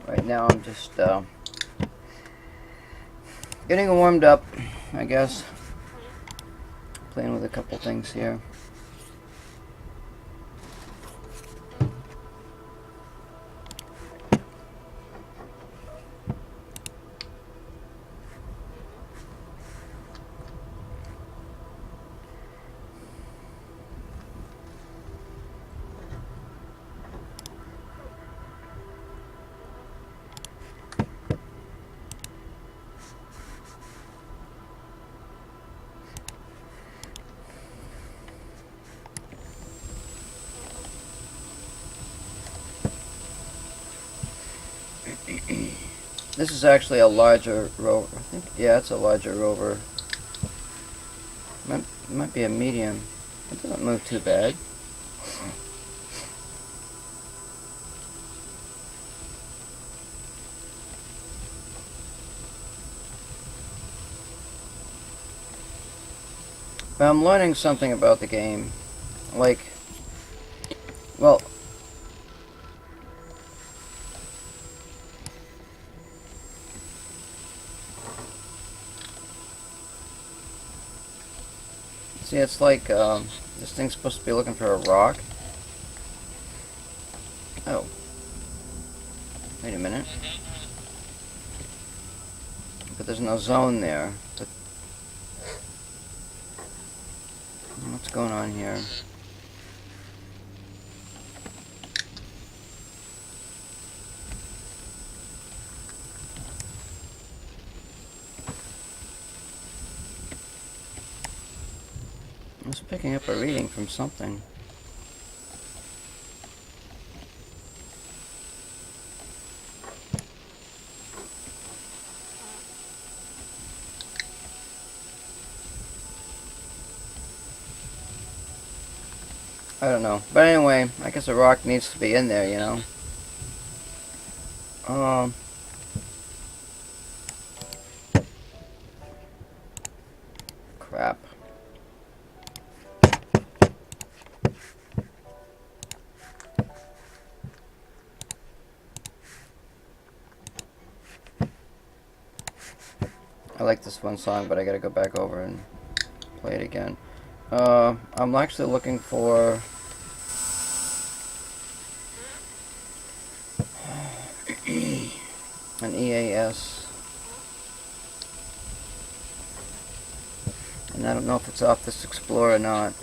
Right now I'm just getting warmed up, I guess. Playing with a couple things here. This is actually a larger Rover. I think, yeah, it's a larger Rover. Might be a medium. It doesn't move too bad. But I'm learning something about the game. Like, well, see, it's like, this thing's supposed to be looking for a rock. Oh. Wait a minute. But there's no zone there. But what's going on here? I was picking up a reading from something. I don't know. But anyway, I guess a rock needs to be in there, you know? Crap. I like this one song, but I gotta go back over and play it again. I'm actually looking for an EAS, and I don't know if it's off this Explorer or not.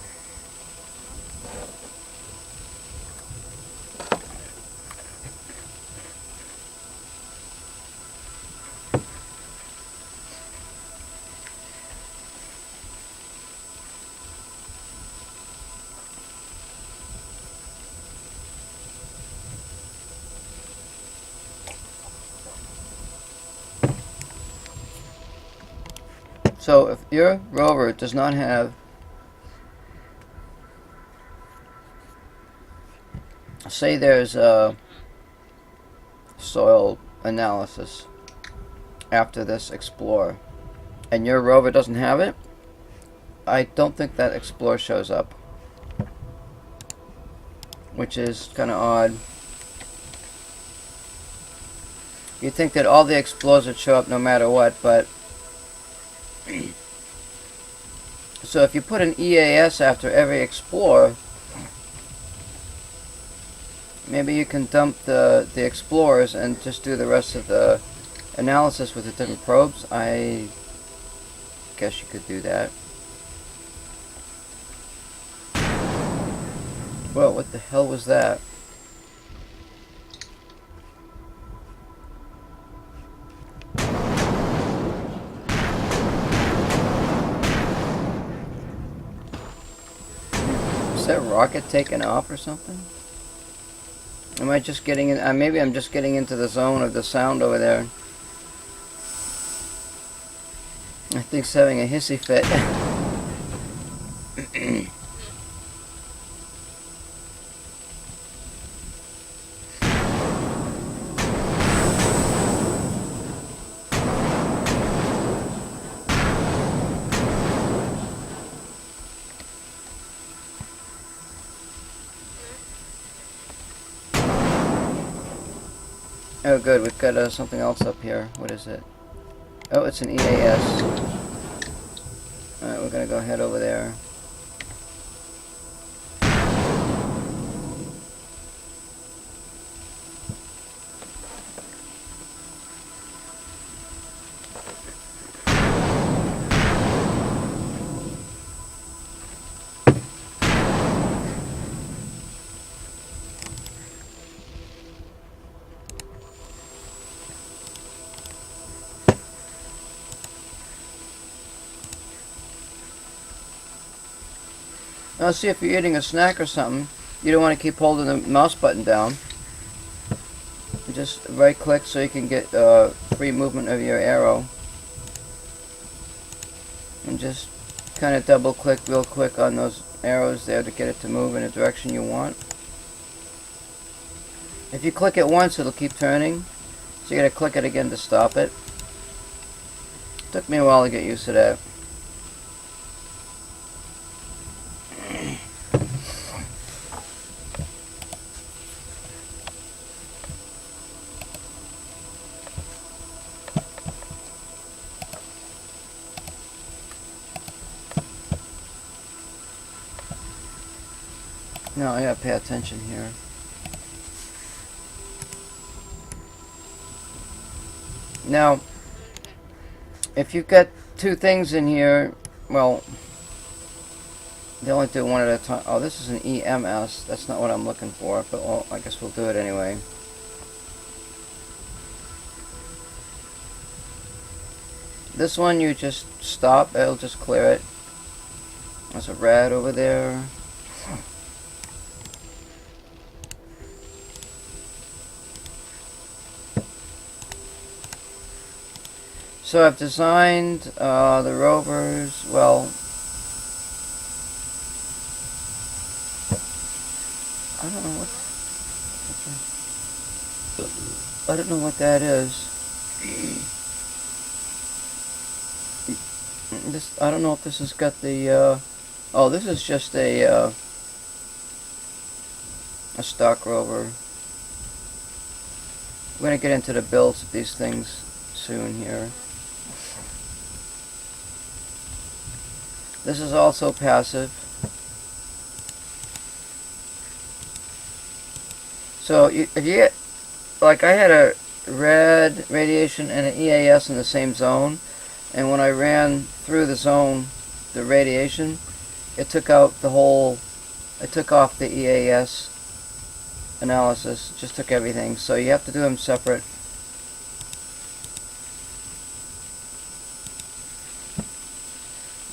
So if your rover does not have, say there's a soil analysis after this Explorer, and your rover doesn't have it, I don't think that Explorer shows up, which is kind of odd. You'd think that all the Explorers would show up no matter what, but so if you put an EAS after every Explorer, maybe you can dump the Explorers and just do the rest of the analysis with the different probes. I guess you could do that. Well, what the hell was that? Is that rocket taking off or something? Am I just getting in? Maybe I'm just getting into the zone of the sound over there. I think it's having a hissy fit. Oh, good. We've got something else up here. What is it? Oh, it's an EAS. Alright, we're gonna go head over there. Now, see, if you're eating a snack or something, you don't want to keep holding the mouse button down. You just right click so you can get free movement of your arrow. And just kind of double click real quick on those arrows there to get it to move in the direction you want. If you click it once, it'll keep turning. So you gotta click it again to stop it. Took me a while to get used to that. No, I gotta pay attention here. Now, if you've got two things in here, well, they only do one at a time. Oh, this is an EMS. That's not what I'm looking for, but well, I guess we'll do it anyway. This one you just stop, it'll just clear it. There's a rat over there. So I've designed the rovers, well, I don't know what that is. I don't know if this has got the, oh, this is just a stock rover. We're going to get into the builds of these things soon here. This is also passive. So if you get, like I had a red radiation and an EAS in the same zone, and when I ran through the zone, the radiation, it took out the whole, it took off the EAS analysis, it just took everything. So you have to do them separate.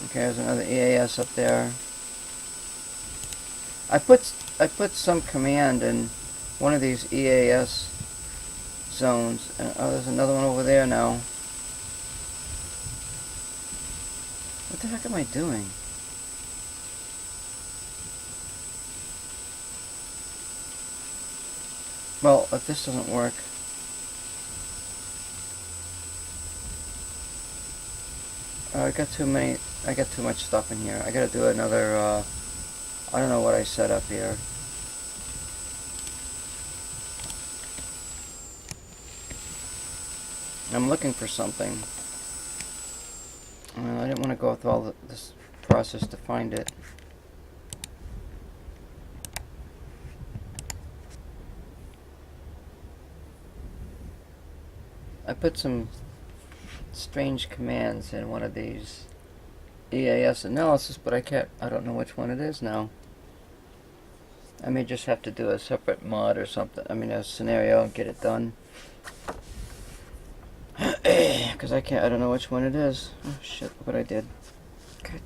Okay, there's another EAS up there. I put some command in one of these EAS zones. And, oh, there's another one over there now. What the heck am I doing? Well, if this doesn't work. I got too much stuff in here. I gotta do another, I don't know what I set up here. I'm looking for something. I didn't want to go through all this process to find it. I put some strange commands in one of these EAS analysis, but I don't know which one it is now. I may just have to do a separate mod or something, I mean a scenario, and get it done. Because I don't know which one it is. Oh shit, look what I did. God.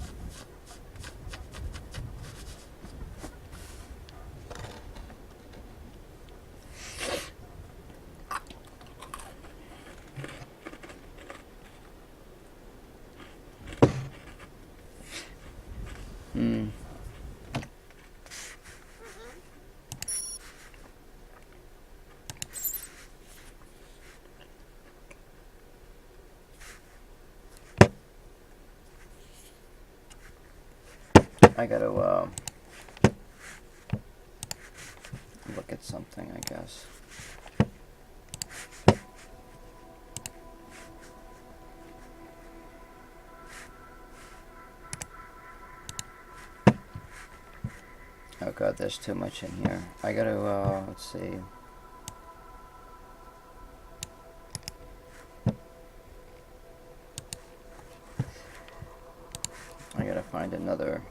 I gotta look at something, I guess. there's too much in here. I gotta, let's see. I gotta find another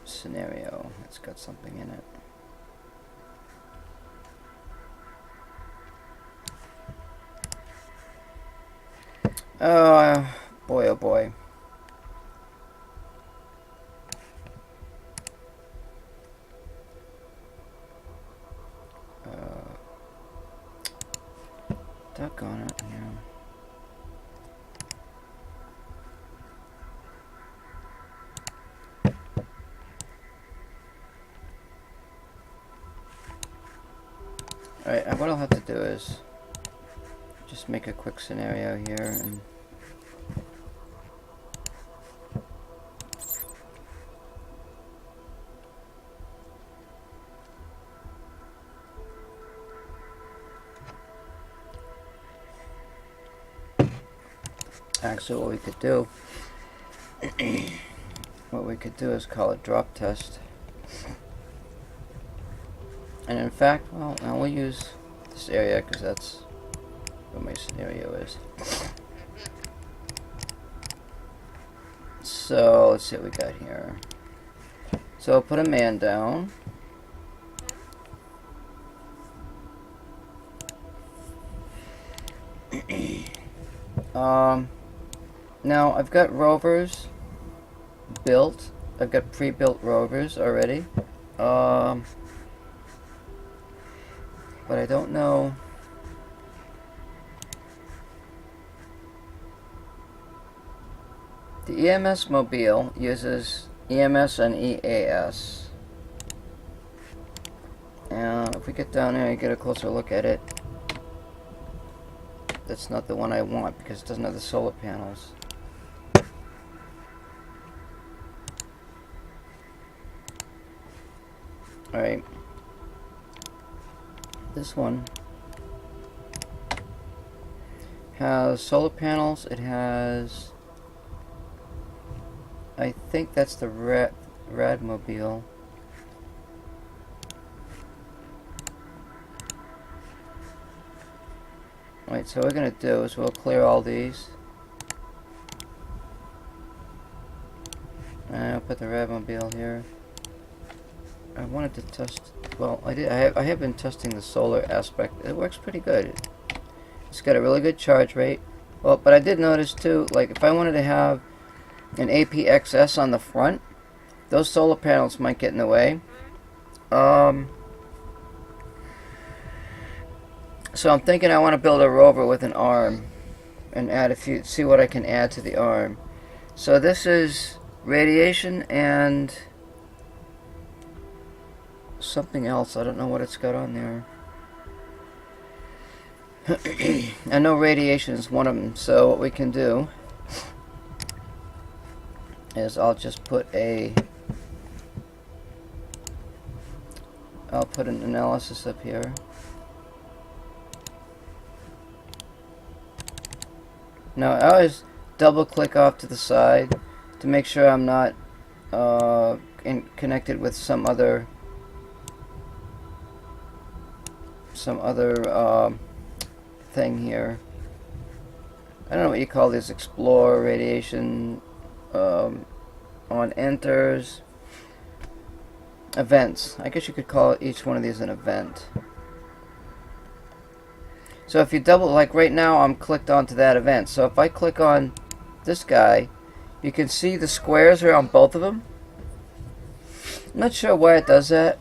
scenario that's got something in it. Boy, oh boy. Doggone it, yeah. Alright, what I'll have to do is just make a quick scenario here and actually what we could do is call it drop test. And in fact, well, now we'll use this area because that's what my scenario is. So let's see what we got here. So I'll put a man down. Now I've got rovers built. I've got pre-built rovers already. But I don't know. The EMS mobile uses EMS and EAS. And if we get down there and get a closer look at it, that's not the one I want because it doesn't have the solar panels. Alright. This one has solar panels. It has, I think that's the Radmobile. Alright, so what we're going to do is we'll clear all these. And I'll put the Radmobile here. I wanted to test, well, I have been testing the solar aspect. It works pretty good. It's got a really good charge rate. Well, but I did notice too, like if I wanted to have an APXS on the front, those solar panels might get in the way. So I'm thinking I want to build a rover with an arm and add a few, see what I can add to the arm. So this is radiation and something else. I don't know what it's got on there. I know radiation is one of them, so what we can do is I'll put an analysis up here. Now I always double click off to the side to make sure I'm not connected with some other thing here. I don't know what you call these. Explore, radiation, on enters, events. I guess you could call each one of these an event. So if you double, like right now I'm clicked onto that event. So if I click on this guy, you can see the squares are on both of them. I'm not sure why it does that.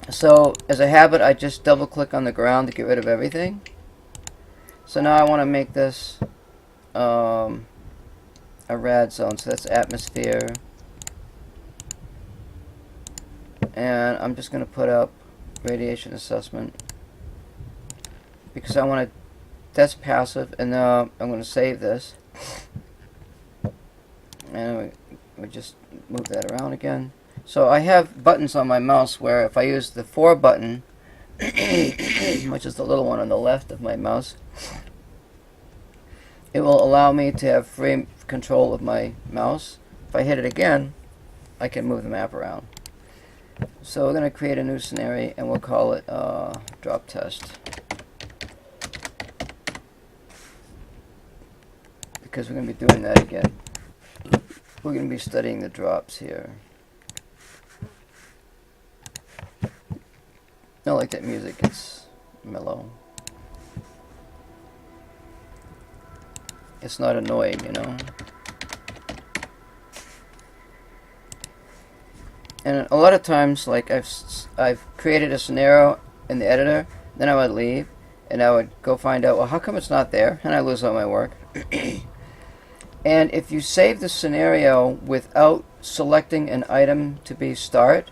So as a habit, I just double click on the ground to get rid of everything. So now I want to make this a rad zone. So that's atmosphere. And I'm just going to put up radiation assessment. Because I want to, that's passive, and now I'm going to save this. And we just move that around again. So I have buttons on my mouse where if I use the 4 button, which is the little one on the left of my mouse, it will allow me to have free control of my mouse. If I hit it again, I can move the map around. So we're going to create a new scenario, and we'll call it drop test, because we're going to be doing that again. We're going to be studying the drops here. I like that music, it's mellow. It's not annoying, you know. And a lot of times, like I've created a scenario in the editor, then I would leave, and I would go find out, well, how come it's not there? And I lose all my work. And if you save the scenario without selecting an item to be start,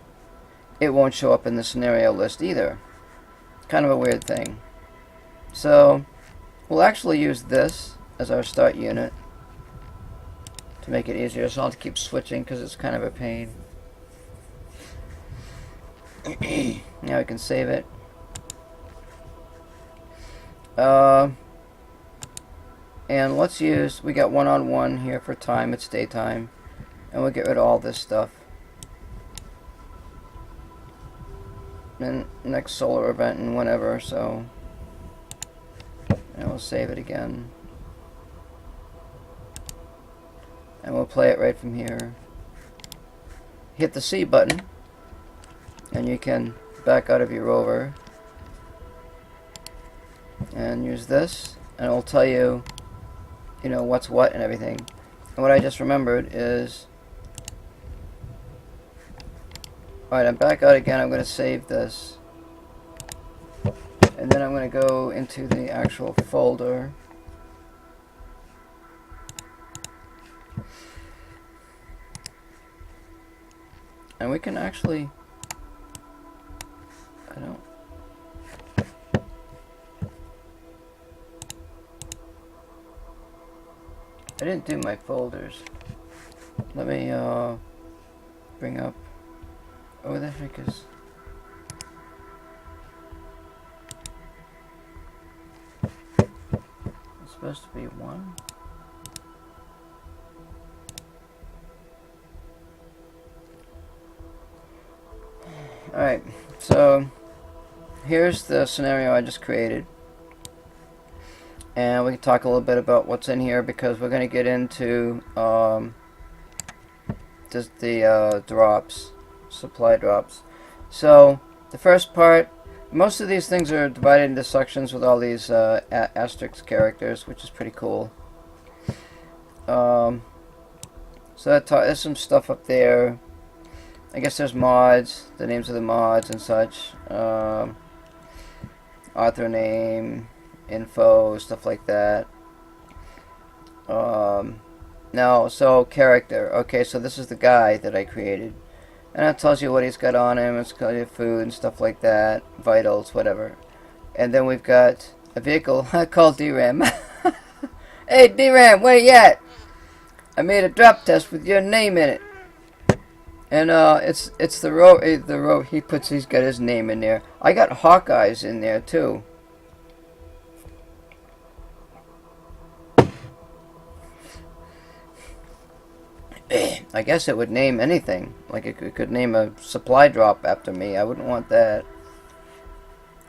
it won't show up in the scenario list either. Kind of a weird thing. So we'll actually use this as our start unit to make it easier. So I'll have to keep switching because it's kind of a pain. Now we can save it. And let's use, we got 1-on-1 here for time, it's daytime. And we'll get rid of all this stuff. And next solar event and whenever, so. And we'll save it again. And we'll play it right from here. Hit the C button. And you can back out of your rover. And use this. And it will tell you, you know, what's what and everything. And what I just remembered is, alright, I'm back out again. I'm going to save this. And then I'm going to go into the actual folder. And we can actually, I didn't do my folders. Let me bring up, oh, the heck is, it's supposed to be 1. Alright, so here's the scenario I just created. And we can talk a little bit about what's in here, because we're going to get into just the drops, supply drops. So the first part, most of these things are divided into sections with all these asterisk characters, which is pretty cool. So there's some stuff up there. I guess there's mods, the names of the mods and such. Author name, info, stuff like that. Now, so character. Okay, so this is the guy that I created. And it tells you what he's got on him. It's got your food and stuff like that. Vitals, whatever. And then we've got a vehicle called DRAM. Hey, DRAM, where you at? I made a drop test with your name in it. And it's the row he's got his name in there. I got Hawkeye's in there too. I guess it would name anything. Like it could name a supply drop after me. I wouldn't want that.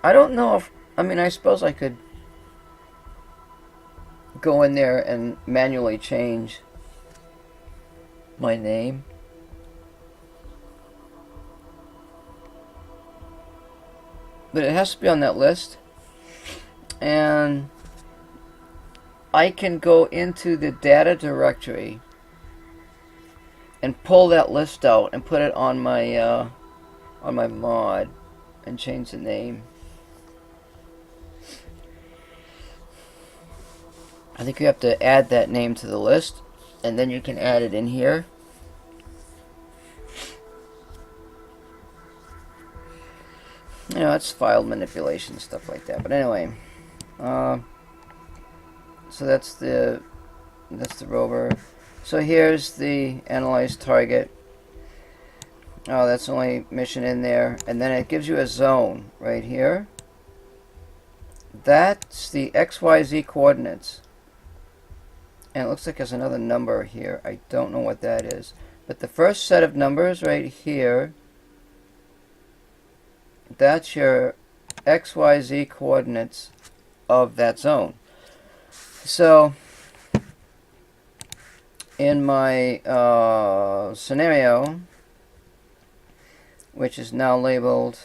I don't know if, I mean, I suppose I could go in there and manually change my name. But it has to be on that list. And I can go into the data directory and pull that list out and put it on my mod and change the name. I think you have to add that name to the list, and then you can add it in here. You know, it's file manipulation, stuff like that. But anyway, so that's the rover. So here's the analyze target. Oh, that's the only mission in there. And then it gives you a zone right here. That's the XYZ coordinates. And it looks like there's another number here. I don't know what that is. But the first set of numbers right here that's your XYZ coordinates of that zone. So in my scenario, which is now labeled,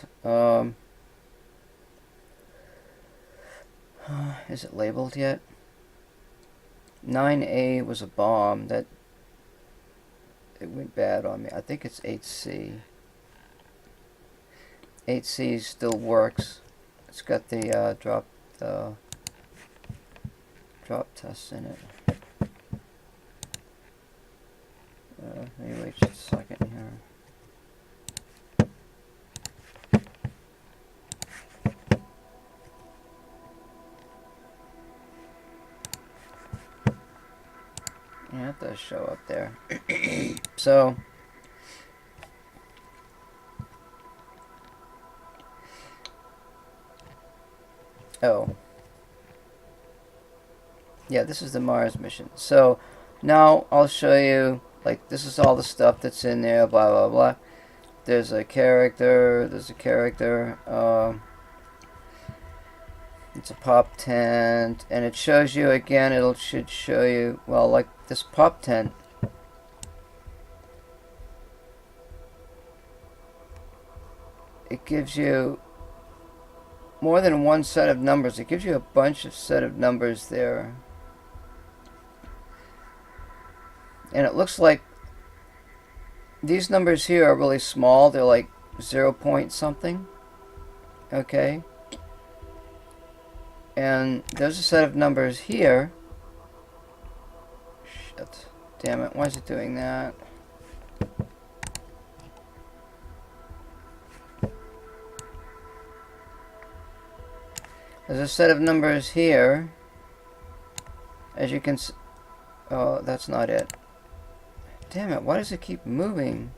is it labeled yet? 9A was a bomb that it went bad on me. I think it's 8C. 8C still works. It's got the drop tests in it. Let me wait just a second here. Yeah, it does show up there. So, oh. Yeah, this is the Mars mission. So, now I'll show you, like, this is all the stuff that's in there, blah, blah, blah. There's a character, it's a pop tent, and it shows you, again, should show you, well, like this pop tent. It gives you more than one set of numbers. It gives you a bunch of set of numbers there. And it looks like these numbers here are really small. They're like 0 point something. Okay. And there's a set of numbers here. Shit. Damn it. Why is it doing that? There's a set of numbers here. As you can see. Oh, that's not it. Damn it. Why does it keep moving?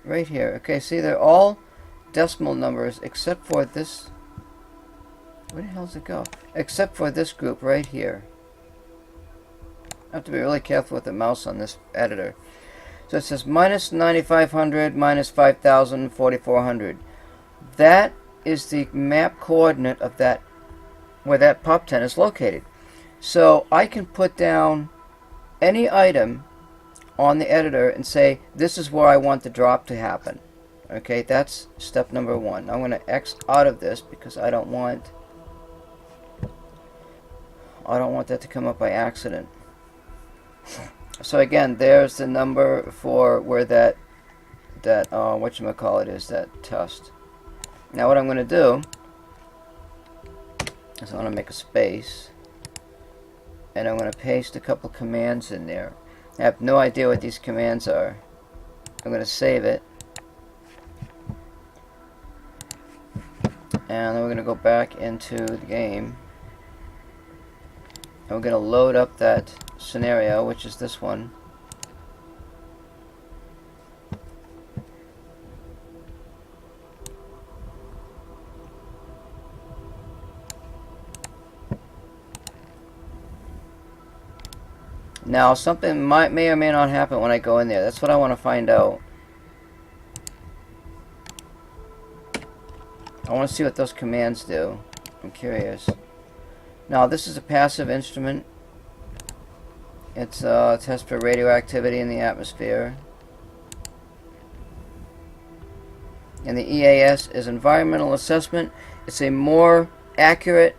Right here. Okay, see, they're all decimal numbers except for this. Where the hell does it go? Except for this group right here. I have to be really careful with the mouse on this editor. So it says minus 9,500, minus 5,000, 4,400. That is the map coordinate of that, where that pop tent is located. So I can put down any item on the editor and say, this is where I want the drop to happen. Okay, that's step number one. I'm going to X out of this because I don't want that to come up by accident. So again, there's the number for where that whatchamacallit is, that test. Now what I'm going to do is I'm going to make a space, and I'm going to paste a couple commands in there. I have no idea what these commands are. I'm going to save it, and then we're going to go back into the game, and we're going to load up that scenario, which is this one. Now, something may or may not happen when I go in there. That's what I want to find out. I want to see what those commands do. I'm curious. Now, this is a passive instrument. It's a test for radioactivity in the atmosphere. And the EAS is environmental assessment. It's a more accurate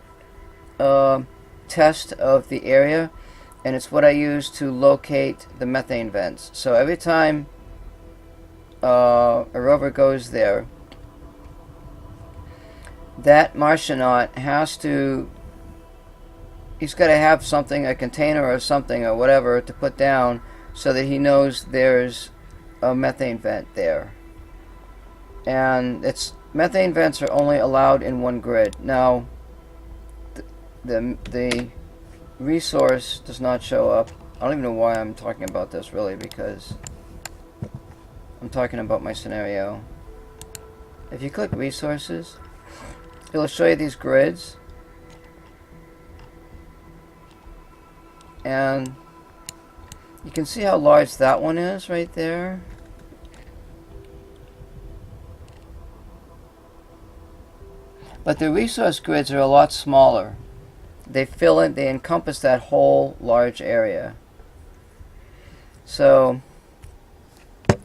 test of the area, and it's what I use to locate the methane vents. So every time a rover goes there, that Martianaut has to, he's got to have something, a container or something or whatever to put down so that he knows there's a methane vent there. And methane vents are only allowed in one grid. Now, the resource does not show up. I don't even know why I'm talking about this, really, because I'm talking about my scenario. If you click resources, it'll show you these grids, and you can see how large that one is right there. But the resource grids are a lot smaller. They fill in, they encompass that whole large area. So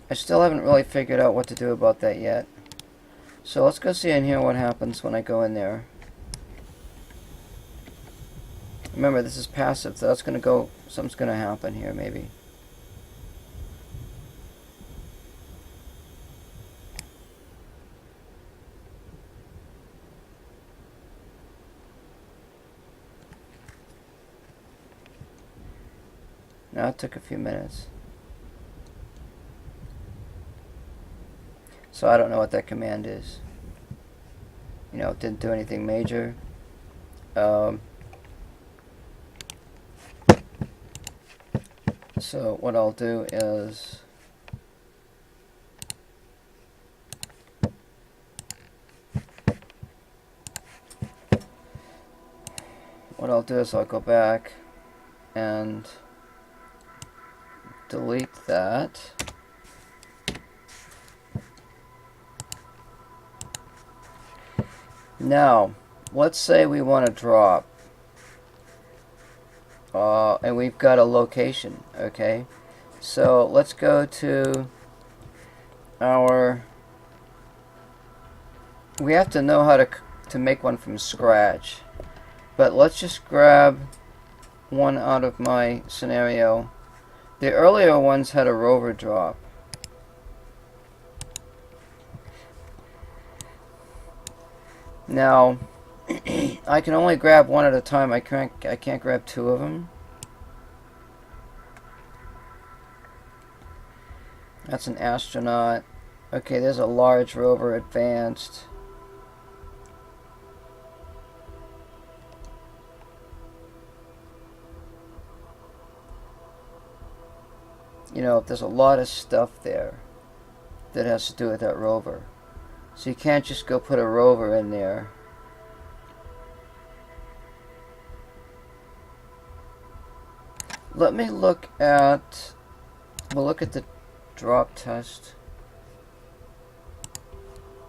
I still haven't really figured out what to do about that yet. So let's go see in here what happens when I go in there. Remember, this is passive, so that's going to go, something's going to happen here maybe. Now it took a few minutes. So I don't know what that command is. You know, it didn't do anything major. So what I'll do is I'll go back and delete that. Now, let's say we want to drop, and we've got a location, okay? So let's go to our, we have to know how to make one from scratch, but let's just grab one out of my scenario. The earlier ones had a rover drop. Now, I can only grab one at a time. I can't grab two of them. That's an astronaut. Okay, there's a large rover advanced. You know, there's a lot of stuff there that has to do with that rover. So you can't just go put a rover in there. Let me look at, we'll look at the drop test,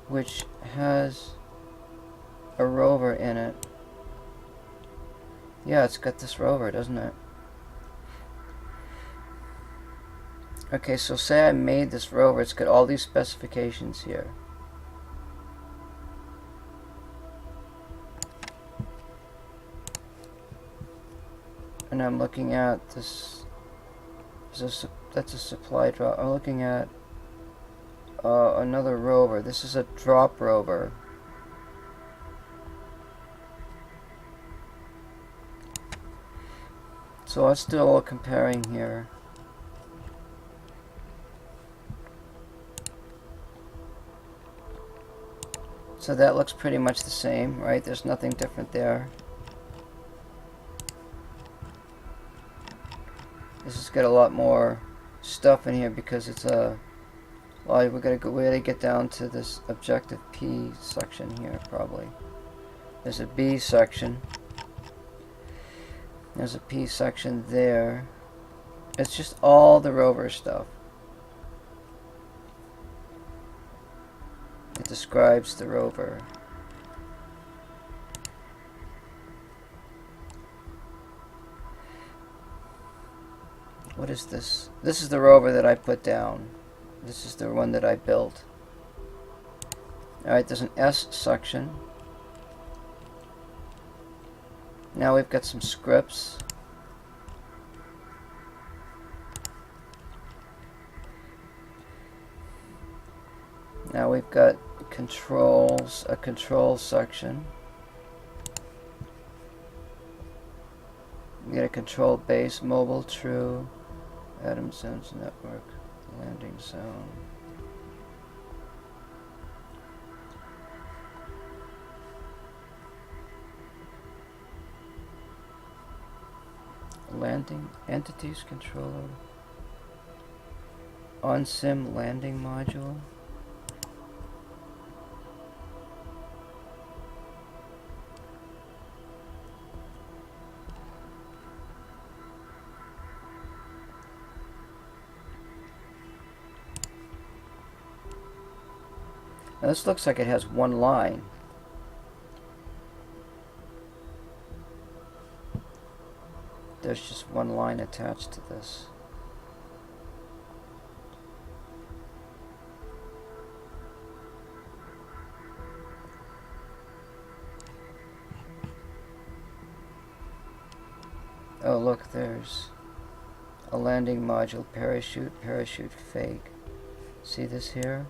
which has a rover in it. Yeah, it's got this rover, doesn't it? Okay, so say I made this rover, it's got all these specifications here. And I'm looking at this, that's a supply drop. I'm looking at another rover. This is a drop rover. So let's do a little comparing here. So that looks pretty much the same, right? There's nothing different there. This has got a lot more stuff in here because it's a, well, we gotta get down to this objective P section here probably. There's a B section. There's a P section there. It's just all the rover stuff. It describes the rover. What is this? This is the rover that I put down. This is the one that I built. Alright, there's an S section. Now we've got some scripts. Now we've got controls, a control section. We got a control base, mobile, true, Atom zones, network, landing zone. Landing, entities controller, on-sim landing module. Now this looks like it has one line. There's just one line attached to this. Oh look, there's a landing module, parachute fake. See this here?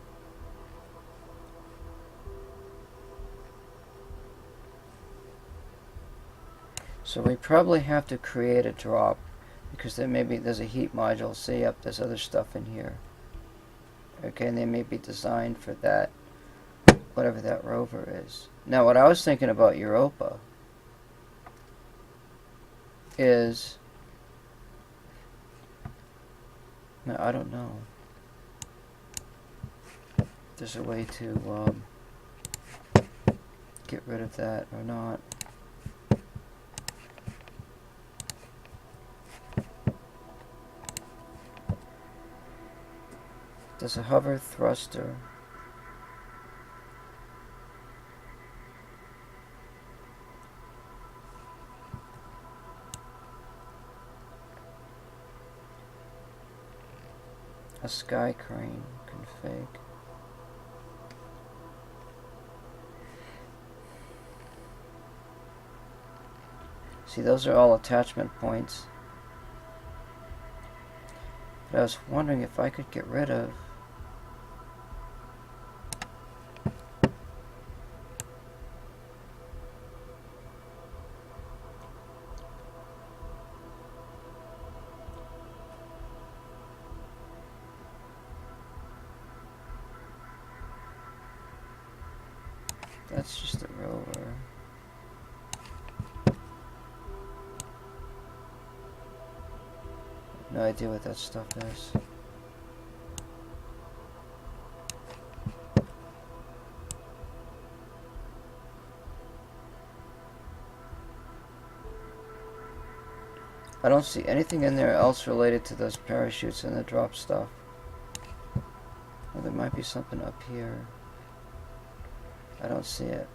So we probably have to create a drop, because there's a heat module. See, yep, there's other stuff in here. Okay, and they may be designed for that, whatever that rover is. Now what I was thinking about Europa is, no, I don't know. There's a way to get rid of that or not. There's a hover thruster. A sky crane config. See, those are all attachment points. But I was wondering if I could get rid of that's just a rover. No idea what that stuff is. I don't see anything in there else related to those parachutes and the drop stuff. Well, there might be something up here. I don't see it.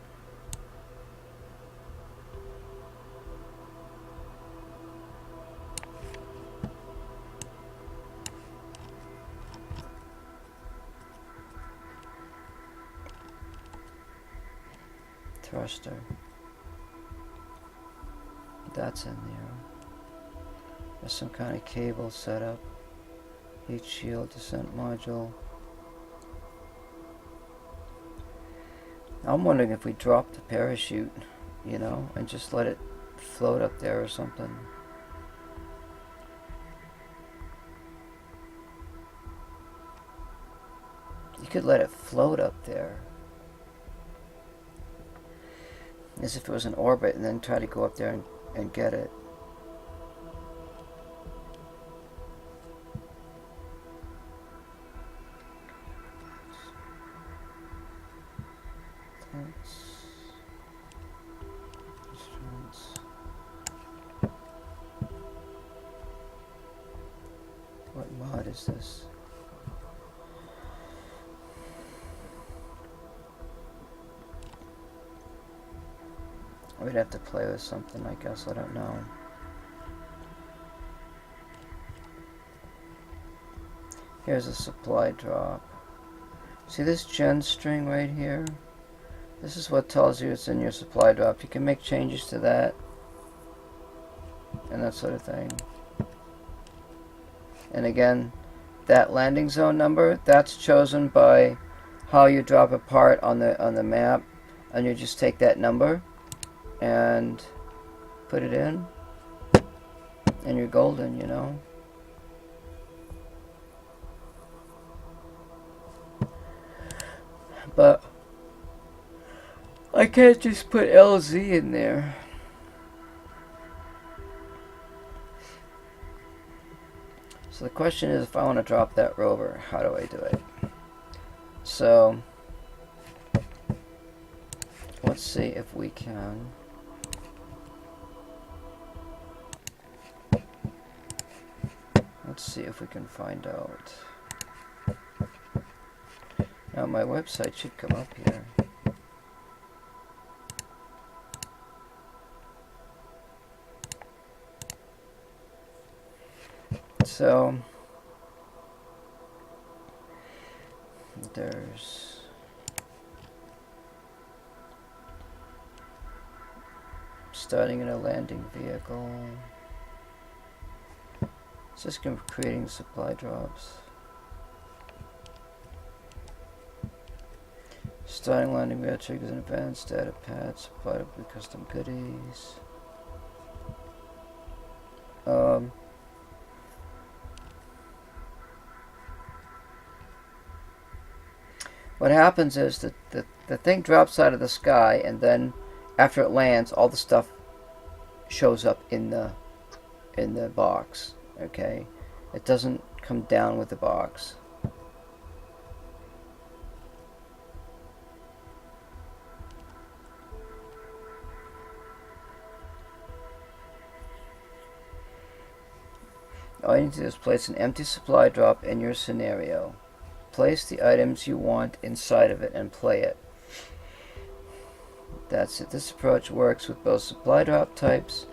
Thruster. That's in there. There's some kind of cable setup. Heat shield, descent module. I'm wondering if we drop the parachute, you know, and just let it float up there or something. You could let it float up there, as if it was in orbit, and then try to go up there and get it. What mod is this? We'd have to play with something, I guess. I don't know. Here's a supply drop. See this gen string right here? This is what tells you it's in your supply drop. You can make changes to that and that sort of thing. And again, that landing zone number, that's chosen by how you drop a part on the map, and you just take that number and put it in, and you're golden, you know. But I can't just put LZ in there. So the question is, if I want to drop that rover, how do I do it? So let's see if we can. Let's see if we can find out. Now my website should come up here. So there's starting in a landing vehicle. System creating supply drops. Starting landing vehicle triggers an advanced data pad supplied with custom goodies. What happens is that the thing drops out of the sky, and then after it lands, all the stuff shows up in the box. Okay, it doesn't come down with the box. All you need to do is place an empty supply drop in your scenario. Place the items you want inside of it and play it. That's it. This approach works with both supply drop types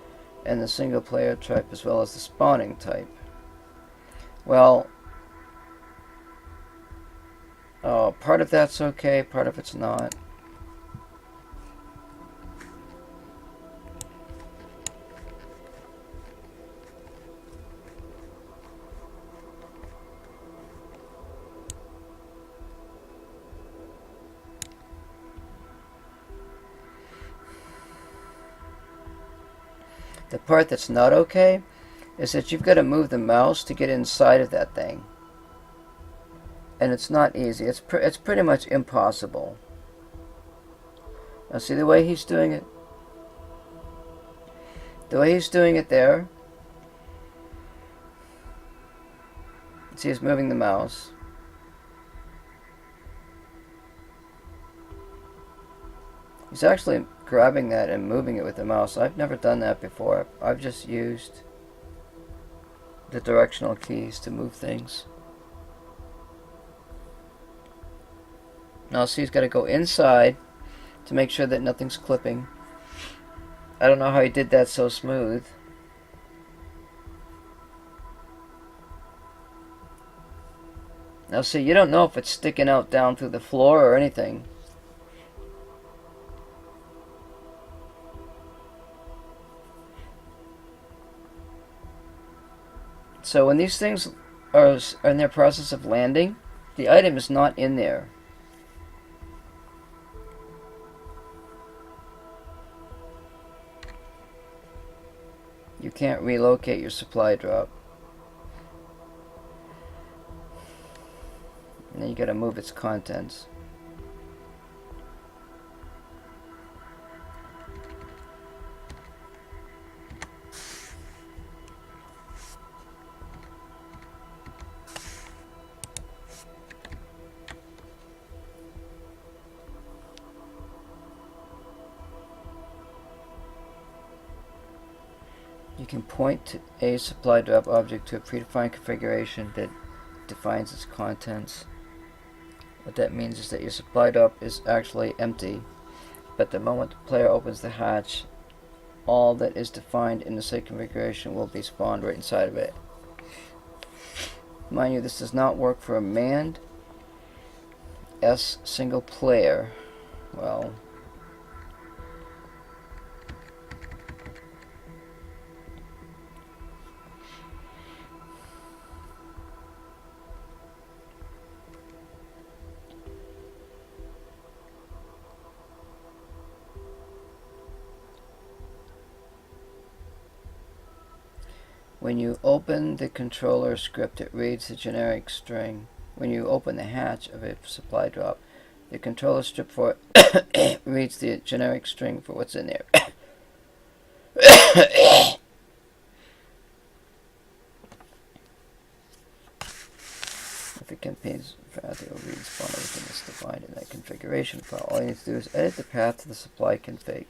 and the single player type, as well as the spawning type. Well, part of that's okay, part of it's not. The part that's not okay is that you've got to move the mouse to get inside of that thing. And it's not easy. It's pretty much impossible. Now see the way he's doing it? The way he's doing it there. See, he's moving the mouse. He's actually grabbing that and moving it with the mouse. I've never done that before. I've just used the directional keys to move things. Now see, he's got to go inside to make sure that nothing's clipping. I don't know how he did that so smooth. Now see, you don't know if it's sticking out down through the floor or anything. So when these things are in their process of landing, the item is not in there. You can't relocate your supply drop. And then you gotta move its contents. You can point to a supply drop object to a predefined configuration that defines its contents. What that means is that your supply drop is actually empty, but the moment the player opens the hatch, all that is defined in the said configuration will be spawned right inside of it. Mind you, this does not work for a manned single player. Well, when you open the controller script, it reads the generic string. When you open the hatch of a supply drop, the controller script for it reads the generic string for what's in there. If it contains path, it will read and spawn everything that's defined in that configuration file. All you need to do is edit the path to the supply config.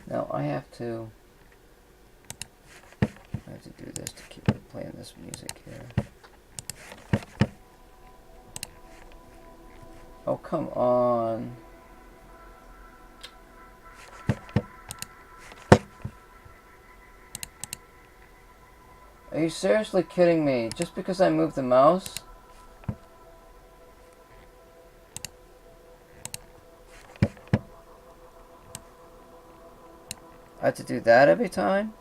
Now I have to do this to keep it playing. this music here. Oh, come on. Are you seriously kidding me? Just because I moved the mouse? I have to do that every time?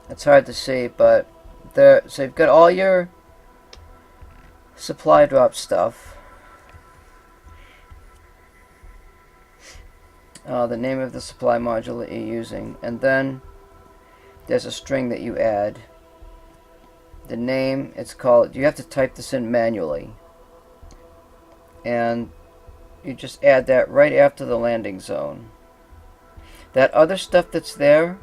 It's hard to see, but there. So you've got all your supply drop stuff. The name of the supply module that you're using, and then there's a string that you add. The name, it's called, you have to type this in manually, and you just add that right after the landing zone. That other stuff that's there,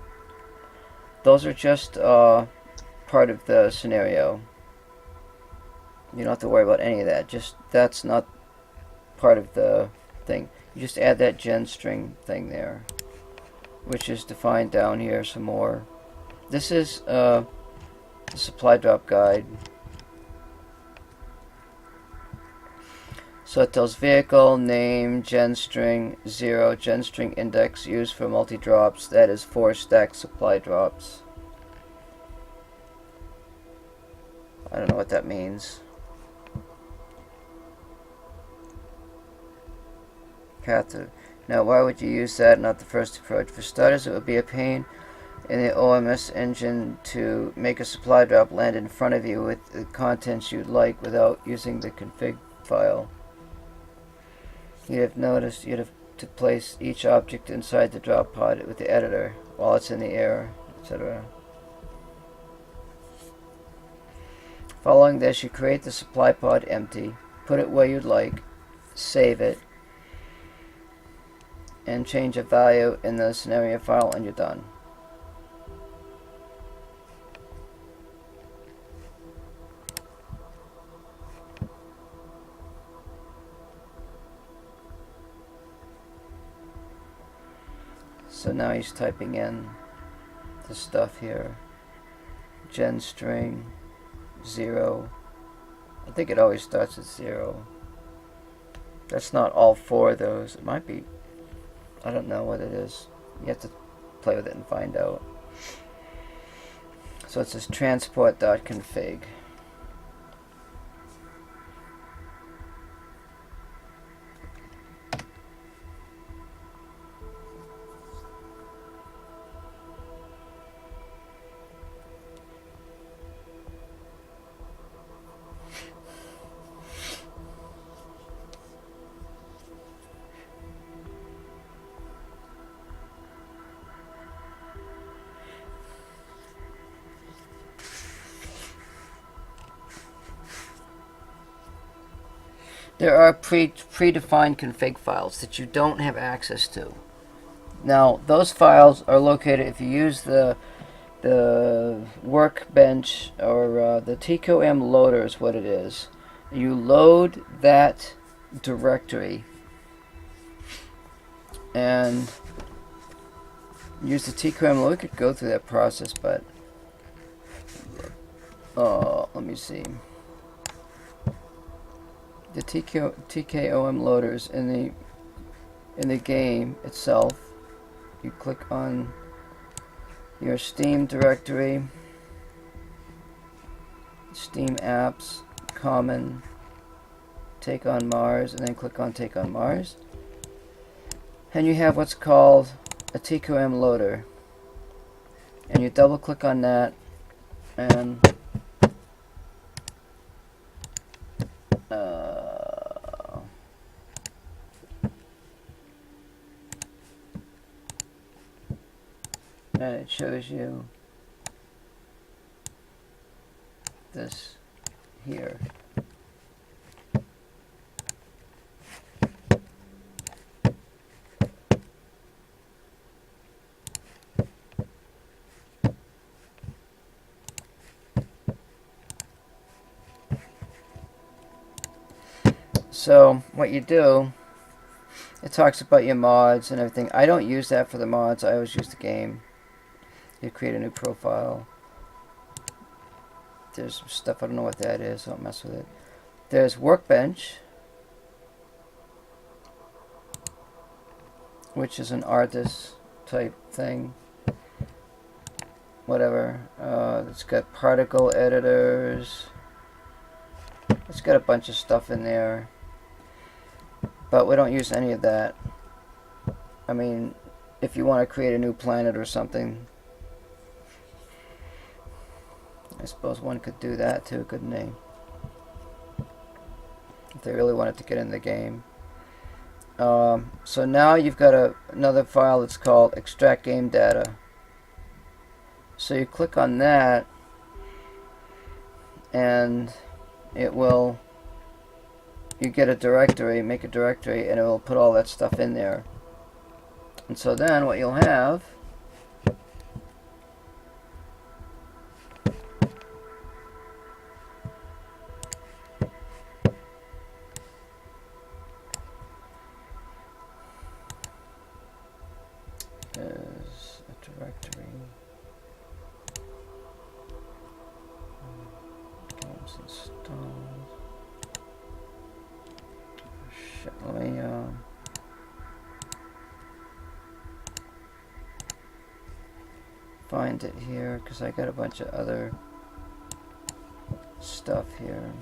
those are just part of the scenario. You don't have to worry about any of that. Just, that's not part of the thing. You just add that gen string thing there, which is defined down here some more. This is the supply drop guide. So it tells vehicle, name, gen string, 0, gen string index used for multi-drops. That is 4 stack supply drops. I don't know what that means. Now, why would you use that, not the first approach? For starters, it would be a pain in the OMS engine to make a supply drop land in front of you with the contents you'd like without using the config file. You'd have noticed you'd have to place each object inside the drop pod with the editor while it's in the air, etc. Following this, you create the supply pod empty, put it where you'd like, save it, and change a value in the scenario file, and you're done. So now he's typing in the stuff here. Gen string 0. I think it always starts at 0. That's not all 4 of those. It might be. I don't know what it is. You have to play with it and find out. So it says transport.config. There are predefined config files that you don't have access to. Now, those files are located, if you use the workbench or the TCOM loader is what it is. You load that directory and use the TCOM loader. We could go through that process, but let me see. The TKOM loaders in the game itself. You click on your Steam directory, Steam apps, common, take on Mars, and then click on take on Mars. And you have what's called a TQM loader. And you double click on that, and it shows you this here. So what you do, it talks about your mods and everything. I don't use that for the mods. I always use the game. You create a new profile. There's some stuff, I don't know what that is, so don't mess with it. There's Workbench, which is an artist type thing. Whatever. It's got particle editors. It's got a bunch of stuff in there. But we don't use any of that. I mean, if you want to create a new planet or something, I suppose one could do that too, couldn't they? If they really wanted to get in the game. So now you've got another file that's called extract game data. So you click on that and it will, you get a directory, make a directory, and it will put all that stuff in there. And so then what you'll have is a directory. Games installed. Shit, let me find it here because I got a bunch of other stuff here.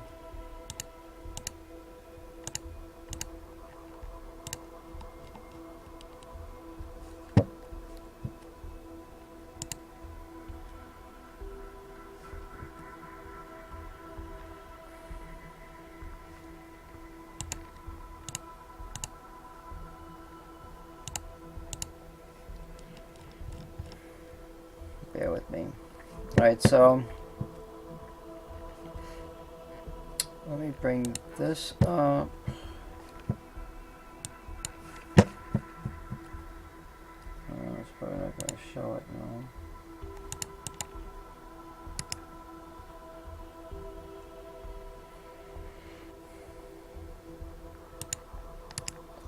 Bear with me. Alright, so let me bring this up. It's probably not going to show it now.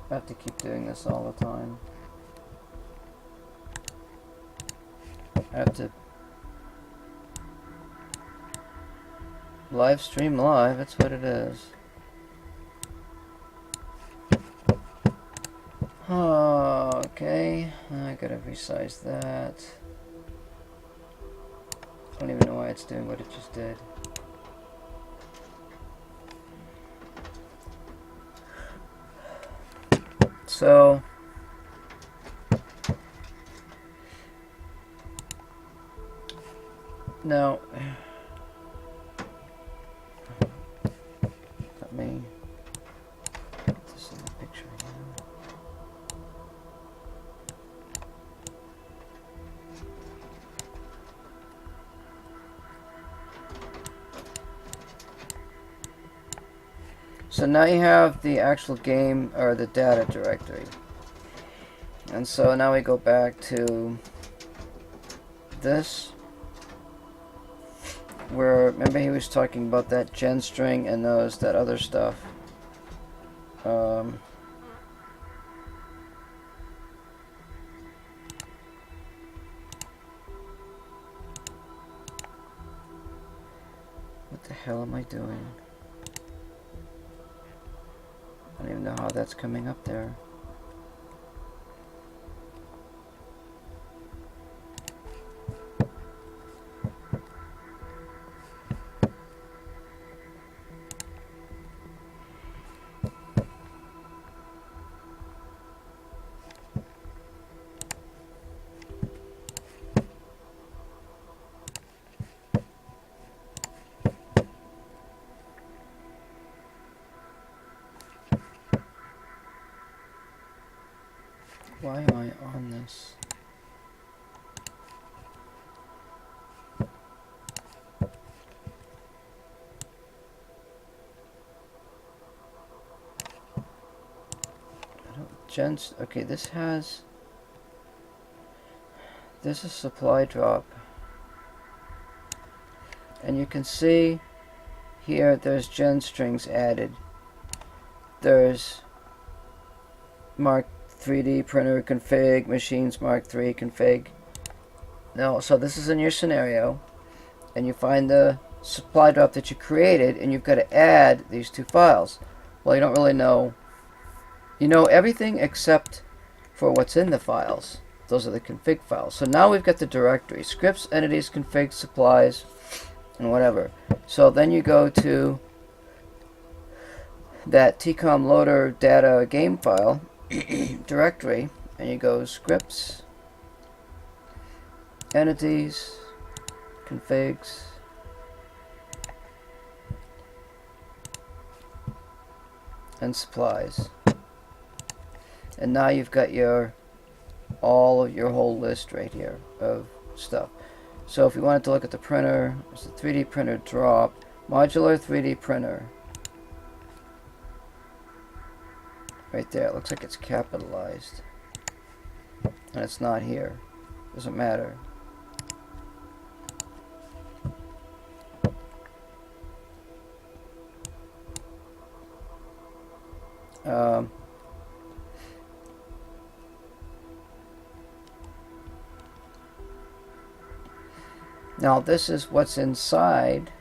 I have to keep doing this all the time. I have to live stream live, that's what it is. Okay, I gotta resize that. I don't even know why it's doing what it just did. So now let me put this in the picture here. So now you have the actual game or the data directory. And so now we go back to this, where remember he was talking about that gen string and that other stuff. What the hell am I doing? I don't even know how that's coming up there. Why am I on this? Okay, this is supply drop. And you can see here there's gen strings added. there's Mark 3D printer config, machines Mark 3 config. No, so this is in your scenario, and you find the supply drop that you created, and you've got to add these two files. Well, you don't really know. You know everything except for what's in the files. Those are the config files. So now we've got the directory: scripts, entities, config, supplies, and whatever. So then you go to that tcom loader data game file directory, and you go scripts, entities, configs, and supplies. And now you've got all of your whole list right here of stuff. So if you wanted to look at the printer, there's the 3D printer drop, modular 3D printer. Right there, it looks like it's capitalized. And it's not here. Doesn't matter. Now this is what's inside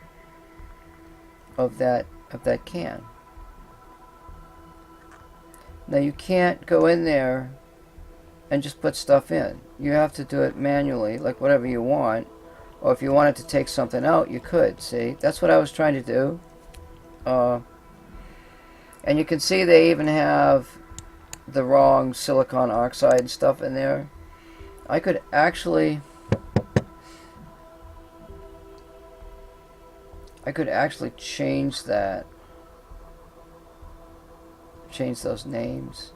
of that can. Now you can't go in there and just put stuff in. You have to do it manually, like whatever you want. Or if you wanted to take something out, you could. See, that's what I was trying to do. And you can see they even have the wrong silicon oxide and stuff in there. I could actually change that. Change those names.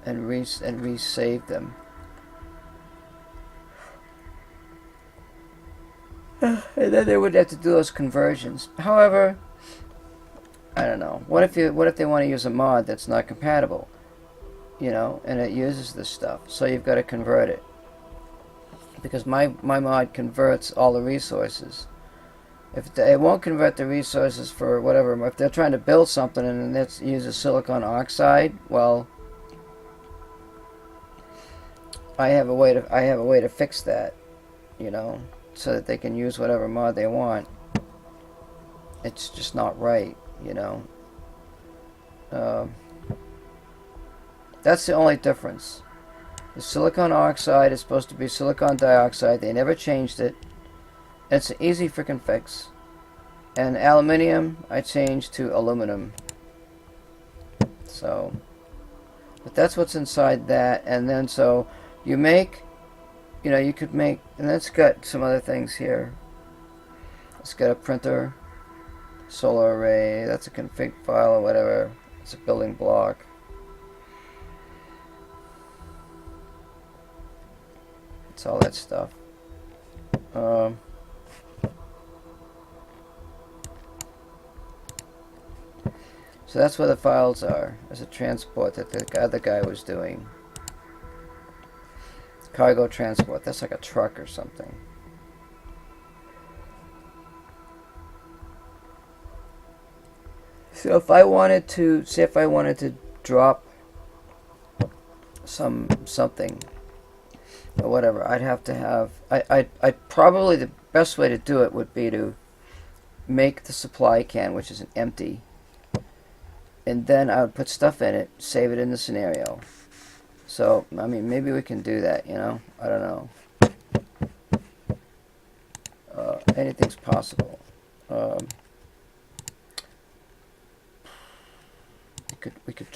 And resave them. And then they would have to do those conversions. However, I don't know. What if they want to use a mod that's not compatible? You know, and it uses this stuff. So you've got to convert it. Because my mod converts all the resources. If it won't convert the resources for whatever, if they're trying to build something and it uses silicon oxide, well, I have a way to fix that, you know, so that they can use whatever mod they want. It's just not right, you know. That's the only difference. The silicon oxide is supposed to be silicon dioxide. They never changed it. It's an easy freaking fix. And aluminium, I changed to aluminum. So, but that's what's inside that. And then so you make, you know, you could make, and that's got some other things here. It's got a printer, solar array, that's a config file or whatever. It's a building block. It's all that stuff. So that's where the files are. There's a transport that the other guy was doing. Cargo transport. That's like a truck or something. So if I wanted to, say if I wanted to drop something or whatever, I'd have to have, I probably the best way to do it would be to make the supply can, which is an empty, and then I would put stuff in it, save it in the scenario. So, I mean, maybe we can do that, you know? I don't know. Anything's possible. We could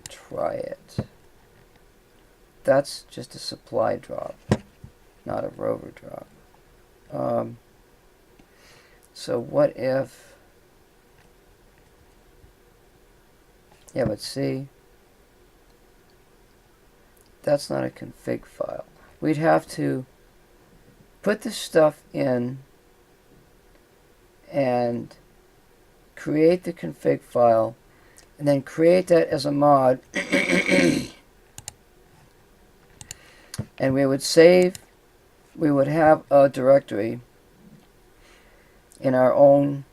try it. That's just a supply drop, not a rover drop. So what if... Yeah, but see, that's not a config file. We'd have to put this stuff in and create the config file and then create that as a mod and we would save, we would have a directory in our own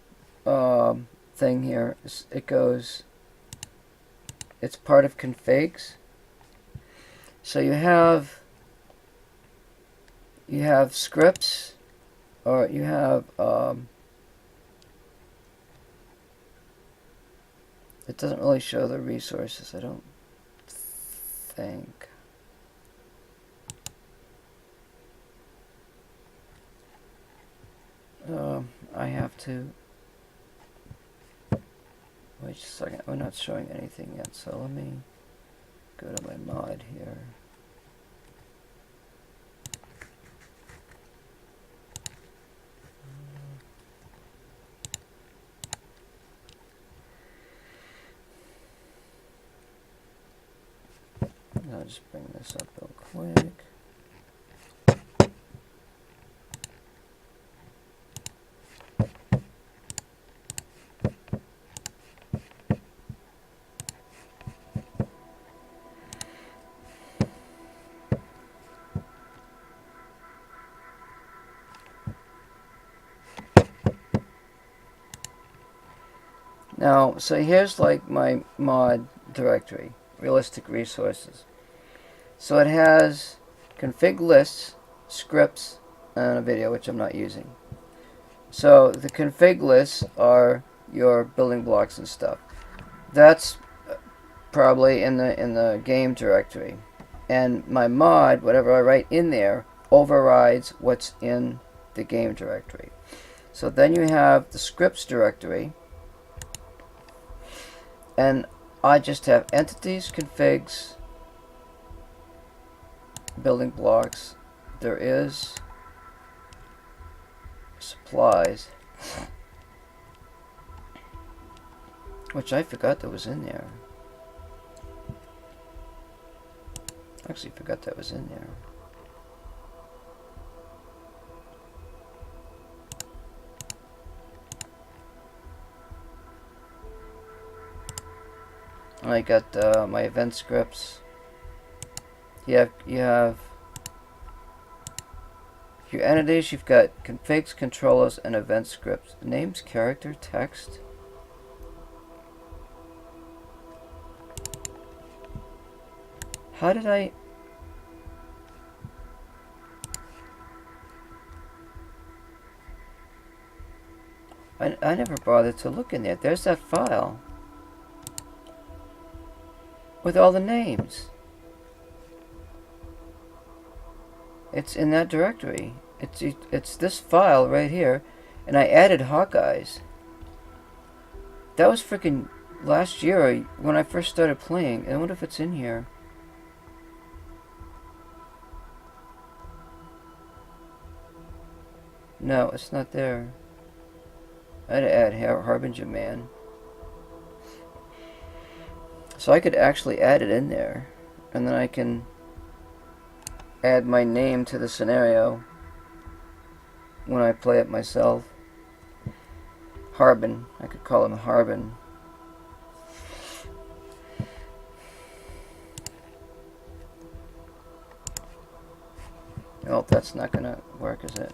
thing here. It goes, it's part of configs. So you have scripts, or you have it doesn't really show the resources, I don't think. I have to wait a second. We're not showing anything yet, so let me go to my mod here. I'll just bring this up real quick. Now, so here's like my mod directory, realistic resources. So it has config lists, scripts, and a video, which I'm not using. So the config lists are your building blocks and stuff. That's probably in the game directory. And my mod, whatever I write in there, overrides what's in the game directory. So then you have the scripts directory, and I just have entities, configs, building blocks. There is supplies, which I forgot that was in there. Actually forgot that was in there. I got my event scripts. You have your entities. You've got configs, controllers, and event scripts. Names, character, text. How did I never bothered to look in there. There's that file with all the names. It's in that directory. It's this file right here, and I added Hawkeyes. That was freaking last year when I first started playing. I wonder if it's in here. No, it's not there. I had to add Harbinger Man. So I could actually add it in there, and then I can add my name to the scenario when I play it myself. Harbin. I could call him Harbin. Oh, that's not gonna work, is it?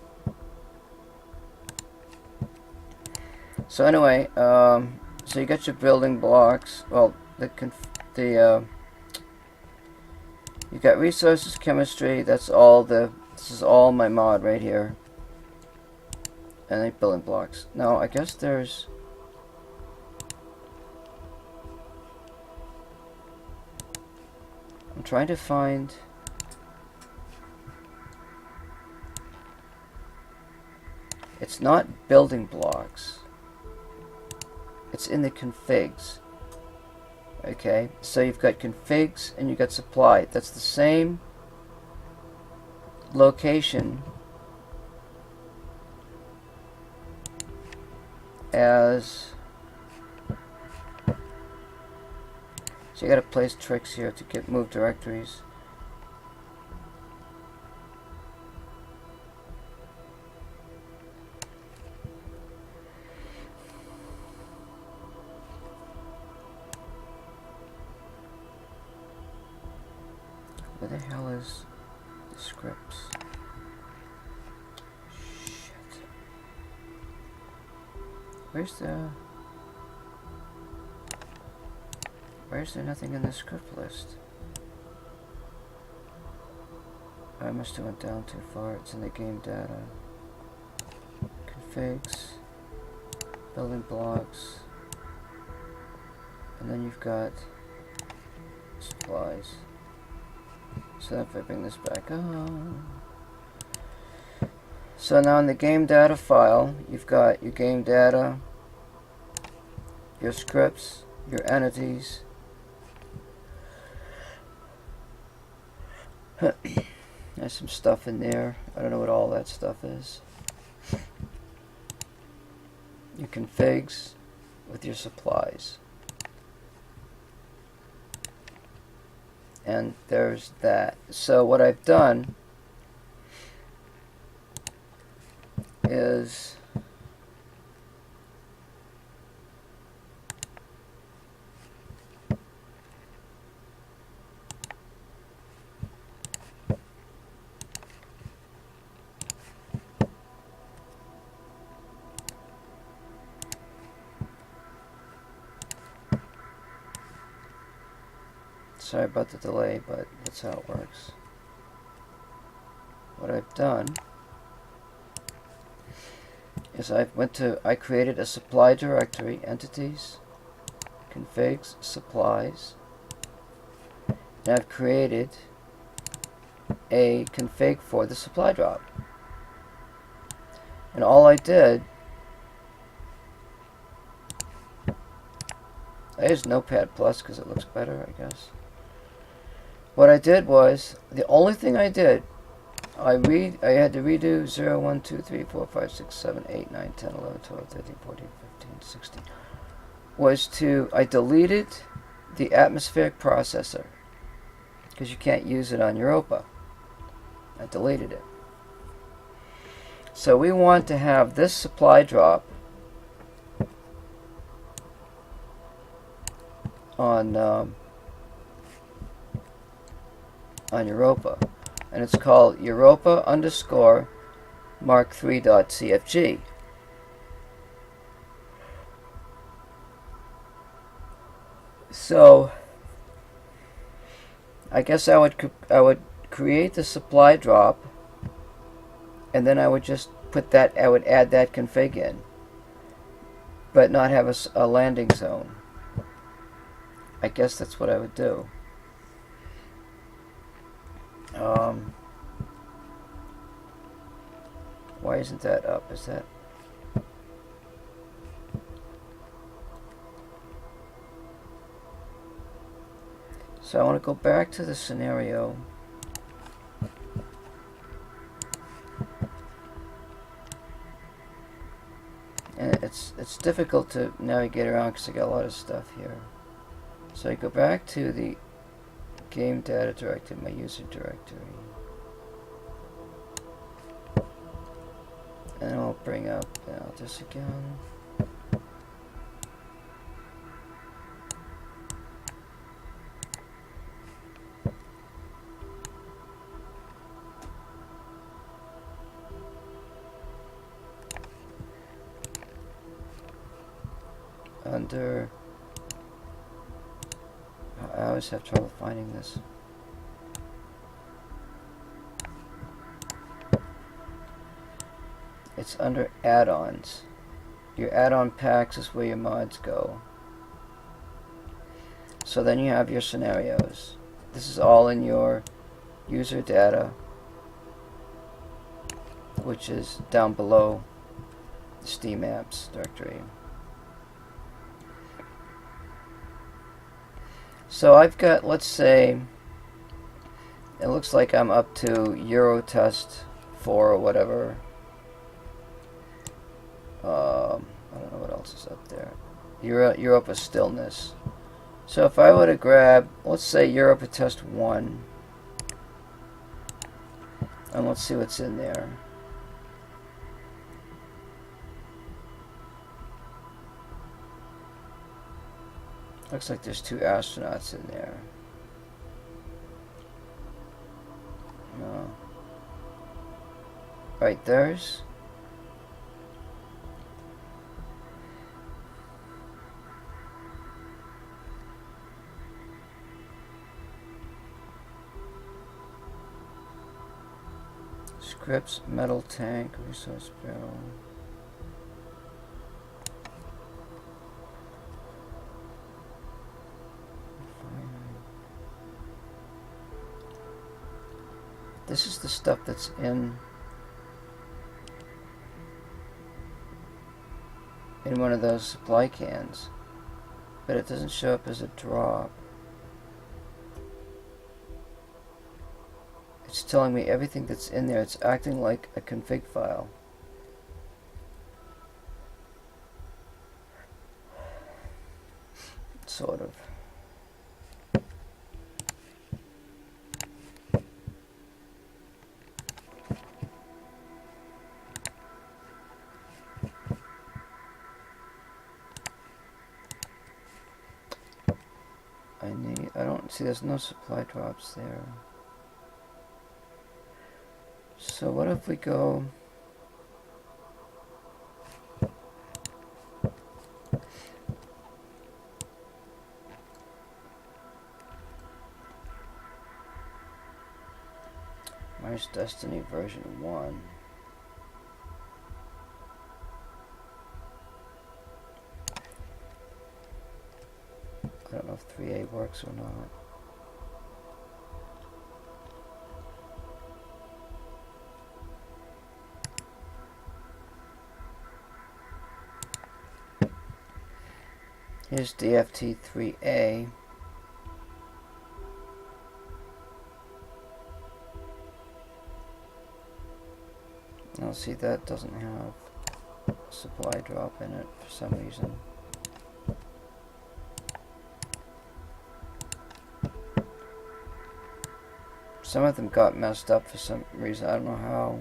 So anyway, so you got your building blocks. Well, you got resources, chemistry. That's all this is all my mod right here. And then building blocks. Now I guess there's I'm trying to find it's not building blocks. It's in the configs. Okay, so you've got configs and you've got supply. That's the same location as. So you gotta place tricks here to move directories. Where the hell is the scripts? Shit. Why is there nothing in the script list? I must have went down too far. It's in the game data. Configs, building blocks, and then you've got supplies. So if I bring this back on. So now in the game data file, you've got your game data, your scripts, your entities. There's some stuff in there. I don't know what all that stuff is. Your configs with your supplies. And there's that. So what I've done is sorry about the delay, but that's how it works. What I've done is I created a supply directory, entities, configs, supplies, and I've created a config for the supply drop. And all I did, I used Notepad Plus because it looks better, I guess. What I did was, the only thing I did, I had to redo 0, 1, 2, 3, 4, 5, 6, 7, 8, 9, 10, 11, 12, 13, 14, 15, 16. I deleted the atmospheric processor because you can't use it on Europa. I deleted it. So we want to have this supply drop on Europa, and it's called Europa _ Mark 3.cfg. So I guess I would create the supply drop, and then I would just I would add that config in, but not have a landing zone. I guess that's what I would do. Why isn't that up? Is that... So I want to go back to the scenario. And it's difficult to navigate around because I got a lot of stuff here. So I go back to the game data directory, my user directory. And I'll bring up this again. Under... I always have trouble finding this. It's under add-ons. Your add-on packs is where your mods go. So then you have your scenarios. This is all in your user data, which is down below the Steam apps directory. So I've got, let's say, it looks like I'm up to Eurotest 4 or whatever. I don't know what else is up there. Europa Stillness. So if I were to grab, let's say Europa Test 1, and let's see what's in there. Looks like there's 2 astronauts in there. No. Right, there's... Scripts, metal tank, resource barrel. This is the stuff that's in one of those supply cans, but it doesn't show up as a drop. It's telling me everything that's in there. It's acting like a config file. Sort of. I don't see, there's no supply drops there. So what if we go Mars Destiny version 1. I don't know if 3A works or not. Here's DFT3A. Now see, that doesn't have a supply drop in it for some reason. Some of them got messed up for some reason. I don't know how.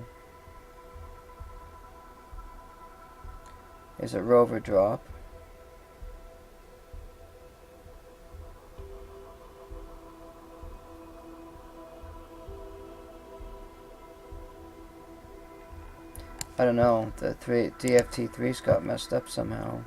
Here's a Rover drop. I don't know. The DFT3's got messed up somehow.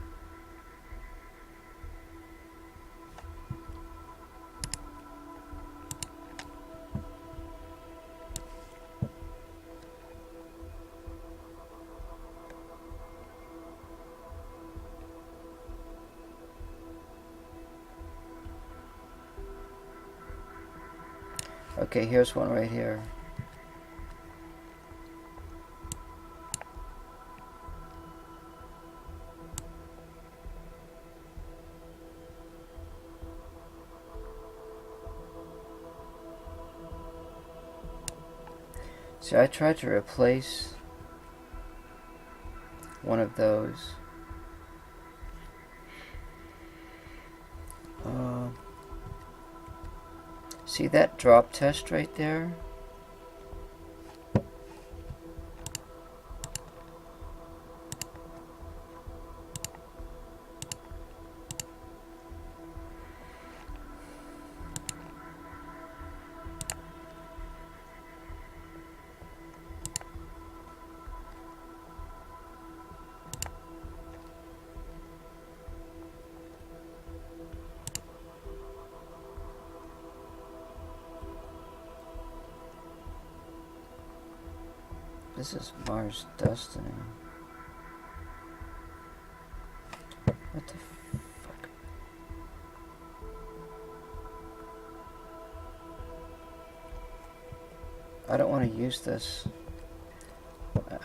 Okay, here's one right here. See, I tried to replace one of those. See that drop test right there? This is Mars Destiny. What the fuck? I don't want to use this.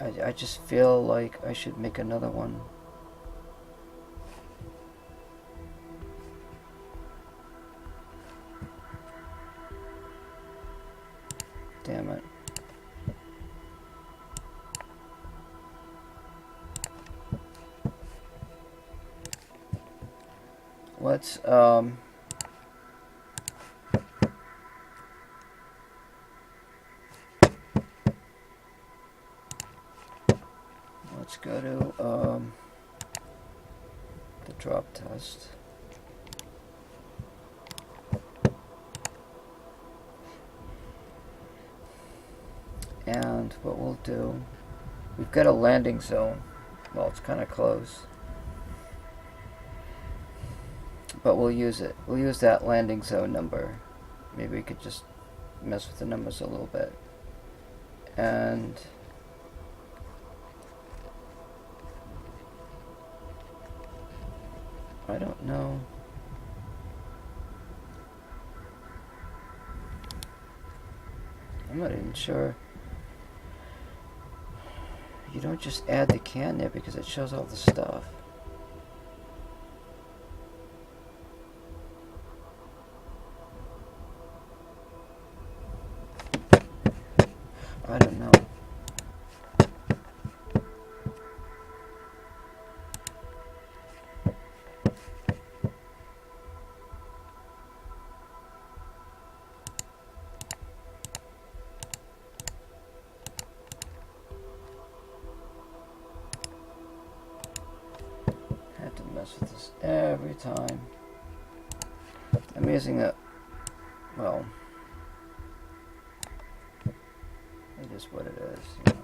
I just feel like I should make another one. Damn it. Let's go to the drop test. And what we'll do, we've got a landing zone. Well, it's kind of close. But we'll use it. We'll use that landing zone number. Maybe we could just mess with the numbers a little bit. And I don't know. I'm not even sure. You don't just add the can there because it shows all the stuff. I don't know. I have to mess with this every time. I'm using a, well, it is what it is, you know.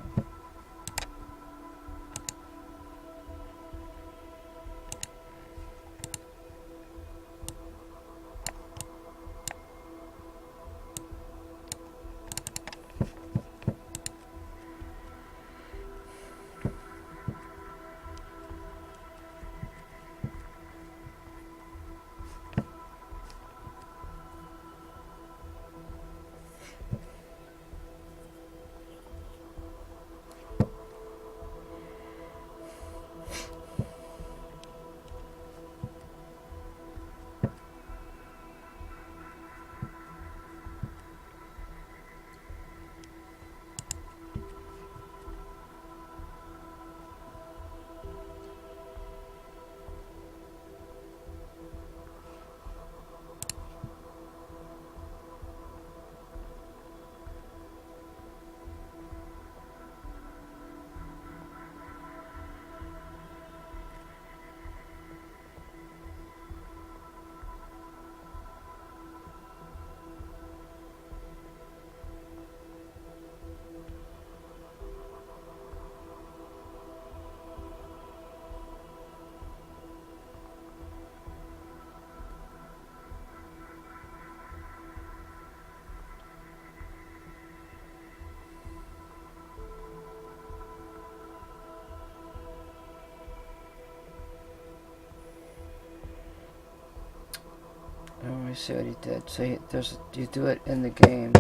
Let me see what he did. So you do it in the game.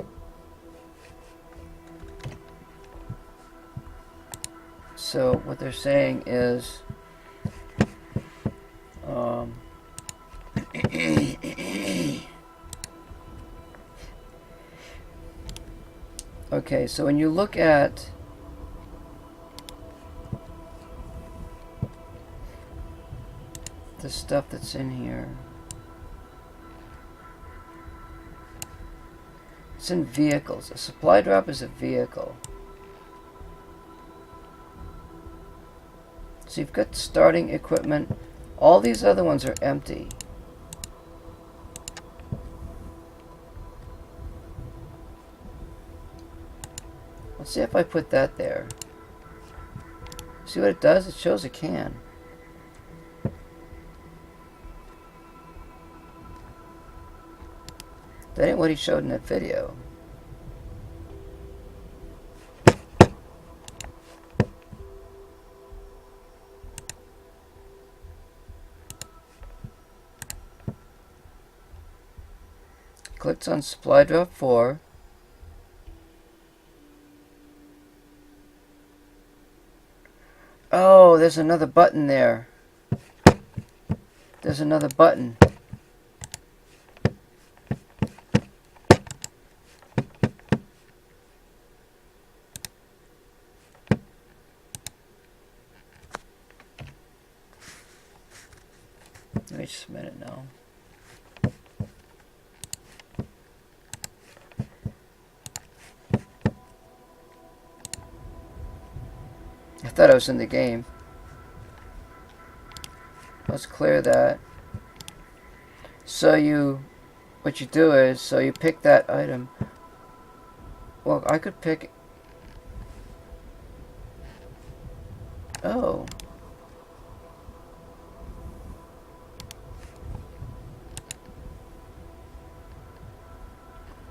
So what they're saying is, okay, so when you look at the stuff that's in here, it's in vehicles. A supply drop is a vehicle. So you've got starting equipment. All these other ones are empty. Let's see if I put that there. See what it does? It shows a can. That ain't what he showed in that video. Clicks on supply drop 4. Oh, there's another button there. There's another button. Wait just a minute now. I thought I was in the game. Let's clear that. So what you do is, so you pick that item. Well, I could pick, oh.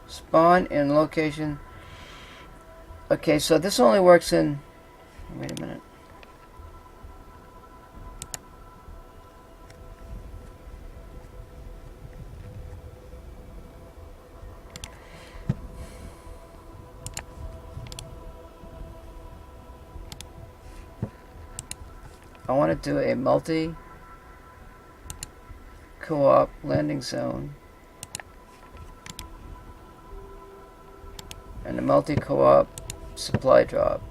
Spawn in location Okay, so this only works in... Wait a minute. I want to do a multi-co-op landing zone and a multi-co-op supply drop.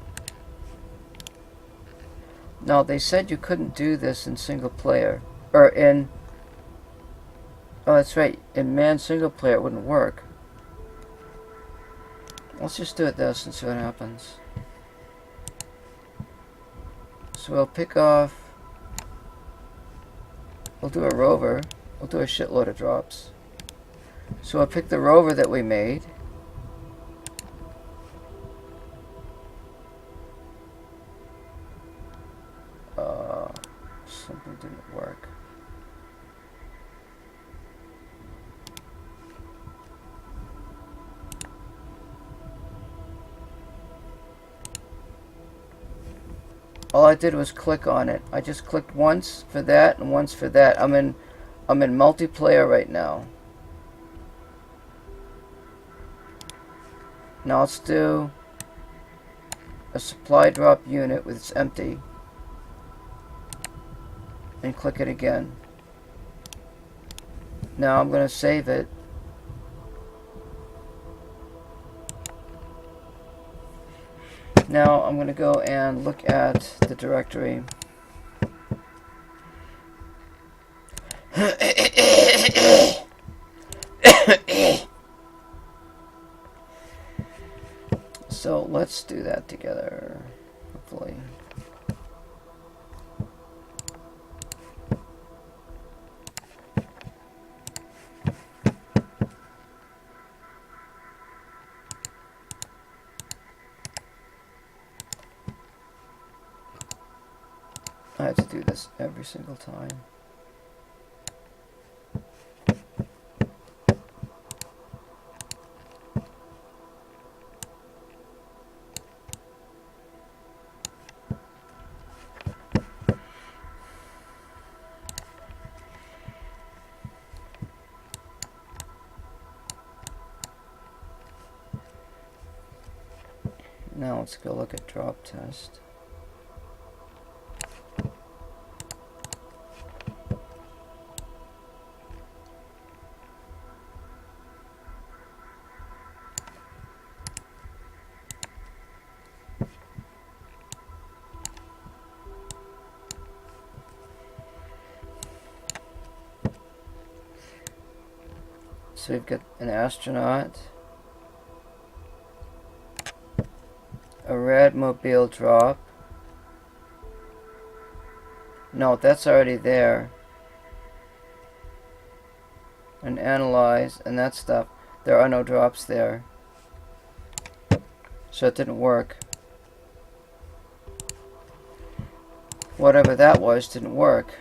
Now, they said you couldn't do this in single player, or in... Oh, that's right. In man single player, it wouldn't work. Let's just do it this and see what happens. So we'll pick off... We'll do a Rover. We'll do a shitload of drops. So I'll pick the Rover that we made. Something didn't work. All I did was click on it. I just clicked once for that and once for that. I'm in multiplayer right now. Now let's do a supply drop unit with it's empty. And click it again. Now I'm going to save it. Now I'm going to go and look at the directory. So let's do that together, hopefully. I have to do this every single time. Now let's go look at drop test. So we've got an astronaut, a red mobile drop. No, that's already there. And analyze and that stuff. There are no drops there. So it didn't work. Whatever that was didn't work.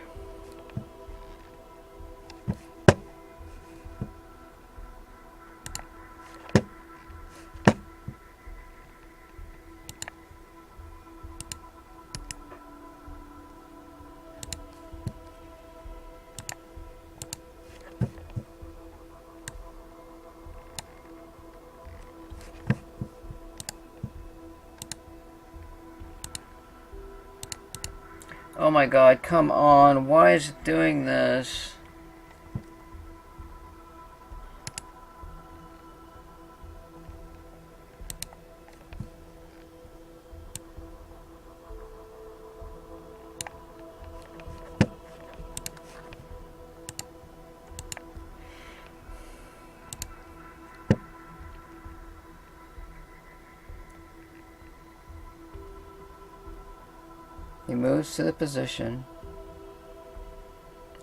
Oh my god, come on. Why is it doing this? He moves to the position,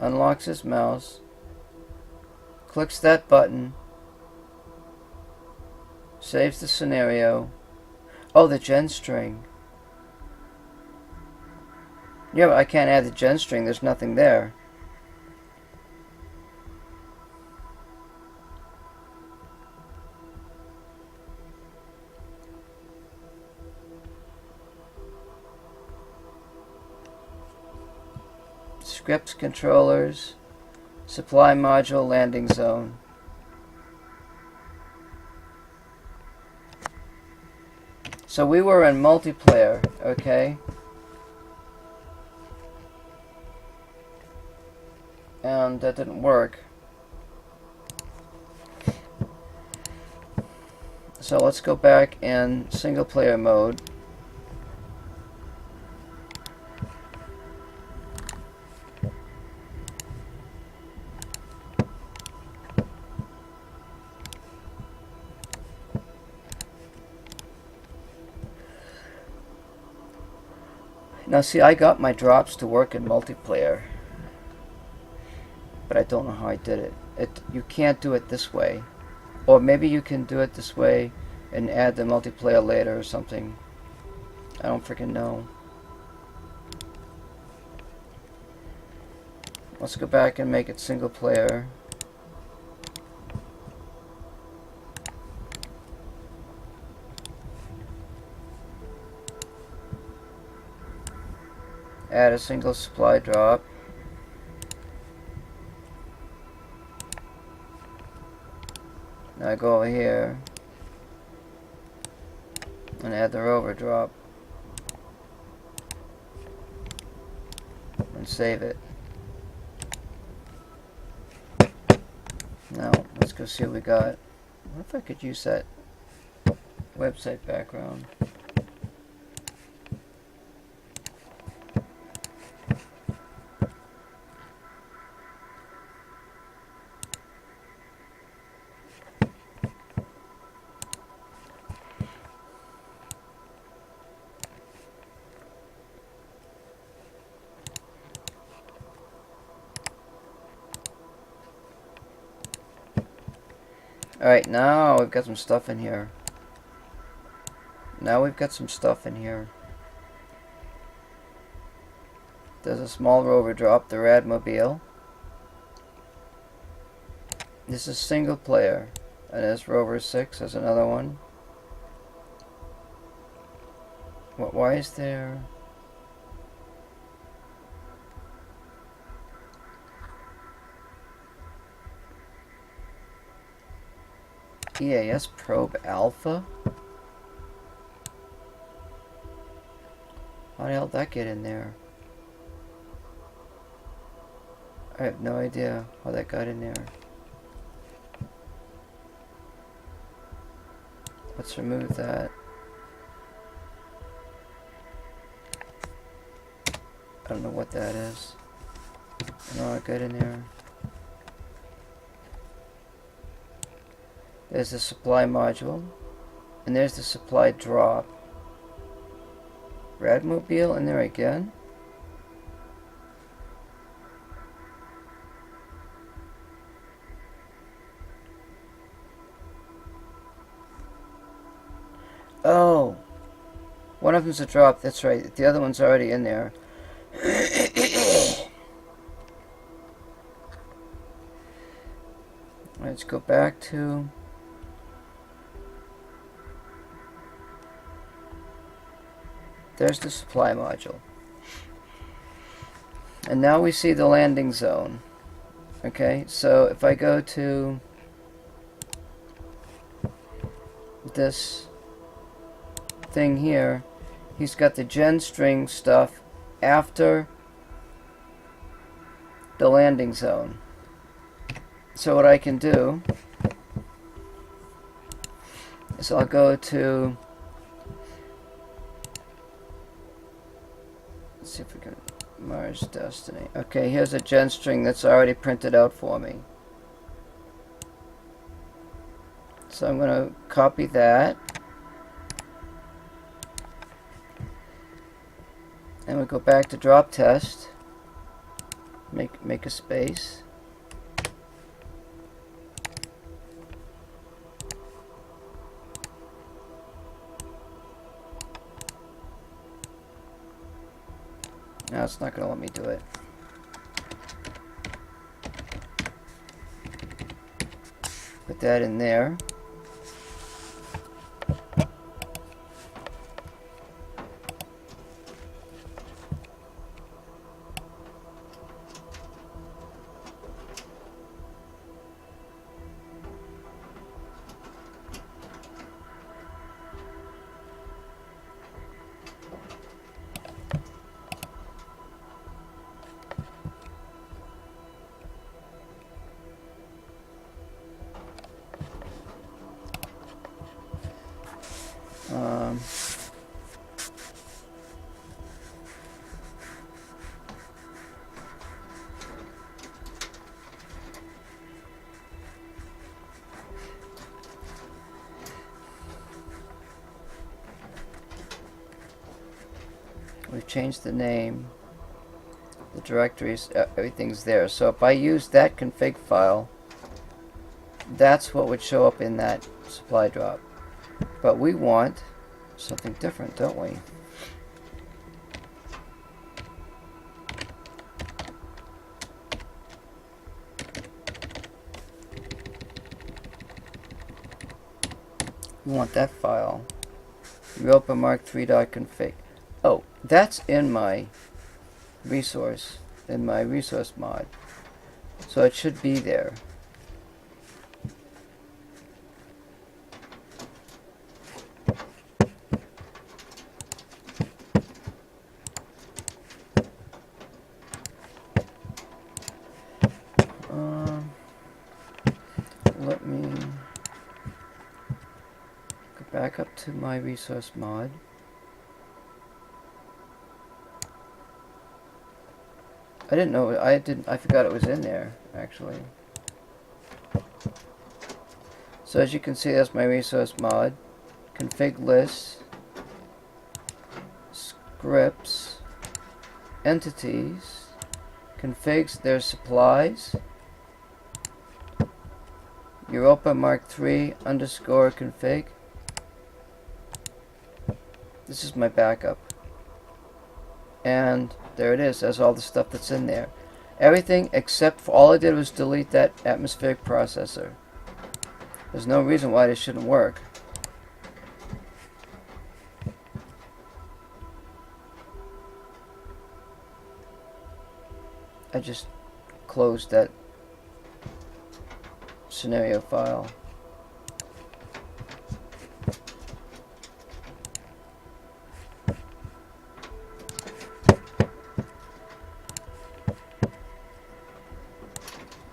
unlocks his mouse, clicks that button, saves the scenario. Oh, the gen string. Yeah, but I can't add the gen string, there's nothing there. scripts, controllers, supply module, landing zone. So we were in multiplayer, okay? And that didn't work. So let's go back in single player mode. Now see, I got my drops to work in multiplayer, but I don't know how I did it. You can't do it this way. Or maybe you can do it this way and add the multiplayer later or something. I don't freaking know. Let's go back and make it single player. Add a single supply drop. Now I go over here and add the rover drop and save it. Now let's go see what we got. What if I could use that website background? Alright, now we've got some stuff in here. There's a small rover drop, the Radmobile. This is single player. And there's Rover 6, there's another one. Why is there... EAS probe alpha? How the hell did that get in there? I have no idea how that got in there. Let's remove that. I don't know what that is. I don't know how it got in there. There's the supply module, and there's the supply drop. Radmobile in there again? Oh! One of them's a drop, that's right. The other one's already in there. Let's go back to... There's the supply module. And now we see the landing zone. Okay, so if I go to this thing here, he's got the gen string stuff after the landing zone. So what I can do is I'll go to... Let's see if we can Mars Destiny. Okay, here's a gen string that's already printed out for me. So I'm going to copy that. And we go back to drop test. Make a space. Now it's not going to let me do it. Put that in there. we've changed the name, the directories, everything's there. So if I use that config file, that's what would show up in that supply drop. But we want something different, don't we? We want that file. Europa mark3.config. Oh, that's in my resource, mod. So it should be there. Let me go back up to my resource mod. I didn't know, I forgot it was in there, actually. So as you can see, that's my resource mod. Config lists, scripts, entities, configs, there's supplies, Europa mark3 underscore config. This is my backup. And there it is. That's all the stuff that's in there. Everything except for, all I did was delete that atmospheric processor. There's no reason why this shouldn't work. I just closed that scenario file.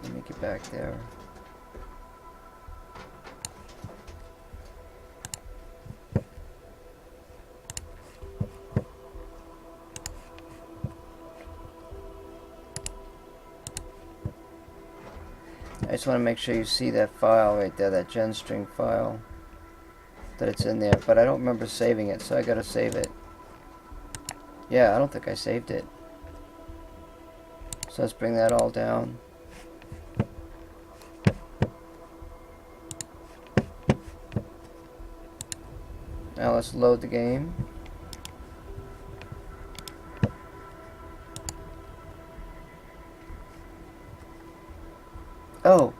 Let me get back there. I just want to make sure you see that file right there, that genstring file, that it's in there, but I don't remember saving it, so I gotta save it. Yeah, I don't think I saved it. So let's bring that all down. Now let's load the game. Oh,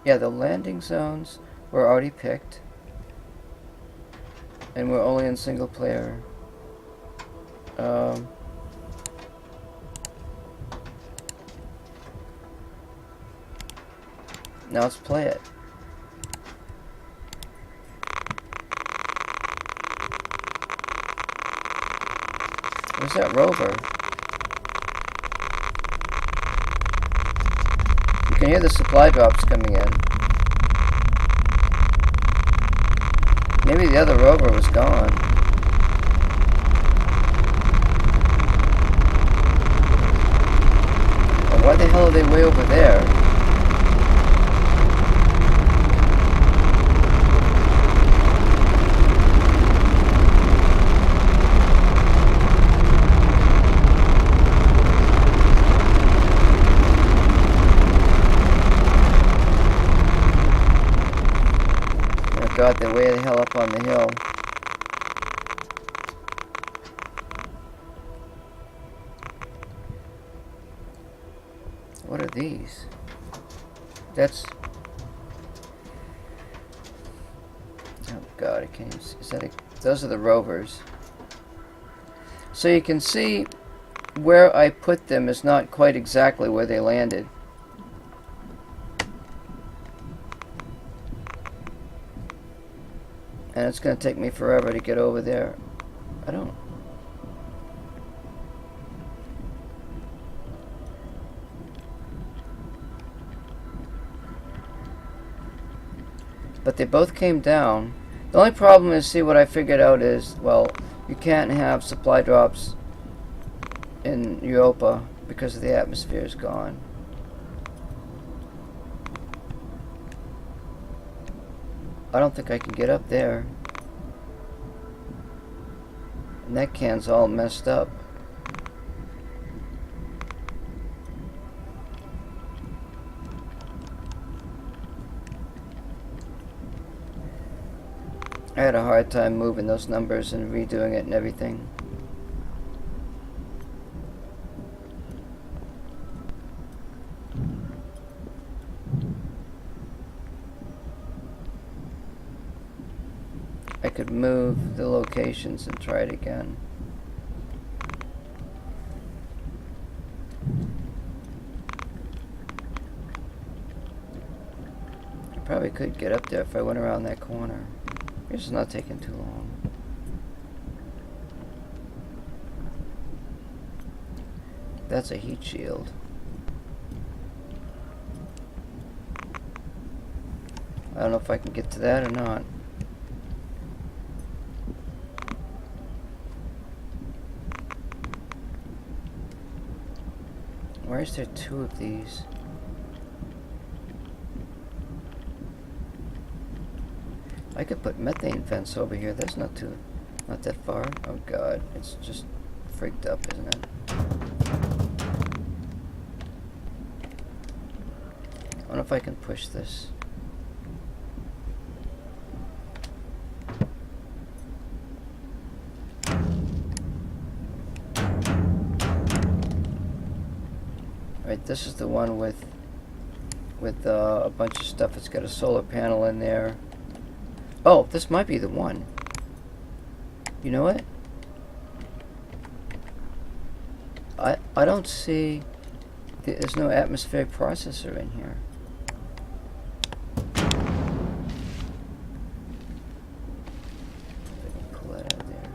yeah, the landing zones were already picked, and we're only in single player. Now let's play it. Where's that rover? You can hear the supply drops coming in. Maybe the other rover was gone. Oh, why the hell are they way over there? God, they're way the hell up on the hill. What are these? That's... oh God, I can't even see. Is that a... those are the rovers. So you can see where I put them is not quite exactly where they landed. And it's going to take me forever to get over there. I don't... but they both came down. The only problem is, see, what I figured out is, well, you can't have supply drops in Europa because the atmosphere is gone. I don't think I can get up there. And that can's all messed up. I had a hard time moving those numbers and redoing it and everything. I could move the locations and try it again. I probably could get up there if I went around that corner. This is not taking too long. That's a heat shield. I don't know if I can get to that or not. Why is there two of these? I could put methane vents over here. That's not that far. Oh god, it's just freaked up, isn't it? I wonder if I can push this. Right, this is the one with a bunch of stuff. It's got a solar panel in there. Oh, this might be the one. You know what? I don't see. There's no atmospheric processor in here. If I can pull that out of there.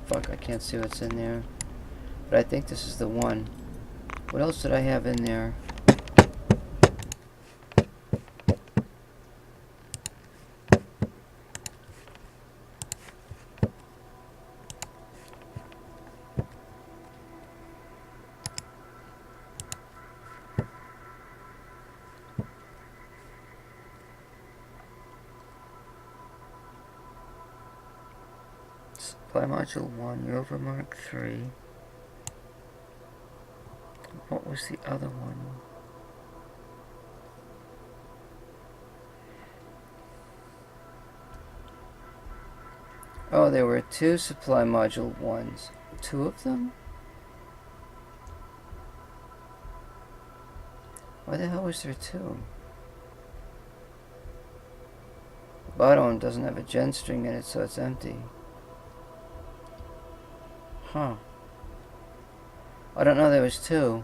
Fuck, I can't see what's in there. But I think this is the one. What else did I have in there? Supply module 1, Rover Mark 3. What was the other one? Oh, there were two supply module 1s. Two of them? Why the hell was there two? The bottom one doesn't have a gen string in it, so it's empty. Huh. I don't know there was two.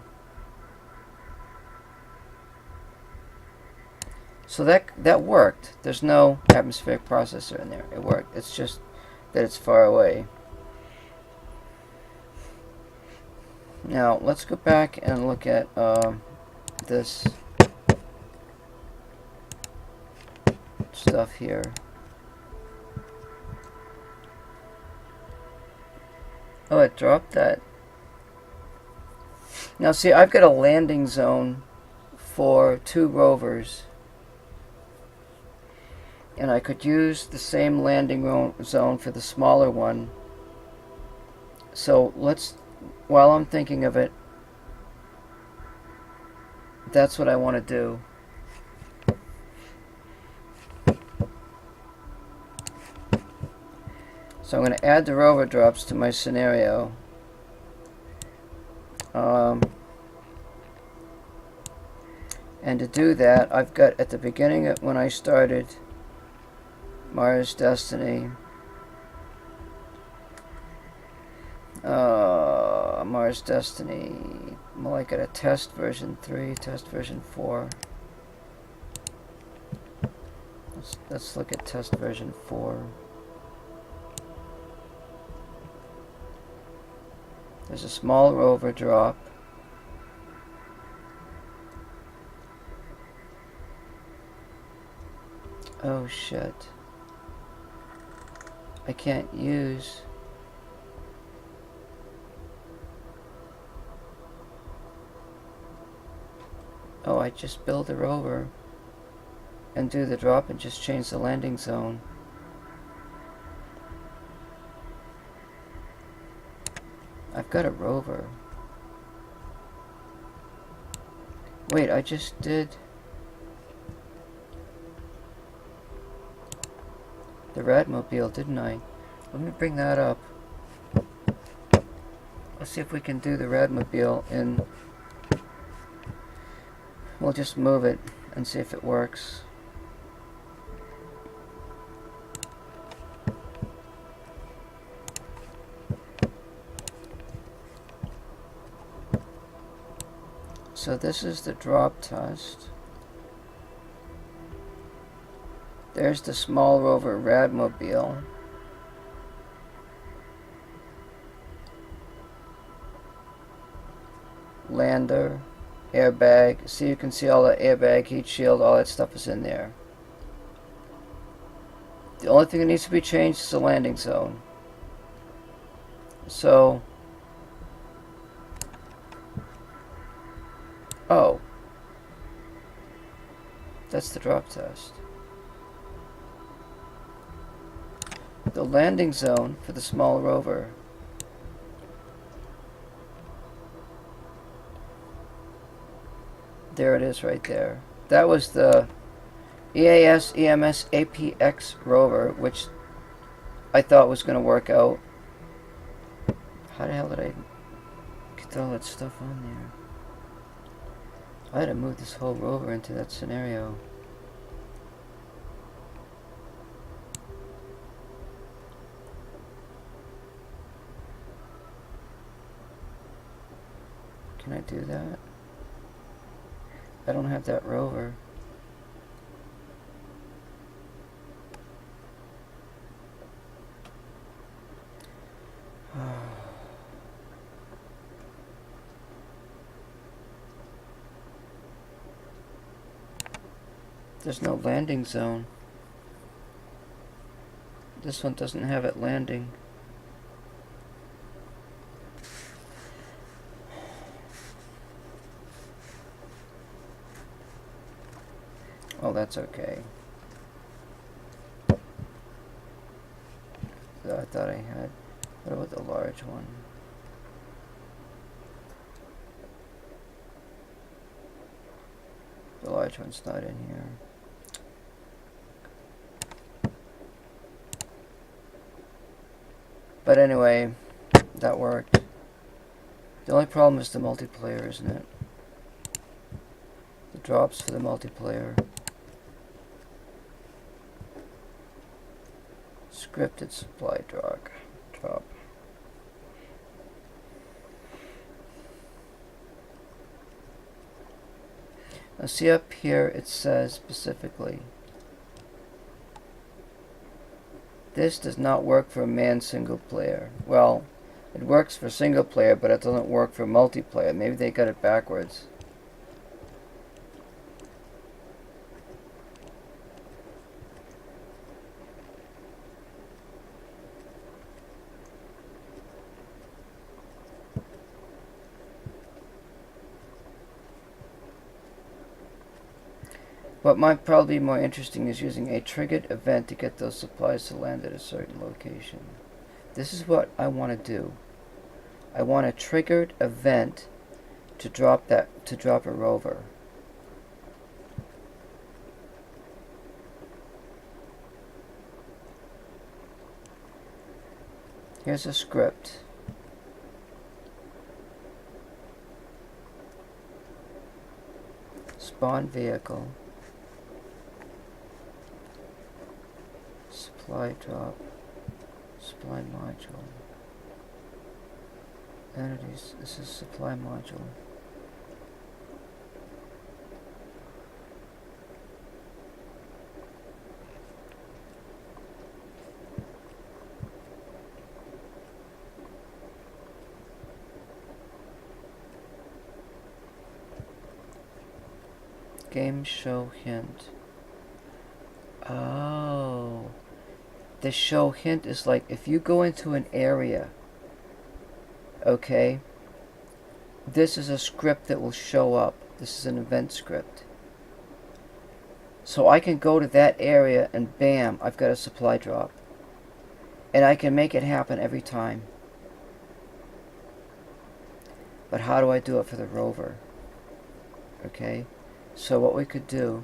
So that worked. There's no atmospheric processor in there. It worked. It's just that it's far away. Now let's go back and look at this stuff here. Oh, it dropped that. Now see, I've got a landing zone for two rovers. And I could use the same landing zone for the smaller one. So let's, while I'm thinking of it, that's what I want to do. So I'm going to add the rover drops to my scenario. And to do that, I've got at the beginning of when I started Mars Destiny, Mars Destiny, well, I got a test version 3, test version 4. Let's look at test version 4. There's a small rover drop. Oh shit. I can't use. Oh, I just build the rover and do the drop and just change the landing zone. I've got a rover. Wait, I just did the Radmobile, didn't I? Let me bring that up. Let's see if we can do the Radmobile in... We'll just move it and see if it works. So this is the drop test. There's the small rover Radmobile. Lander, airbag. See, you can see all the airbag, heat shield, all that stuff is in there. The only thing that needs to be changed is the landing zone. So, oh, that's the drop test. The landing zone for the small rover. There it is right there. That was the EAS EMS APX rover, which I thought was going to work out. How the hell did I get all that stuff on there? I had to move this whole rover into that scenario. Can I do that? I don't have that rover. There's no landing zone. This one doesn't have it landing. Oh, that's okay. I thought I had. What about the large one? The large one's not in here. But anyway, that worked. The only problem is the multiplayer, isn't it? The drops for the multiplayer. Scripted supply drop. Now see up here it says specifically, this does not work for a man single player. Well, it works for single player, but it doesn't work for multiplayer. Maybe they got it backwards. What might probably be more interesting is using a triggered event to get those supplies to land at a certain location. This is what I want to do. I want a triggered event to drop a rover. Here's a script. Spawn vehicle. Supply drop. Supply module. Entities. This is supply module. Game show hint. Oh. The show hint is like if you go into an area, okay, this is a script that will show up. This is an event script. So I can go to that area and bam, I've got a supply drop. And I can make it happen every time. But how do I do it for the rover? Okay, so what we could do,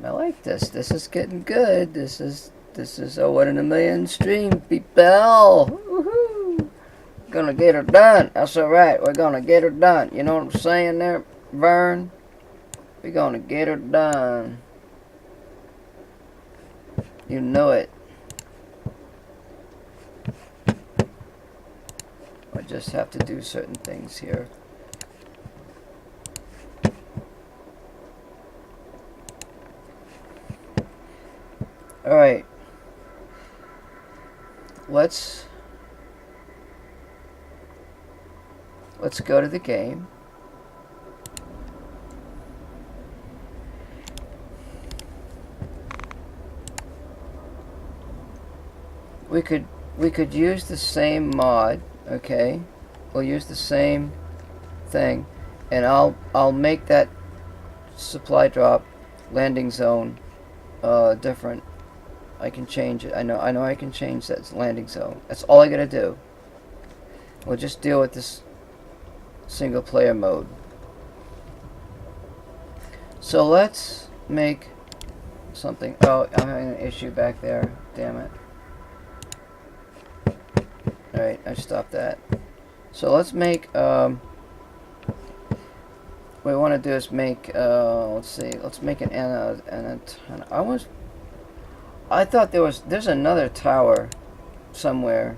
I like this. This is getting good. This is a 1 in a million stream, people. Woohoo! Gonna get her done. That's alright. We're gonna get her done. You know what I'm saying there, Vern? We're gonna get her done. You know it. I just have to do certain things here. Alright. Let's go to the game. We could use the same mod, okay? We'll use the same thing, and I'll make that supply drop landing zone different. I can change it. I know I can change that landing zone. That's all I gotta do. We'll just deal with this single player mode. So let's make something. Oh, I'm having an issue back there. Damn it. Alright, I stopped that. So let's make what we want to do is make let's see, let's make an antenna. I thought there's another tower somewhere.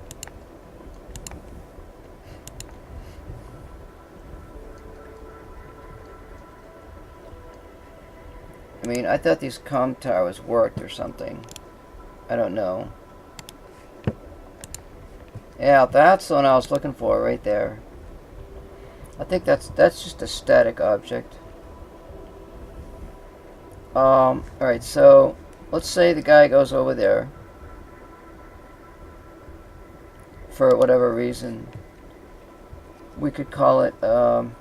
I mean, I thought these comm towers worked or something. I don't know. Yeah, that's the one I was looking for right there. I think that's just a static object. Alright, so let's say the guy goes over there for whatever reason. We could call it an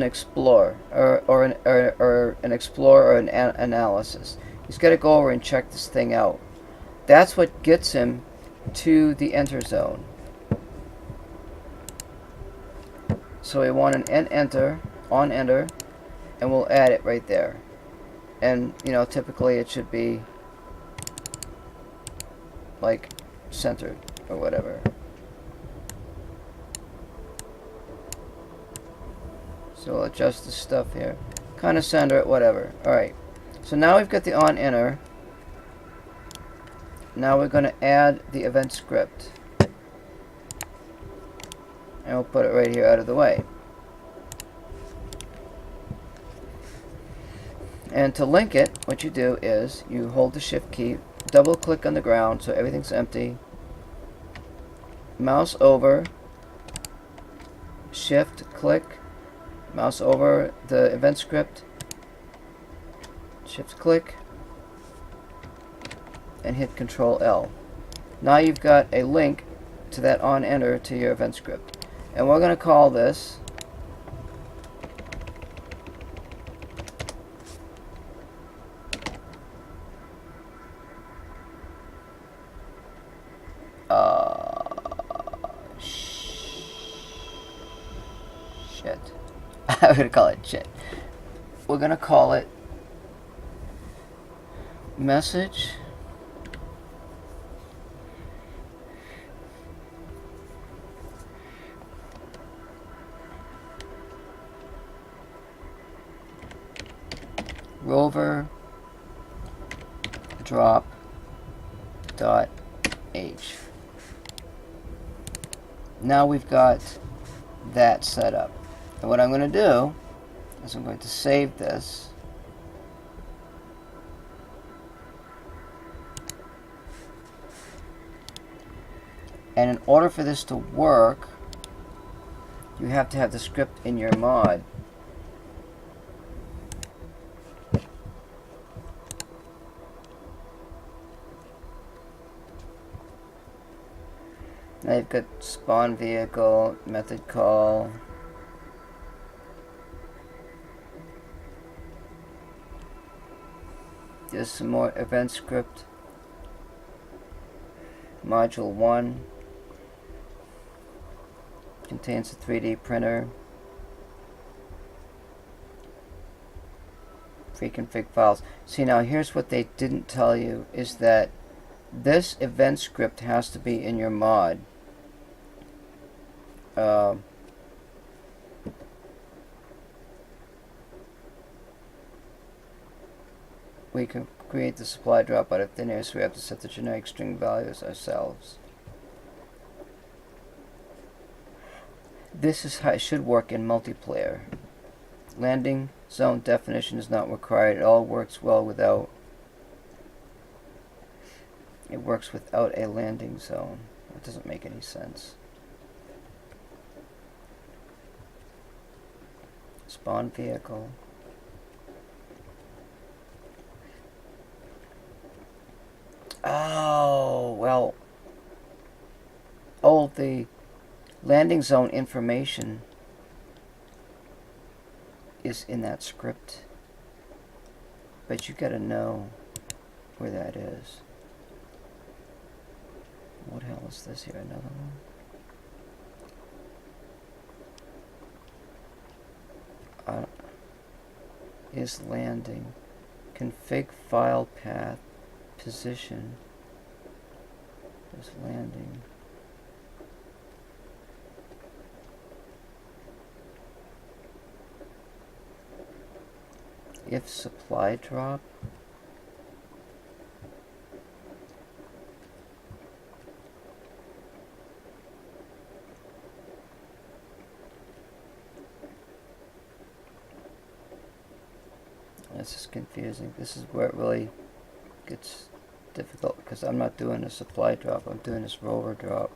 explore or an explore or an analysis. He's got to go over and check this thing out. That's what gets him to the enter zone. So we want an enter, on enter, and we'll add it right there. And you know, typically it should be like centered or whatever. So we'll adjust the stuff here. Kind of center it, whatever. Alright. So now we've got the on enter. Now we're going to add the event script. And we'll put it right here out of the way. And to link it, what you do is you hold the shift key, double click on the ground so everything's empty, mouse over, shift click, mouse over the event script, shift click, and hit Control L. Now you've got a link to that on enter to your event script. And we're going to call this shit. I'm going to call it shit. We're going to call it message Rover drop dot H. Now we've got that set up. And what I'm going to do is I'm going to save this. And in order for this to work, you have to have the script in your mod. I've got spawn vehicle, method call. There's some more event script. Module 1 contains a 3D printer. Pre-config files. See, now here's what they didn't tell you, is that this event script has to be in your mod. We can create the supply drop out of thin air, so we have to set the generic string values ourselves. This is how it should work in multiplayer. Landing zone definition is not required. It all works well without. It works without a landing zone. That doesn't make any sense. Spawn vehicle. Oh, well. Oh, the landing zone information is in that script. But you gotta know where that is. What hell is this here? Another one? Is landing. Config file path. Position. Is landing. If supply drop. This is confusing. This is where it really gets difficult, because I'm not doing a supply drop, I'm doing this rover drop.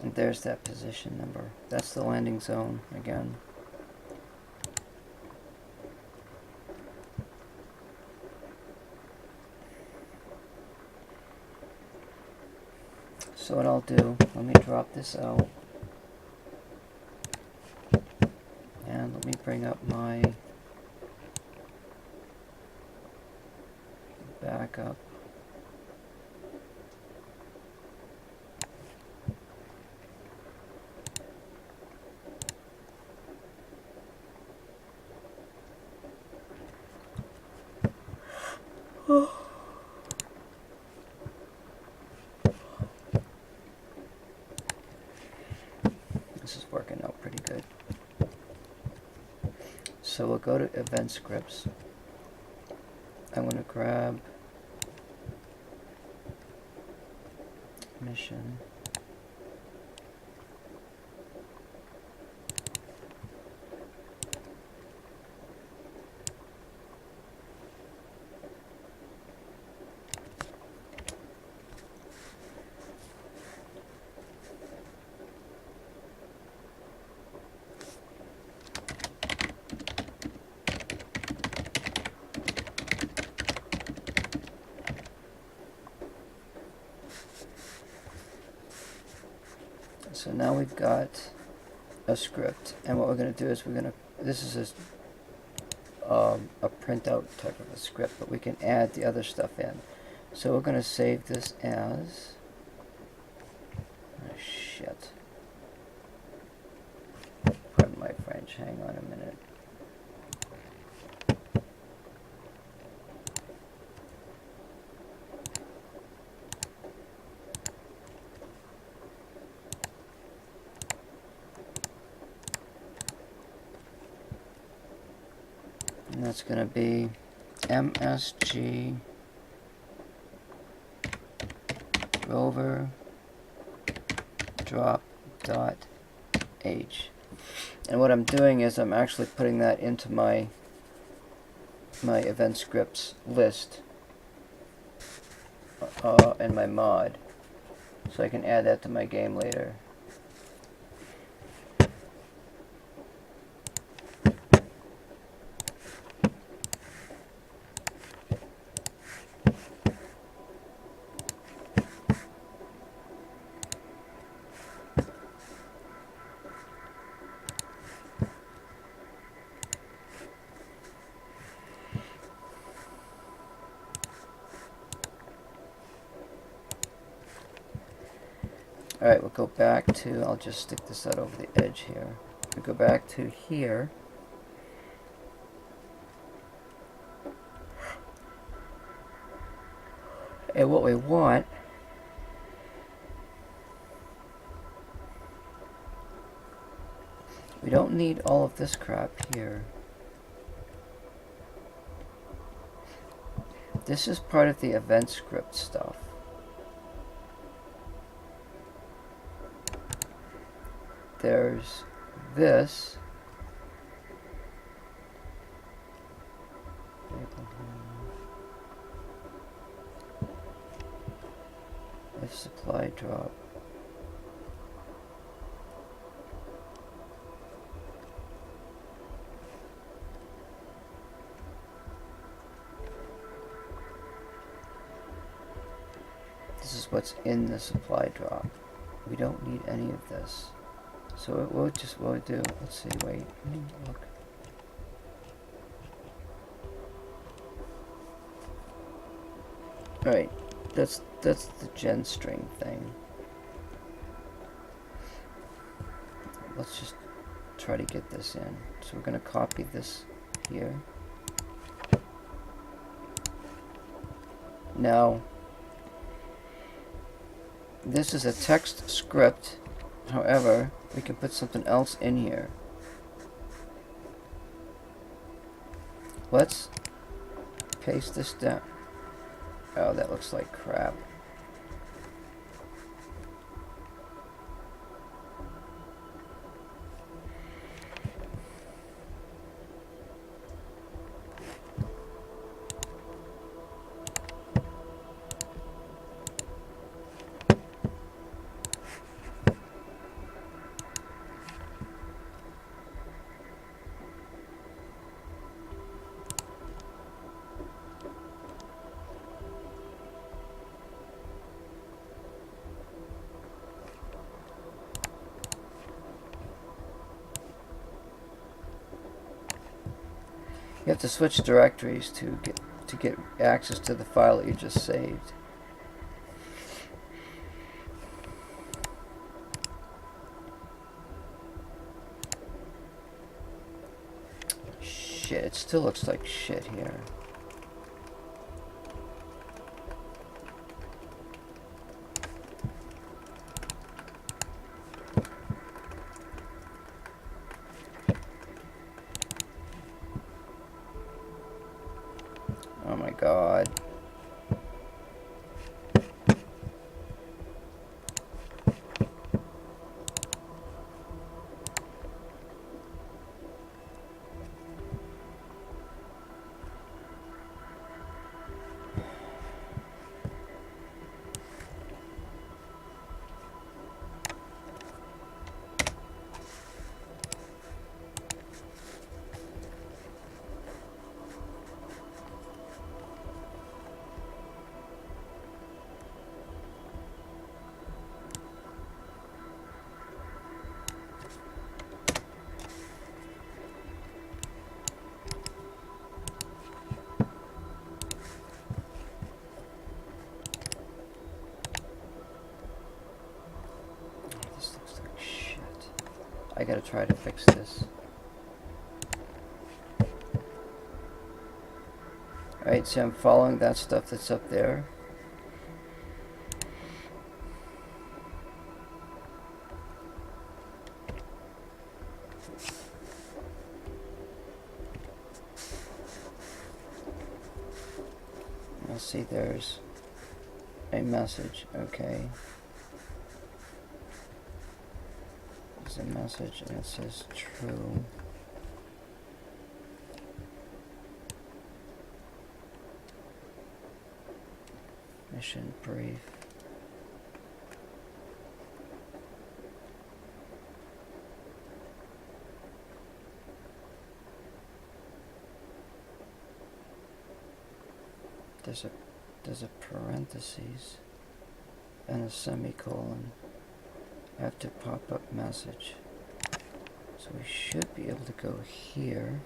And there's that position number. That's the landing zone again. So what I'll do, let me drop this out. And let me bring up my backup. This is working out pretty good. So we'll go to event scripts. I'm going to grab mission. So now we've got a script, and what we're going to do is this is a printout type of a script, but we can add the other stuff in. So we're going to save this as, oh shit, pardon my French, hang on a minute. And that's going to be MSG Rover drop dot H. And what I'm doing is I'm actually putting that into my event scripts list in my mod, so I can add that to my game later. Alright, we'll go back to, I'll just stick this out over the edge here. We'll go back to here. And what we want we don't need all of this crap here. This is part of the event script stuff. There's this. If supply drop. This is what's in the supply drop. We don't need any of this. So what we'll do, let's see, wait, look. Alright, that's the gen string thing. Let's just try to get this in. So we're going to copy this here. Now, this is a text script. However, we can put something else in here. Let's paste this down. Oh, that looks like crap. You have to switch directories to get access to the file that you just saved. Shit, it still looks like shit here. Oh my god. I gotta try to fix this. Alright, so I'm following that stuff that's up there. I'll see there's a message, okay. There's a message and it says true. Mission brief. There's a parentheses and a semicolon after pop-up message. So we should be able to go here.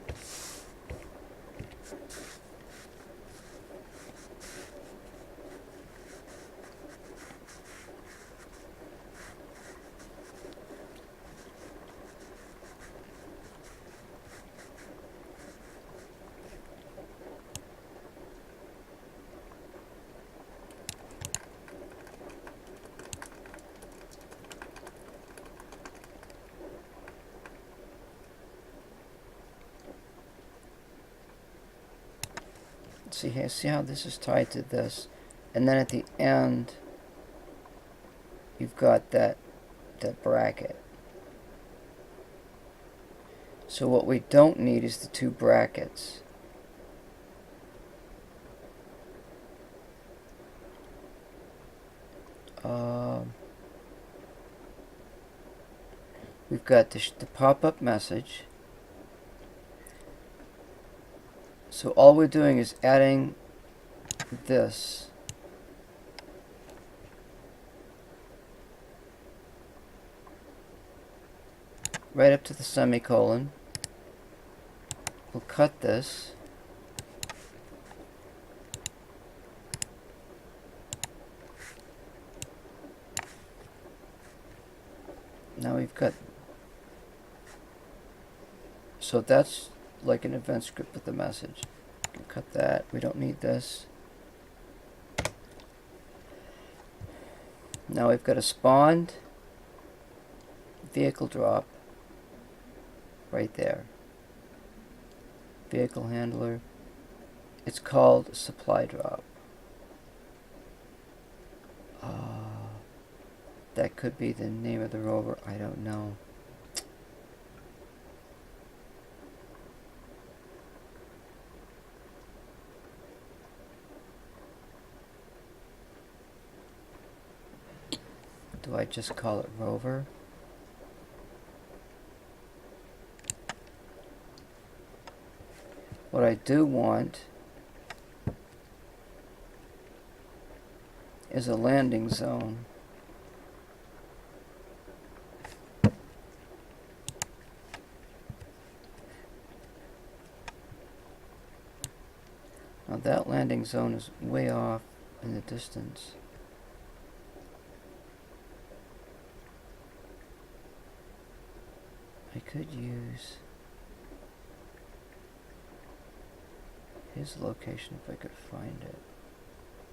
see here, see how this is tied to this, and then at the end you've got that bracket. So what we don't need is the two brackets. We've got the pop-up message. So all we're doing is adding this. Right up to the semicolon. We'll cut this. Now we've got, so that's like an event script with the message. We can cut that. We don't need this. Now we've got a spawned vehicle drop right there. Vehicle handler. It's called supply drop. That could be the name of the rover. I don't know. Do I just call it Rover? What I do want is a landing zone. Now that landing zone is way off in the distance. I could use his location if I could find it.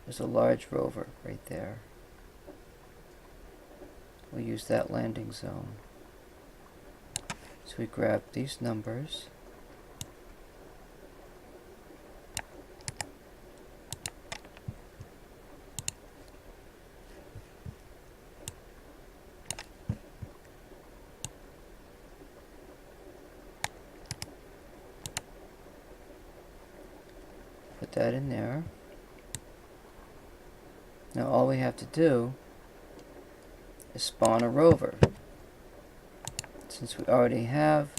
There's a large rover right there. We'll use that landing zone. So we grab these numbers. Put that in there. Now all we have to do is spawn a rover. Since we already have,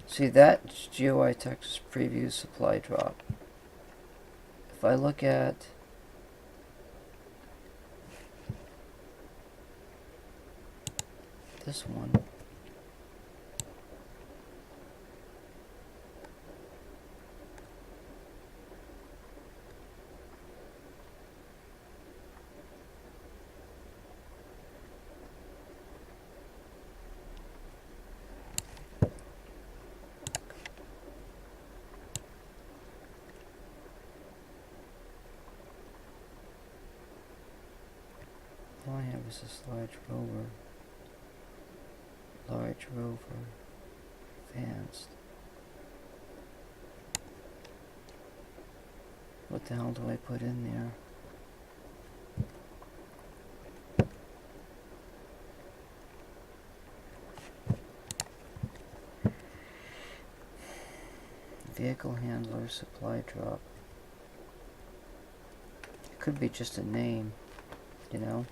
see that GUI text preview supply drop. If I look at this one, all I have is this large rover. Large rover. Advanced. What the hell do I put in there? Vehicle handler supply drop. It could be just a name, you know?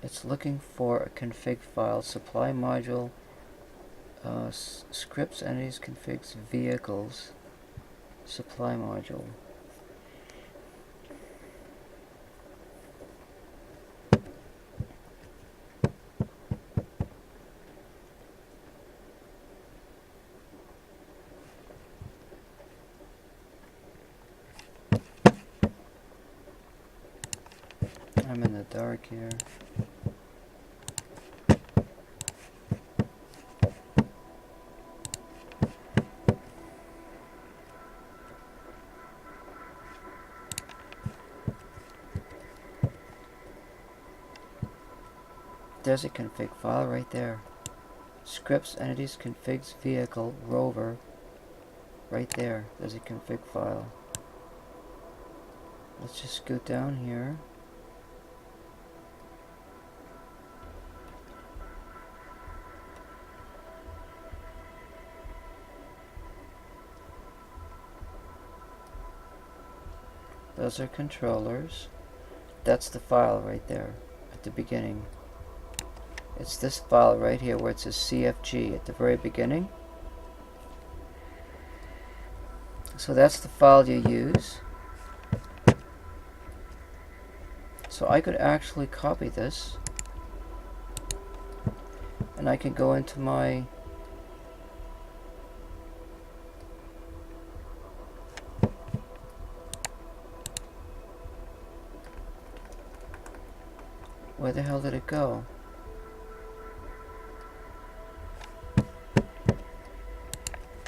It's looking for a config file, supply module, scripts, entities, configs, vehicles, supply module. I'm in the dark here. There's a config file right there. Scripts, entities, configs, vehicle, rover. Right there. There's a config file. Let's just scoot down here. Those are controllers. That's the file right there at the beginning. It's this file right here where it says CFG at the very beginning. So that's the file you use. So I could actually copy this, and I can go into my where the hell did it go?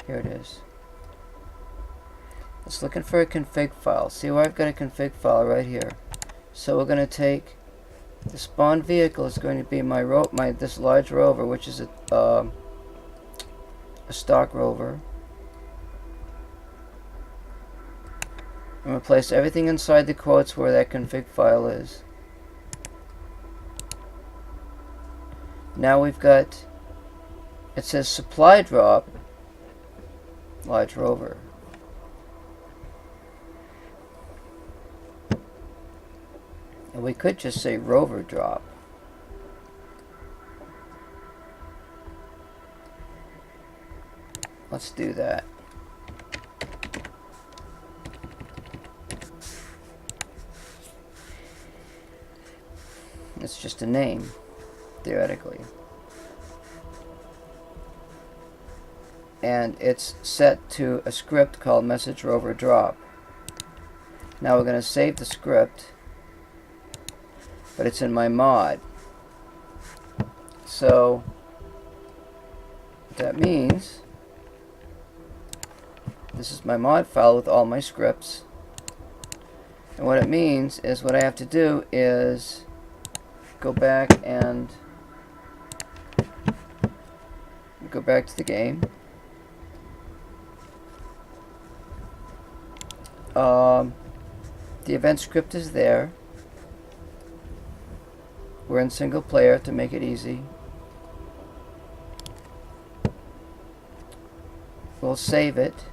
Here it is. It's looking for a config file. See where I've got a config file right here. So we're going to take the spawn vehicle is going to be this large rover, which is a stock rover. I'm going to place everything inside the quotes where that config file is. Now we've got, it says supply drop, large rover. And we could just say rover drop. Let's do that. It's just a name, theoretically. And it's set to a script called message rover drop. Now we're going to save the script, but it's in my mod. So what that means, this is my mod file with all my scripts. And what it means is what I have to do is go back and go back to the game. The event script is there. We're in single player to make it easy. We'll save it.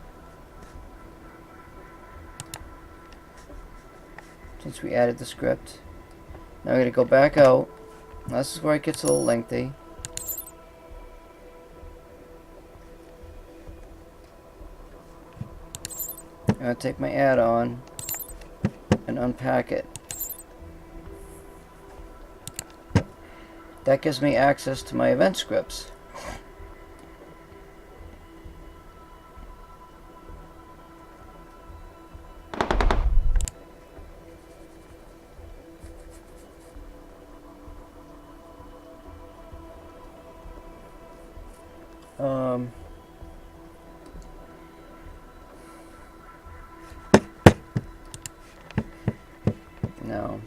Since we added the script. Now we're going to go back out. Now this is where it gets a little lengthy. I'm going to take my add-on and unpack it. That gives me access to my event scripts. No.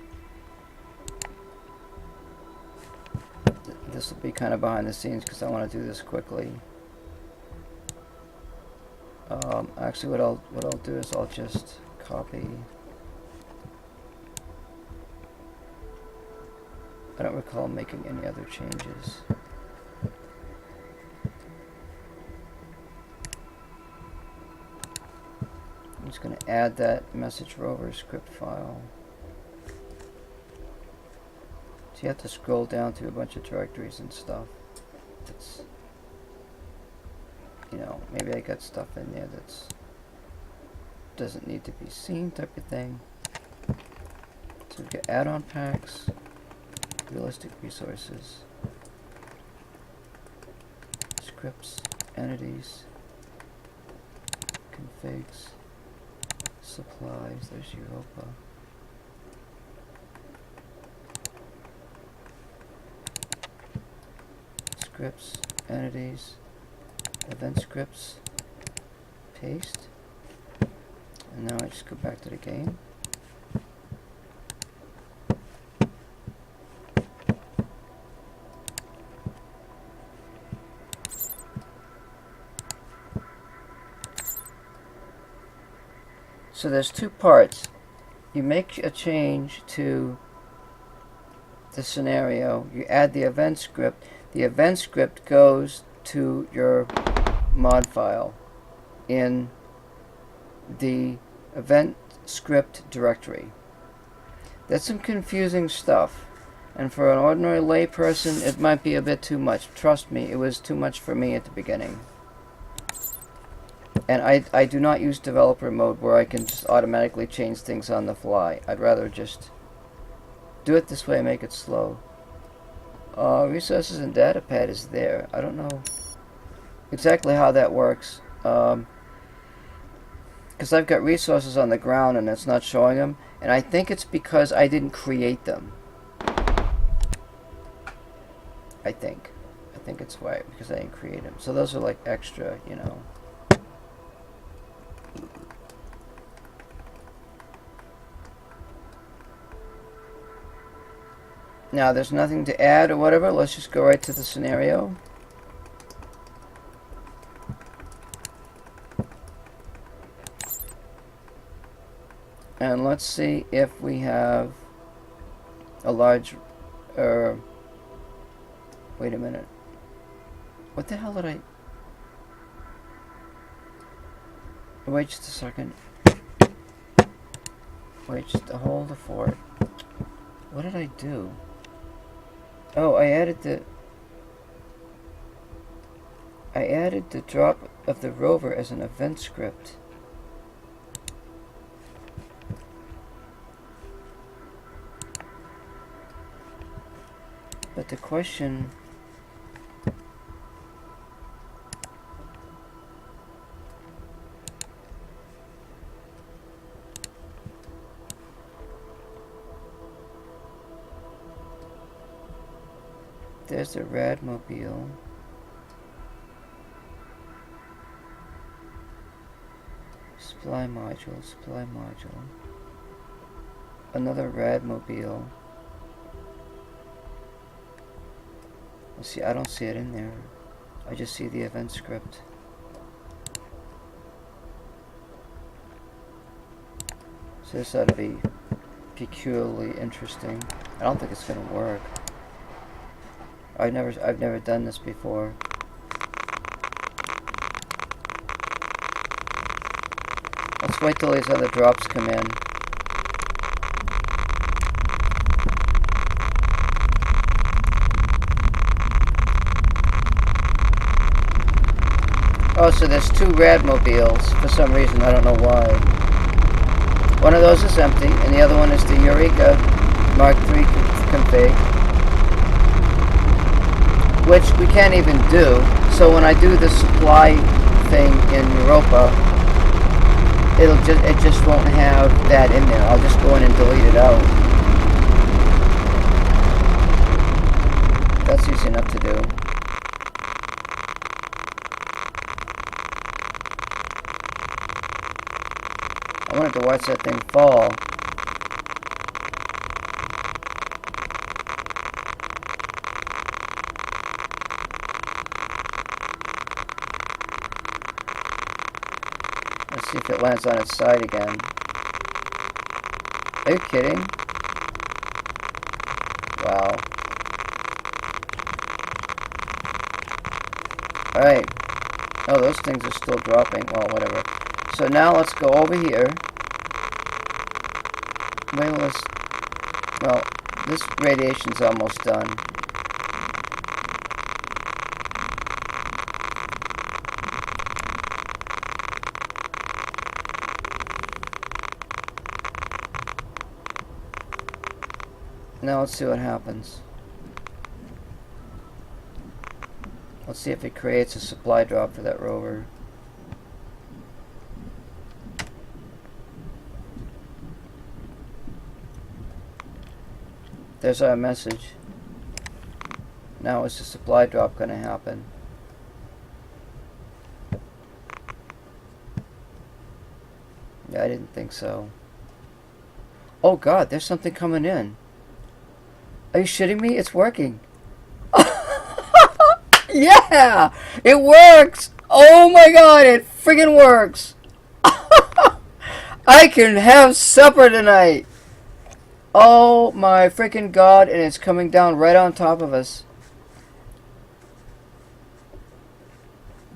This will be kind of behind the scenes because I want to do this quickly. Actually, what I'll do is I'll just copy. I don't recall making any other changes. I'm just going to add that message rover script file. So you have to scroll down to a bunch of directories and stuff. It's, you know, maybe I got stuff in there that's doesn't need to be seen type of thing. So we've got add-on packs, realistic resources, scripts, entities, configs, supplies, there's Europa. Scripts, entities, event scripts, paste, and now I just go back to the game. So there's two parts. You make a change to the scenario, you add the event script. The event script goes to your mod file in the event script directory. That's some confusing stuff, and for an ordinary layperson it might be a bit too much. Trust me, it was too much for me at the beginning. And I do not use developer mode where I can just automatically change things on the fly. I'd rather just do it this way and make it slow. Resources and data pad is there. I don't know exactly how that works. Because I've got resources on the ground and it's not showing them. And I think it's because I didn't create them. I think it's why, because I didn't create them. So those are like extra, you know. Now there's nothing to add or whatever. Let's just go right to the scenario. And let's see if we have a large, wait a minute. What the hell did I... Wait just a second. Wait, just hold the fort. What did I do? Oh, I added the drop of the rover as an event script. But the question... There's the Radmobile. Supply module, supply module. Another Radmobile. Let's see, I don't see it in there. I just see the event script. So this ought to be peculiarly interesting. I don't think it's gonna work. I've never done this before. Let's wait till these other drops come in. Oh, so there's two Radmobiles for some reason, I don't know why. One of those is empty, and the other one is the Eureka Mark III config, which we can't even do. So when I do the supply thing in Europa, it just won't have that in there. I'll just go in and delete it out. That's easy enough to do. I wanted to watch that thing fall. Let's see if it lands on its side again. Are you kidding? Wow. Alright. Oh, those things are still dropping. Well, whatever. So now let's go over here. Well, this radiation's almost done. Now let's see what happens. Let's see if it creates a supply drop for that rover. There's our message. Now is the supply drop going to happen? Yeah, I didn't think so. Oh god, there's something coming in. Are you shitting me? It's working. Yeah! It works! Oh my god, it friggin' works! I can have supper tonight! Oh my freaking god, and it's coming down right on top of us.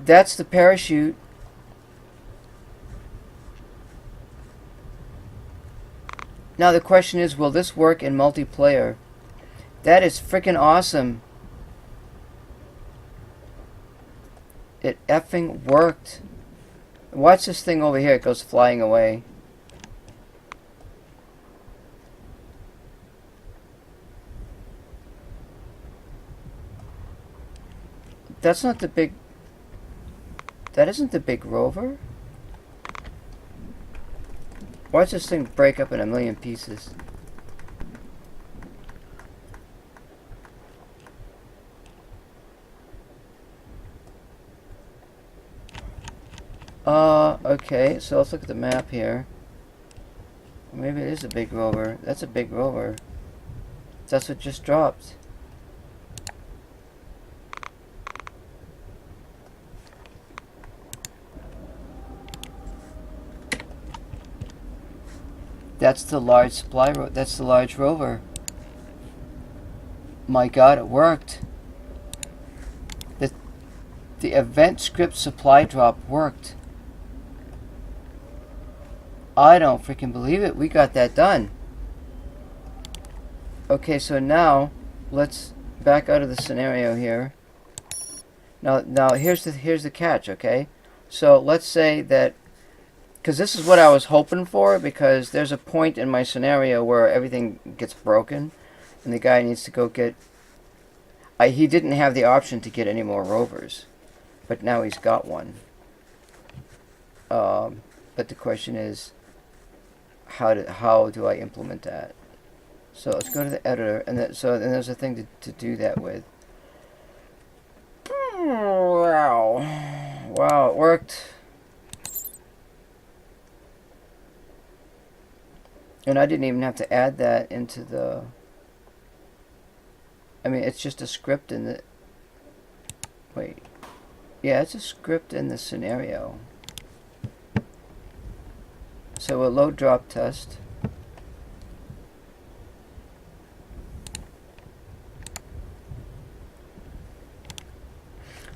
That's the parachute. Now the question is, will this work in multiplayer? That is freaking awesome. It effing worked. Watch this thing over here. It goes flying away. That's not the big... That isn't the big Rover. Watch this thing break up in a million pieces. Okay, so let's look at the map here. Maybe it is a big Rover. That's a big Rover. That's what just dropped. That's the large supply that's the large Rover. My god, it worked. The event script supply drop worked. I don't freaking believe it. We got that done. Okay, so now let's back out of the scenario here. Now here's the catch, okay? So let's say that, because this is what I was hoping for, because there's a point in my scenario where everything gets broken and the guy needs to go get... he didn't have the option to get any more Rovers, but now he's got one. But the question is, how do I implement that? So let's go to the editor, and there's a thing to do that with. Wow, it worked. And I didn't even have to add that into the... I mean, it's just a script in the... Wait. Yeah, it's a script in the scenario. So a load drop test.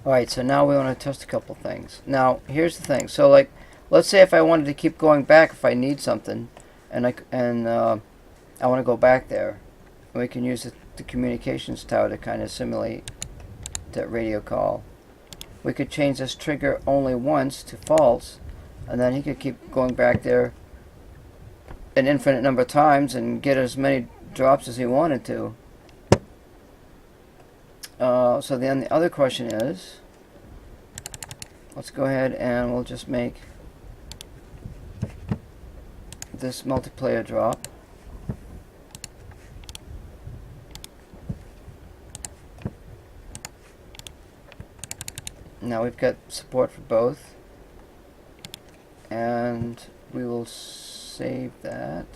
Alright, so now we want to test a couple things. Now, here's the thing. So, like, let's say if I wanted to keep going back if I need something, and I want to go back there, we can use the communications tower to kind of simulate that radio call. We could change this trigger only once to false, and then he could keep going back there an infinite number of times and get as many drops as he wanted to. So then the other question is, let's go ahead and we'll just make this multiplayer drop. Now we've got support for both, and we will save that.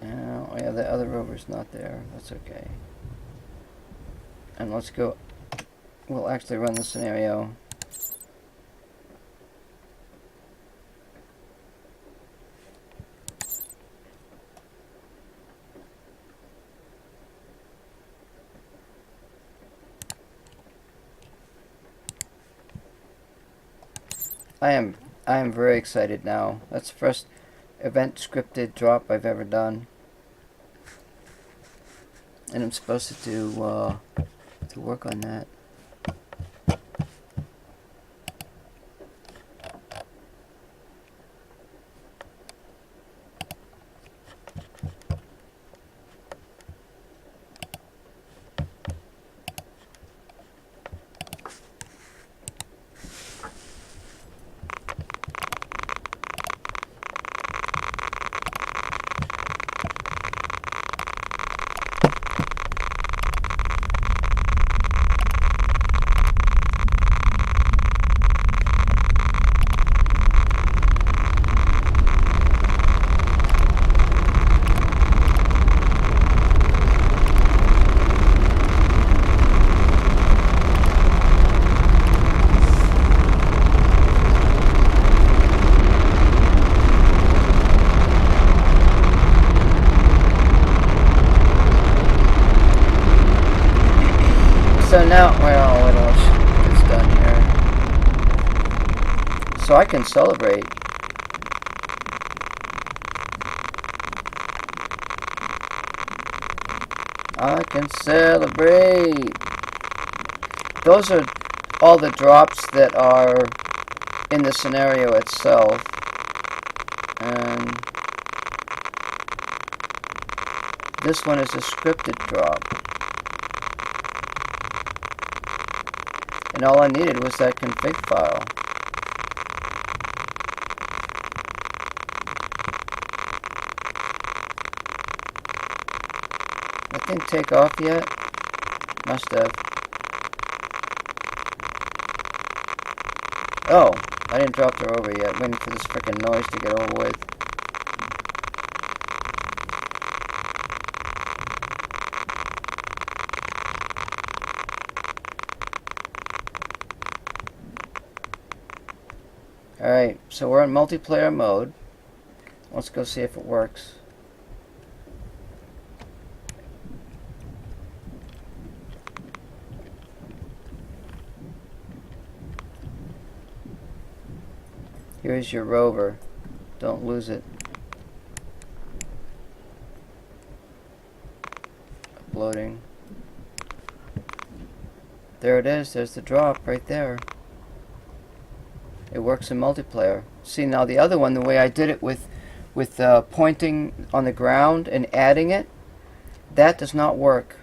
Oh yeah, the other rover's not there. That's okay. And let's go. We'll actually run the scenario. I am very excited now. That's the first event scripted drop I've ever done, and I'm supposed to work on that. So now, well, what else is done here? So I can celebrate. I can celebrate. Those are all the drops that are in the scenario itself. And this one is a scripted drop. And all I needed was that config file. That thing take off yet? Must have. Oh, I didn't drop the Rover yet. Waiting for this frickin' noise to get over with. Alright, so we're in multiplayer mode. Let's go see if it works. Here's your Rover. Don't lose it. Uploading. There it is. There's the drop right there. It works in multiplayer. See, now the other one, the way I did it with pointing on the ground and adding it, that does not work.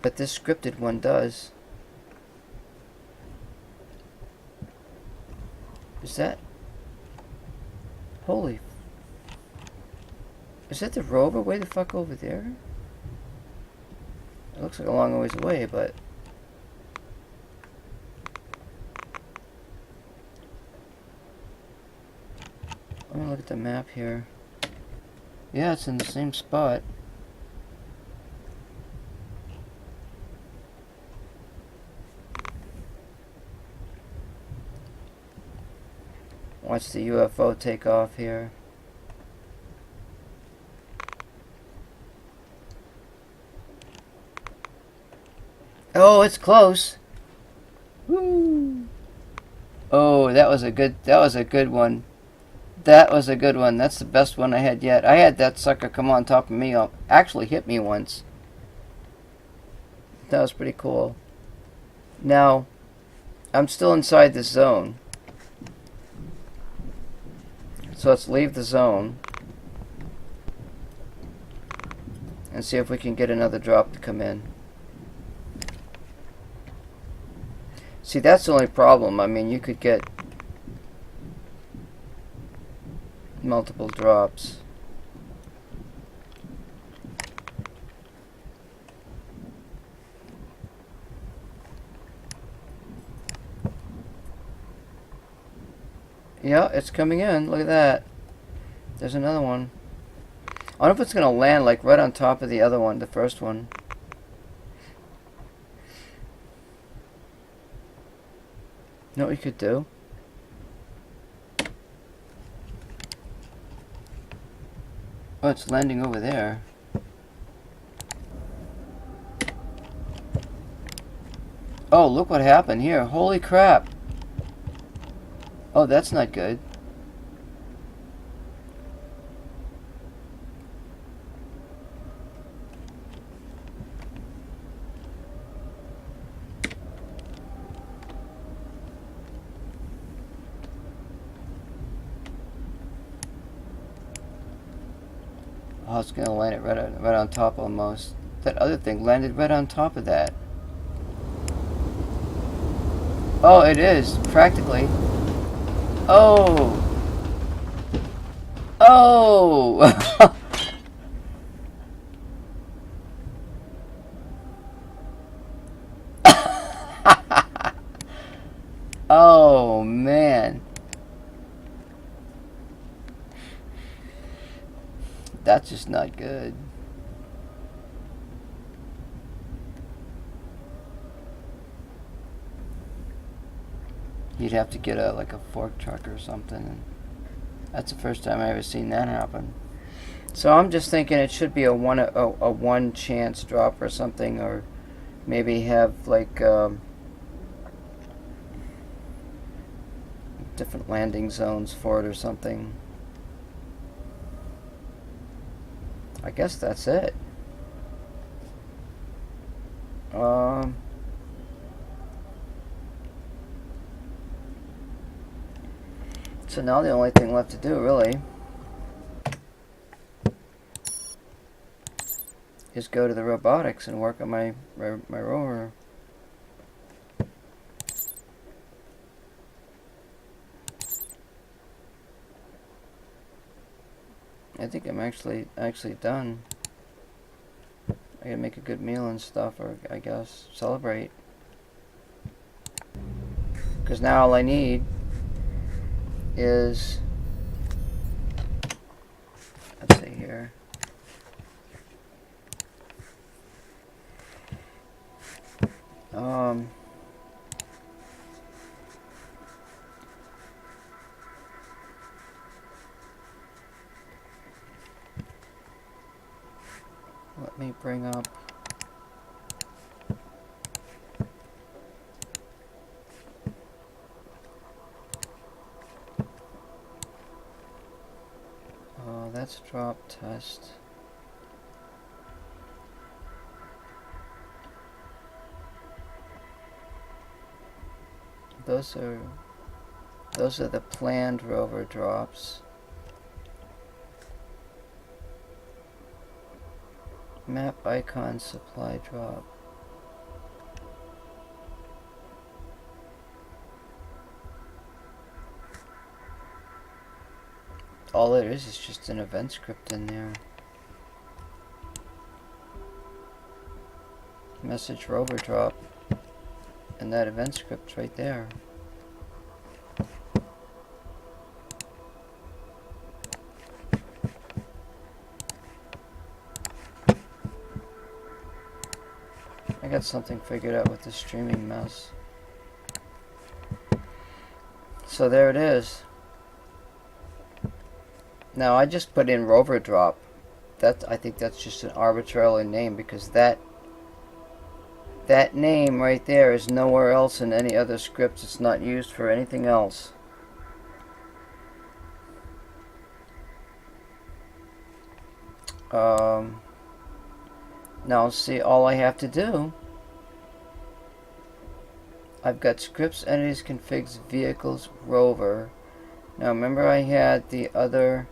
But this scripted one does. Is that... Holy... Is that the Rover way the fuck over there? It looks like a long ways away, but... Let me look at the map here. Yeah, it's in the same spot. Watch the UFO take off here. Oh, it's close. Woo. Oh, that was a good one. That was a good one. That's the best one I had yet. I had that sucker come on top of me. Actually hit me once. That was pretty cool. Now, I'm still inside this zone. So let's leave the zone. And see if we can get another drop to come in. See, that's the only problem. I mean, you could get multiple drops. Yeah, it's coming in. Look at that. There's another one. I wonder if it's going to land like right on top of the other one, the first one. You know what we could do? Oh, it's landing over there. Oh, look what happened here. Holy crap. Oh, that's not good. Oh, it's gonna land it right on top almost. That other thing landed right on top of that. Oh, it is practically. Oh. Oh. Oh man. That's just not good. You'd have to get like a fork truck or something. That's the first time I ever seen that happen. So I'm just thinking it should be a one chance drop or something, or maybe have like different landing zones for it or something. I guess that's it. So now the only thing left to do really is go to the robotics and work on my rover. I think I'm actually done. I gotta make a good meal and stuff, or I guess celebrate. Because now all I need is, let's see here. Let me bring up that's drop test. Those are the planned rover drops. Map icon supply drop. All it is just an event script in there. Message rover drop. And that event script's right there. I got something figured out with the streaming mess. So there it is. Now I just put in rover drop. I think that's just an arbitrary name, because that name right there is nowhere else in any other scripts. It's not used for anything else. Now see, all I have to do, I've got scripts, entities, configs, vehicles, rover. Now remember I had the other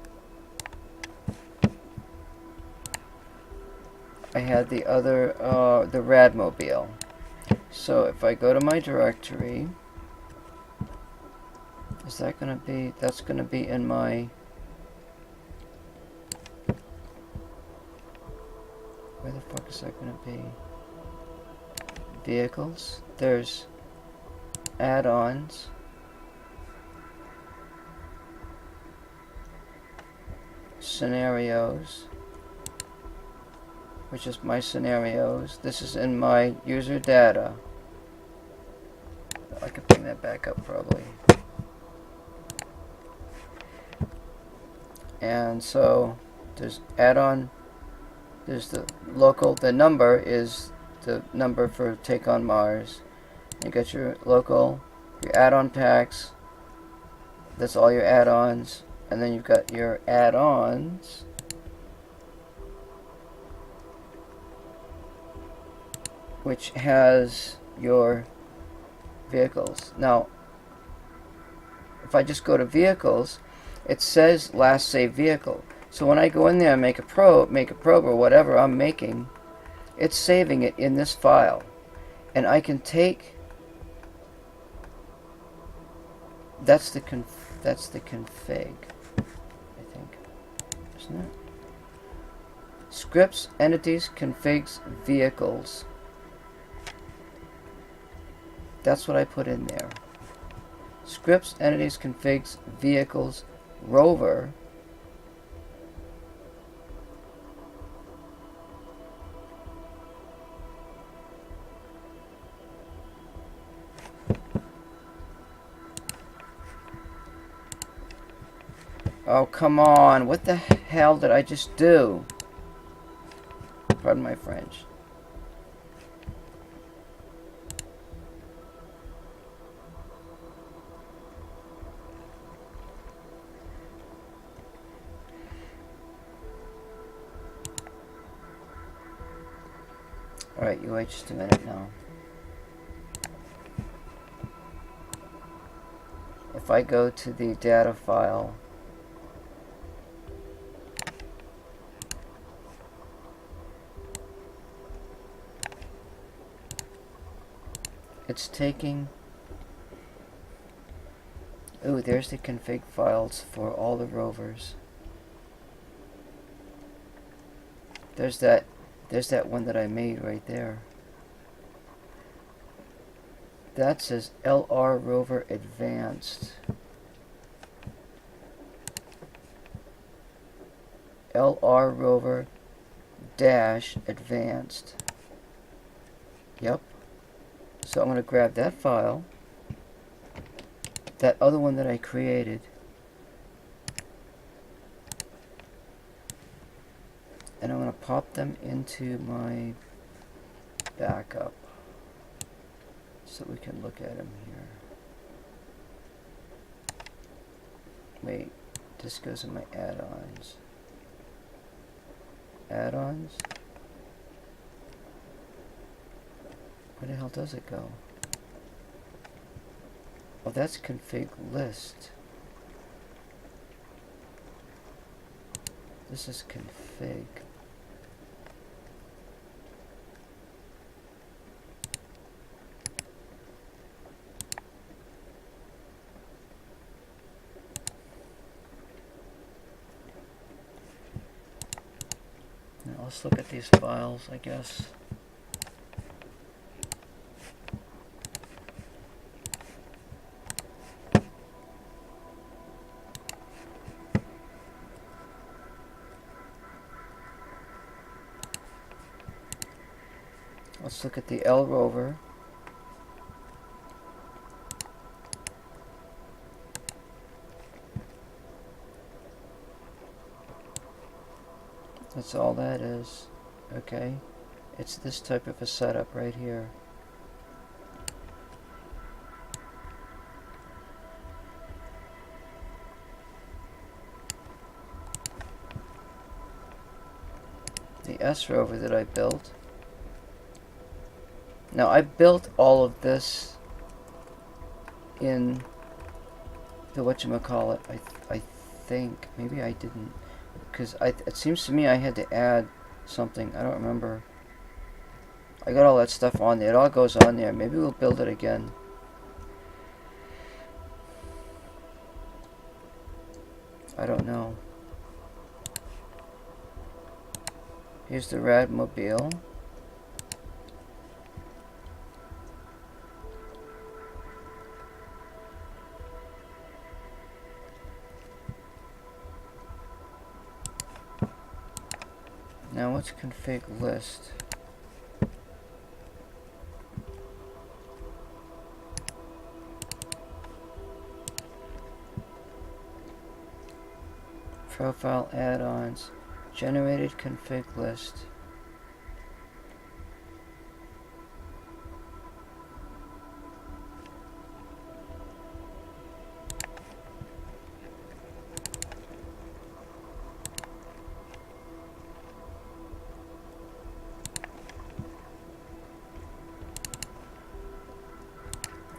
the Radmobile. So if I go to my directory, is that going to be, that's going to be in my, where the fuck is that going to be? Vehicles. There's add-ons. Scenarios, which is my scenarios. This is in my user data. I could bring that back up probably. And so there's add-on, there's the local, the number is the number for Take on Mars. You got your local, your add-on packs, that's all your add-ons, and then you've got your add-ons, which has your vehicles. Now, if I just go to vehicles, it says last saved vehicle. So when I go in there and make a probe or whatever I'm making, it's saving it in this file. And I can take, that's the config, I think, isn't it? Scripts, entities, configs, vehicles. That's what I put in there. Scripts, entities, configs, vehicles, rover. Oh, come on. What the heck? hell did I just do? Pardon my French. Alright, you wait just a minute now. If I go to the data file, it's taking... Ooh, there's the config files for all the rovers. There's that one that I made right there. That says LR Rover Advanced. LR Rover dash Advanced. Yep. So I'm going to grab that file, that other one that I created, and I'm going to pop them into my backup so we can look at them here. Wait, this goes in my add-ons. Add-ons? Where the hell does it go? Oh, that's config list. This is config. Now let's look at these files, I guess. Let's look at the L rover. That's all that is. Okay. It's this type of a setup right here. The S rover that I built. Now I built all of this in the whatchamacallit. I think maybe I didn't, because it seems to me I had to add something. I don't remember. I got all that stuff on there. It all goes on there. Maybe we'll build it again. I don't know. Here's the Radmobile. Now what's config list? Profile add-ons, generated config list.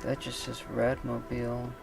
That just says Radmobile.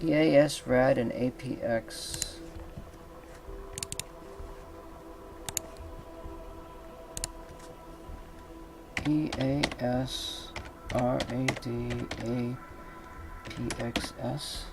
EAS, RAD, and APX. EAS, RAD, APXS.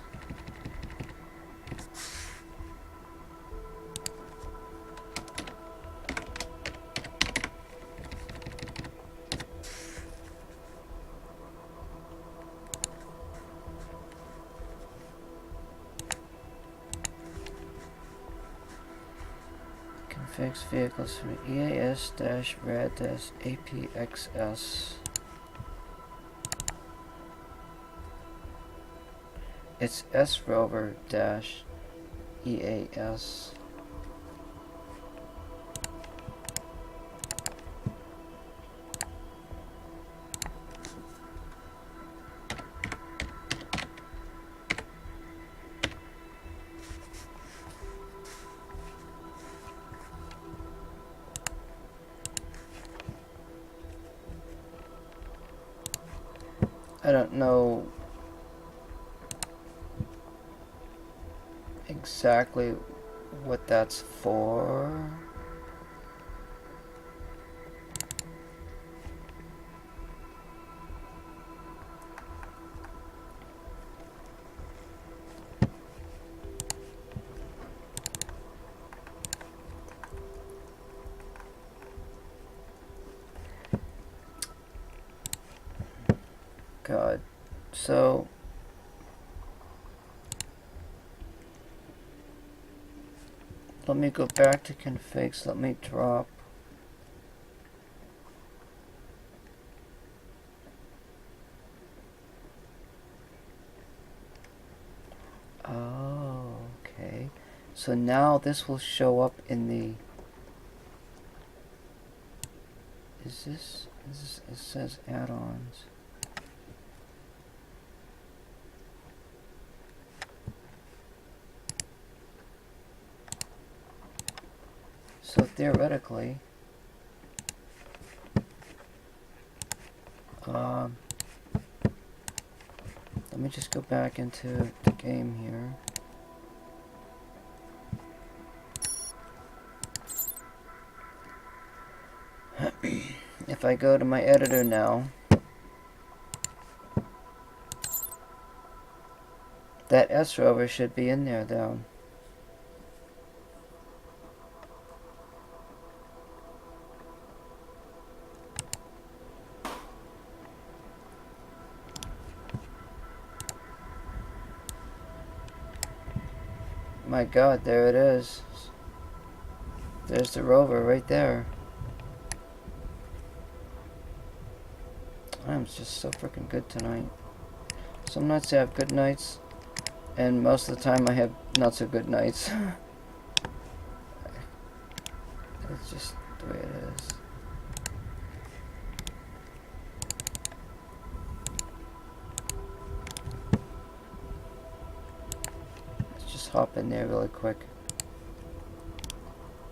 Fixed vehicles from EAS-RAD-APXS. It's S-Rover-EAS. I don't know exactly what that's for. God. So let me go back to configs. Let me drop okay. So now this will show up in the is this it says add-ons. So theoretically, let me just go back into the game here. If I go to my editor now, that S-Rover should be in there though. My God, there it is. There's the Rover right there. I'm just so freaking good tonight. Some nights I have good nights, and most of the time I have not so good nights. It's just the way it is. Let's just hop in there really quick.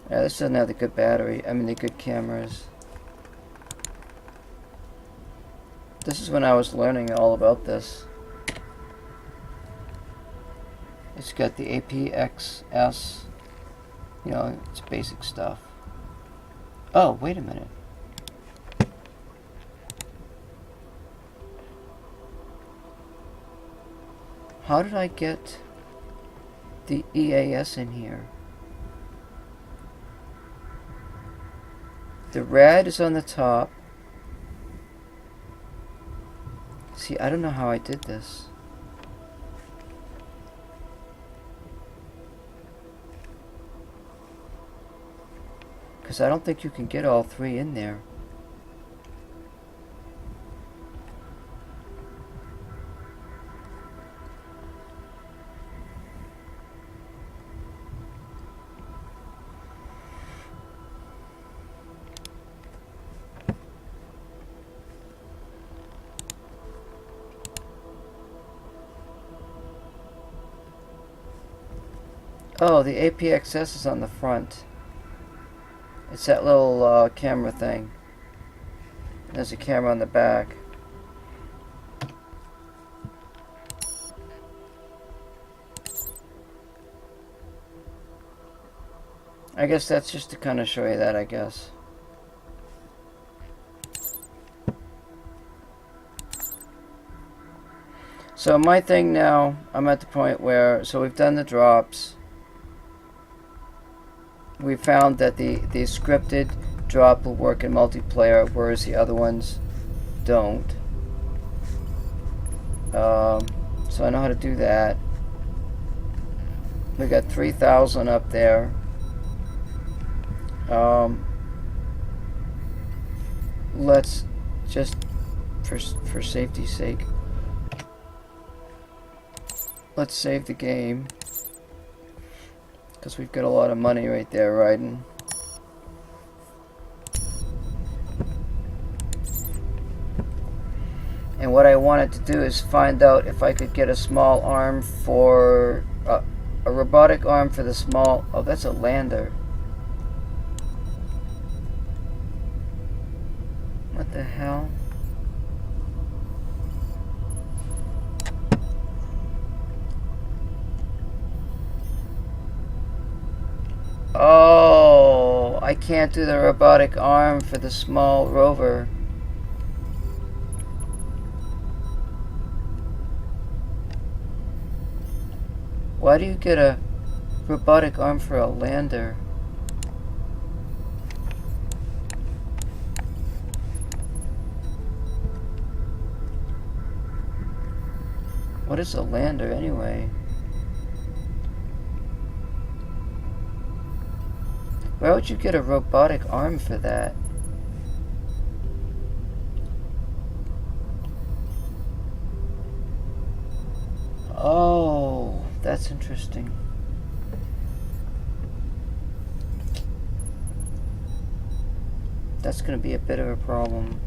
Yeah, this doesn't have the good battery. I mean the good cameras. This is when I was learning all about this. It's got the APXS. You know, it's basic stuff. Oh, wait a minute. How did I get the EAS in here? The RAD is on the top. See, I don't know how I did this. Because I don't think you can get all three in there. Oh, the APXS is on the front. It's that little camera thing. There's a camera on the back. I guess that's just to kind of show you that, I guess. So my thing now, I'm at the point where, so we've done the drops. We found that the scripted drop will work in multiplayer, whereas the other ones don't. So I know how to do that. We got 3,000 up there. Let's just, for safety's sake, let's save the game, because we've got a lot of money right there riding. And what I wanted to do is find out if I could get a small arm for a robotic arm for the small. Oh, that's a lander. What the hell? Oh, I can't do the robotic arm for the small rover. Why do you get a robotic arm for a lander? What is a lander anyway? Why would you get a robotic arm for that? Oh, that's interesting. That's going to be a bit of a problem.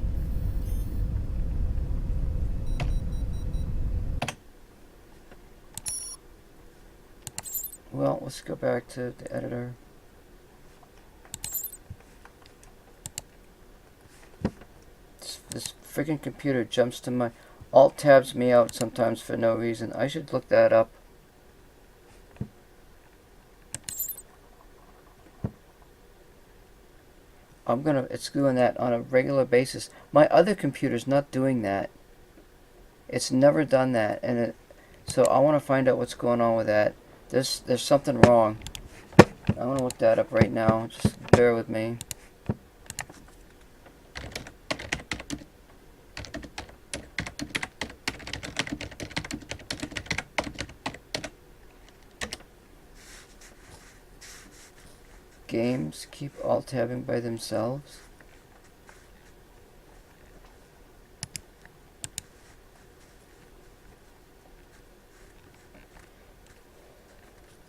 Well, let's go back to the editor. This freaking computer jumps to my... Alt tabs me out sometimes for no reason. I should look that up. It's doing that on a regular basis. My other computer's not doing that. It's never done that, and so I want to find out what's going on with that. There's something wrong. I want to look that up right now. Just bear with me. Games keep alt-tabbing by themselves.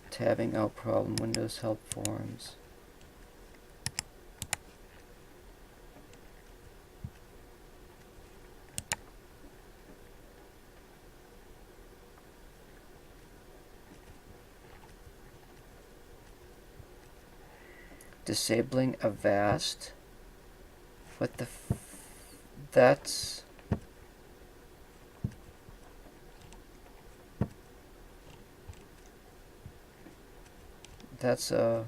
Tabbing out problem, Windows help forums. Disabling Avast. What the that's a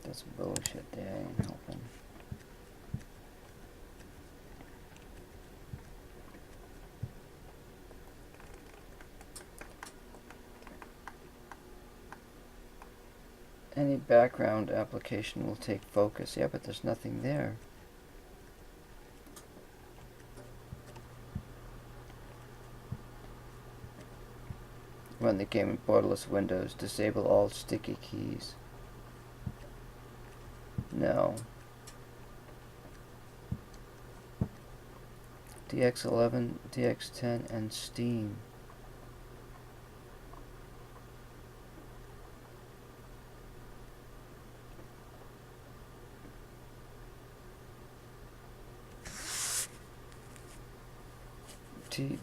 that's bullshit. That ain't helping. Any background application will take focus. Yeah, but there's nothing there. Run the game in borderless windows. Disable all sticky keys. No. DX11, DX10, and Steam.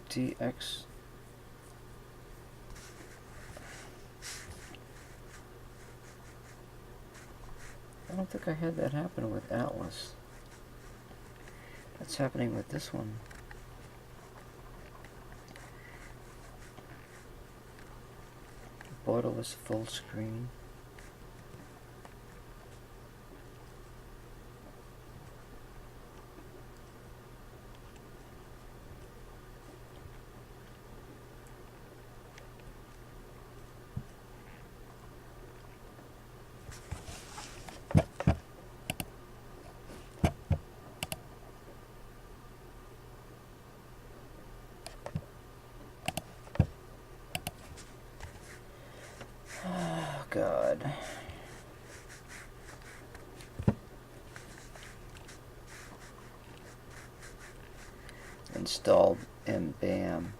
DX. I don't think I had that happen with Atlas. What's happening with this one? Borderless full screen. Oh, God. Installed and bam.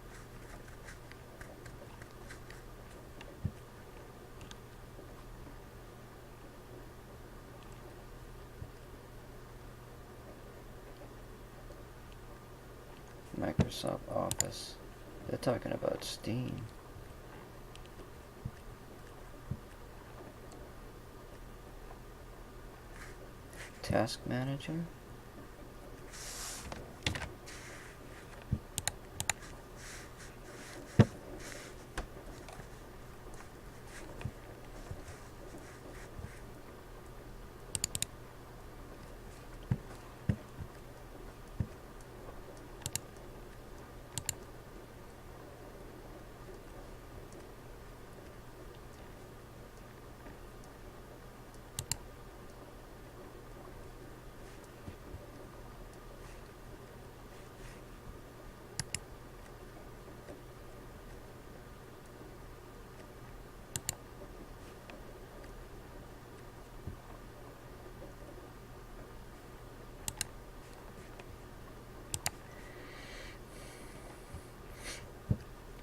Microsoft Office. They're talking about Steam. Task Manager?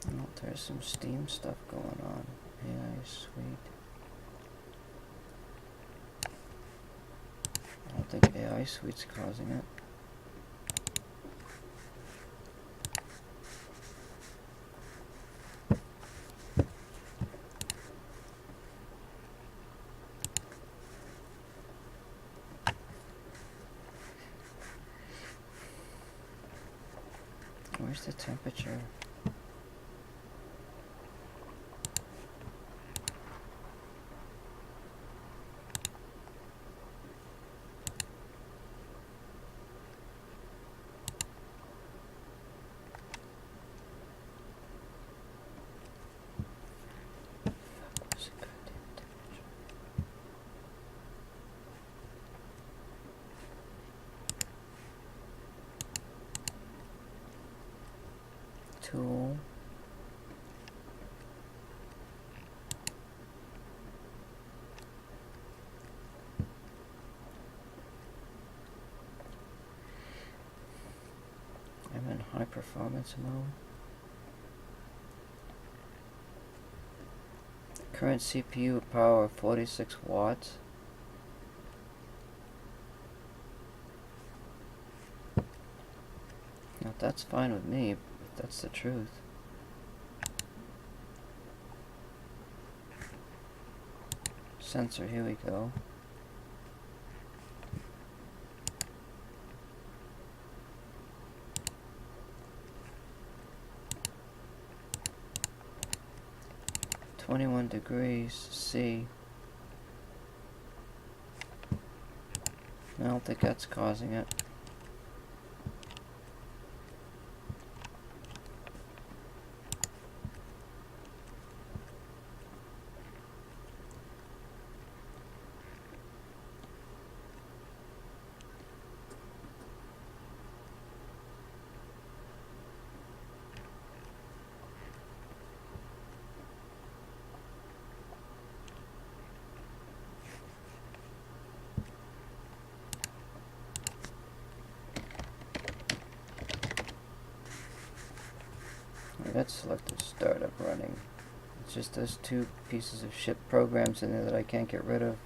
Oh, there's some Steam stuff going on. AI Suite. I don't think AI Suite's causing it. Where's the temperature? Where's the goddamn temperature? Tool. I'm in high performance mode. Current CPU power 46 watts. Now that's fine with me, if that's the truth. Sensor, here we go. degrees C. I don't think that's causing it. That's selected startup running. It's just those two pieces of shit programs in there that I can't get rid of.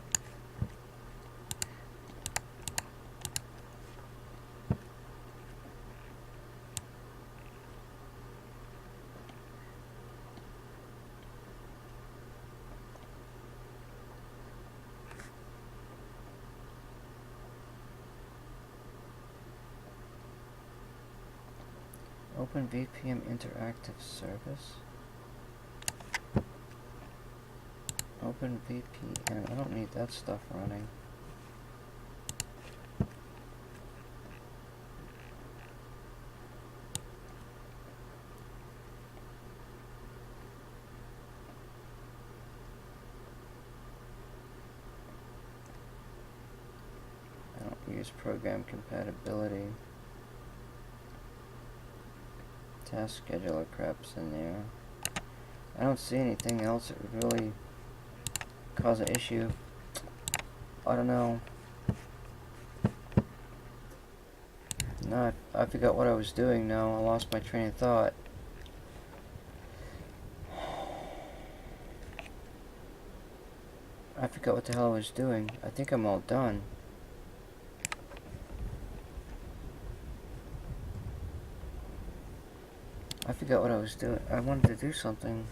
Open VPN interactive service. Open VPN. I don't need that stuff running. I don't use program compatibility. Task scheduler crap's in there. I don't see anything else that would really cause an issue. I don't know. No, I forgot what I was doing now. I lost my train of thought. I forgot what the hell I was doing. I think I'm all done. I forgot what I was doing. I wanted to do something.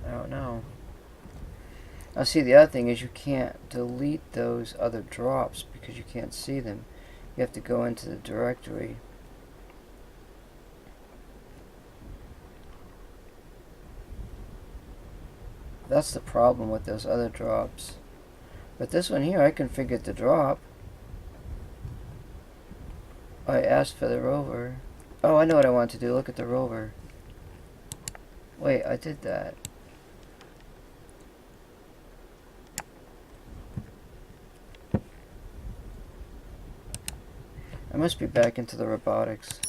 I don't know. Now see, the other thing is you can't delete those other drops because you can't see them. You have to go into the directory. That's the problem with those other drops. But this one here, I configured the drop. I asked for the rover. Oh, I know what I want to do. Look at the rover. Wait, I did that. I must be back into the robotics.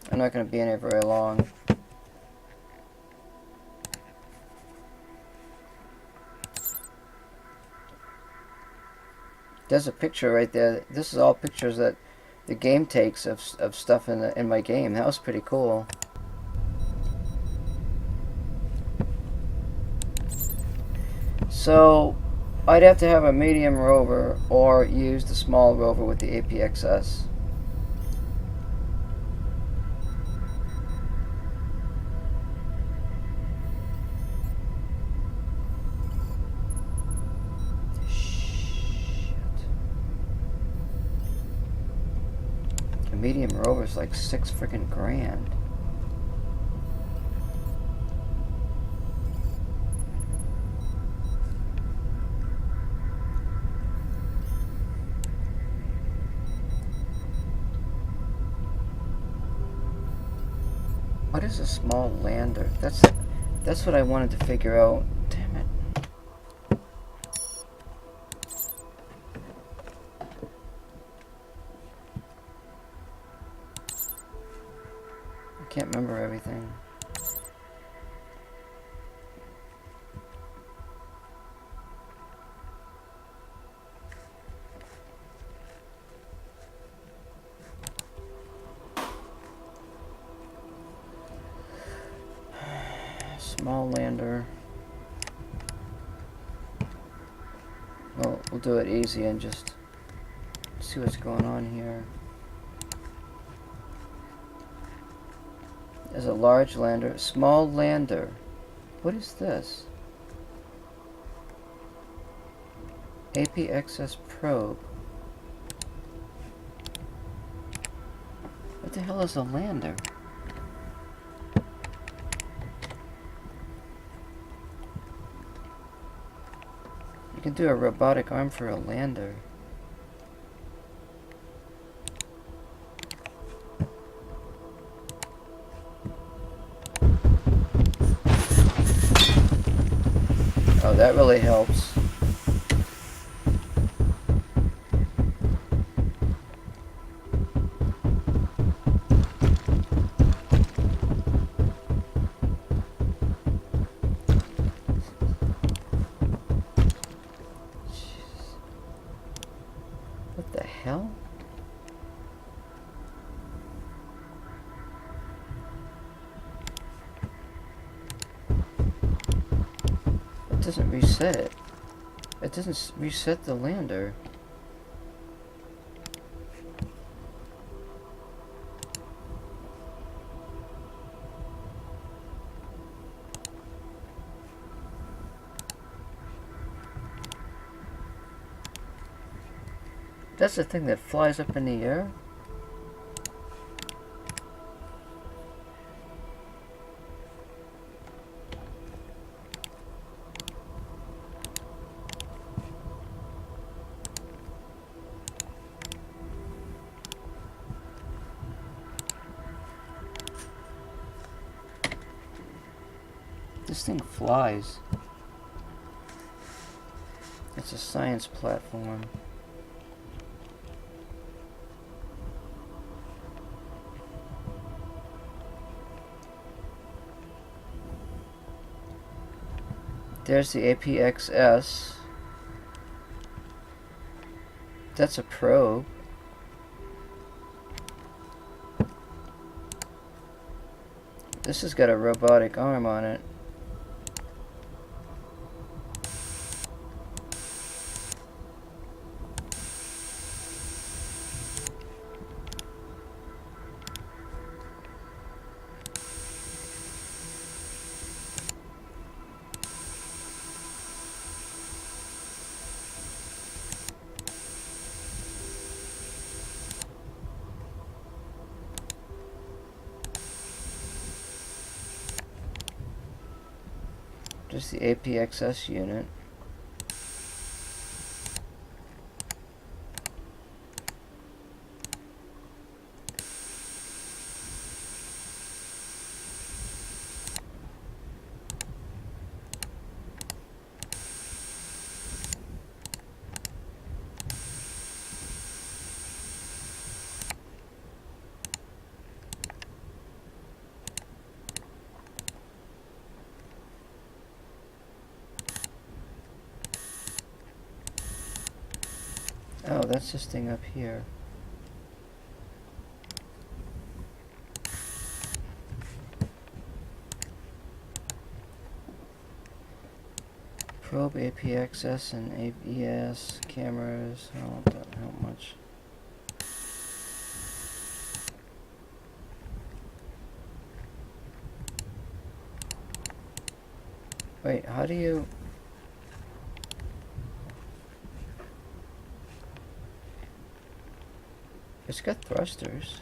I'm not going to be in it very long. There's a picture right there. This is all pictures that the game takes of stuff in my game. That was pretty cool. So I'd have to have a medium rover or use the small rover with the APXS. Medium rover's like $6 freaking grand. What is a small lander? That's what I wanted to figure out. Damn it. I can't remember everything. Small lander. Well, we'll do it easy and just see what's going on here. There's a large lander, small lander. What is this? APXS probe. What the hell is a lander? You can do a robotic arm for a lander. Oh, that really helps. What the hell? doesn't reset it. It doesn't reset the lander. That's the thing that flies up in the air? This thing flies. It's a science platform. There's the APXS. That's a probe. This has got a robotic arm on it. Just the APXS unit. Oh, that's this thing up here. Probe APXS and AES cameras. Oh, that doesn't help much. Wait, how do you... It's got thrusters.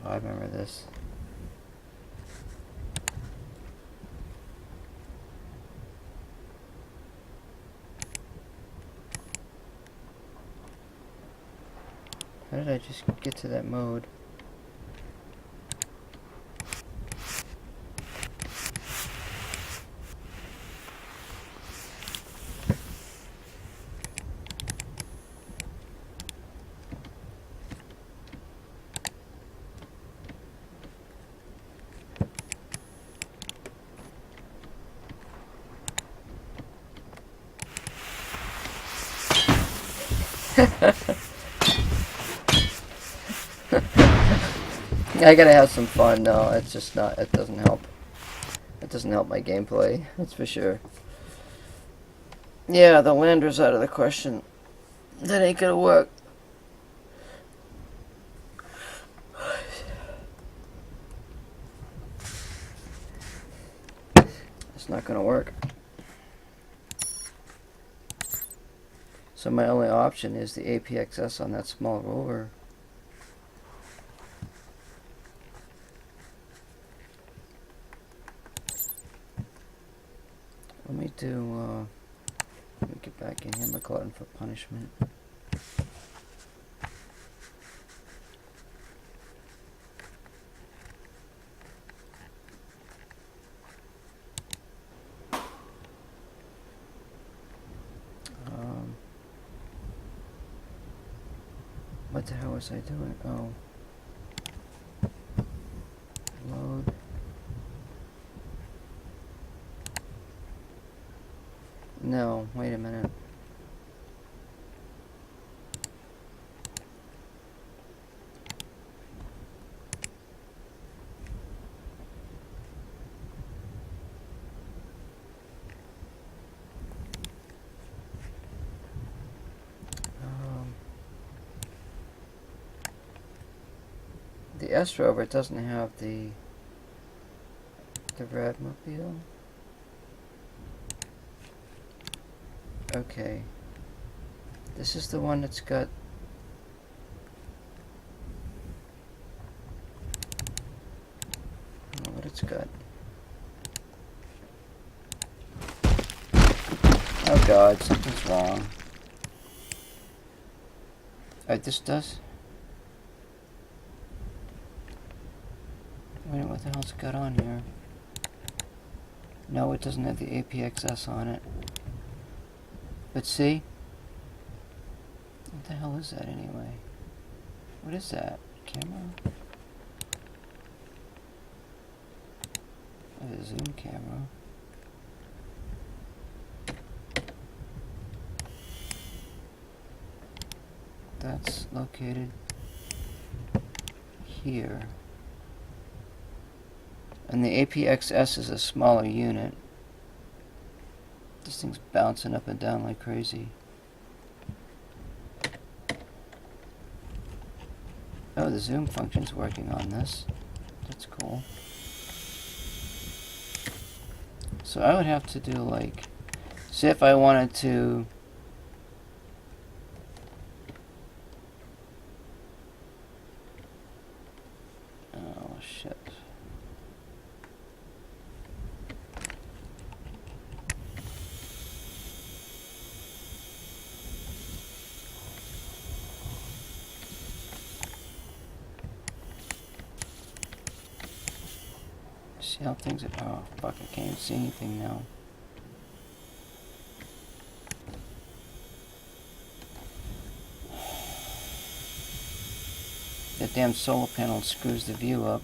Oh, I remember this. How did I just get to that mode? I gotta have some fun. No, it's just not. It doesn't help. It doesn't help my gameplay. That's for sure. Yeah, the lander's out of the question. That ain't gonna work. It's not gonna work. So my only option is the APXS on that small rover. Let me do, let me get back in here. I'm glutton for punishment. What the hell was I doing? Oh. Load. No, wait a minute. The S Rover doesn't have the red mobile. Okay. This is the one that's got I don't know what it's got. Oh god, something's wrong. This does? Wait, what the hell's it got on here? No, it doesn't have the APXS on it. But see? What the hell is that anyway? What is that? Camera? Oh, a zoom camera. That's located here. And the APXS is a smaller unit. This thing's bouncing up and down like crazy. Oh, the zoom function's working on this. That's cool. So I would have to do like, say if I wanted to oh shit. See how things are, oh fuck, I can't even see anything now. That damn solar panel screws the view up.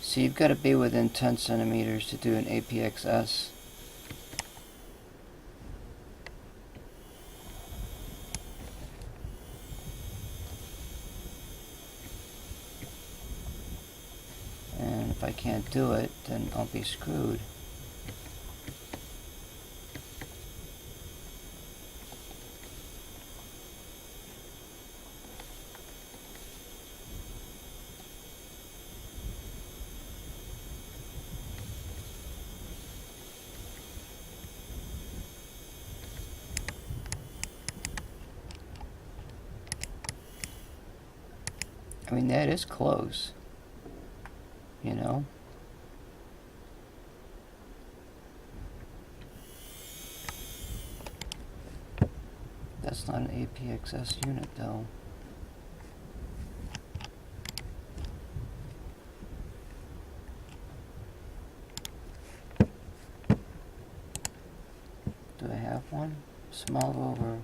So you've got to be within 10 centimeters to do an APXS. And if I can't do it, then I'll be screwed. I mean, that is close, you know? That's not an APXS unit, though. Do I have one? Small Rover.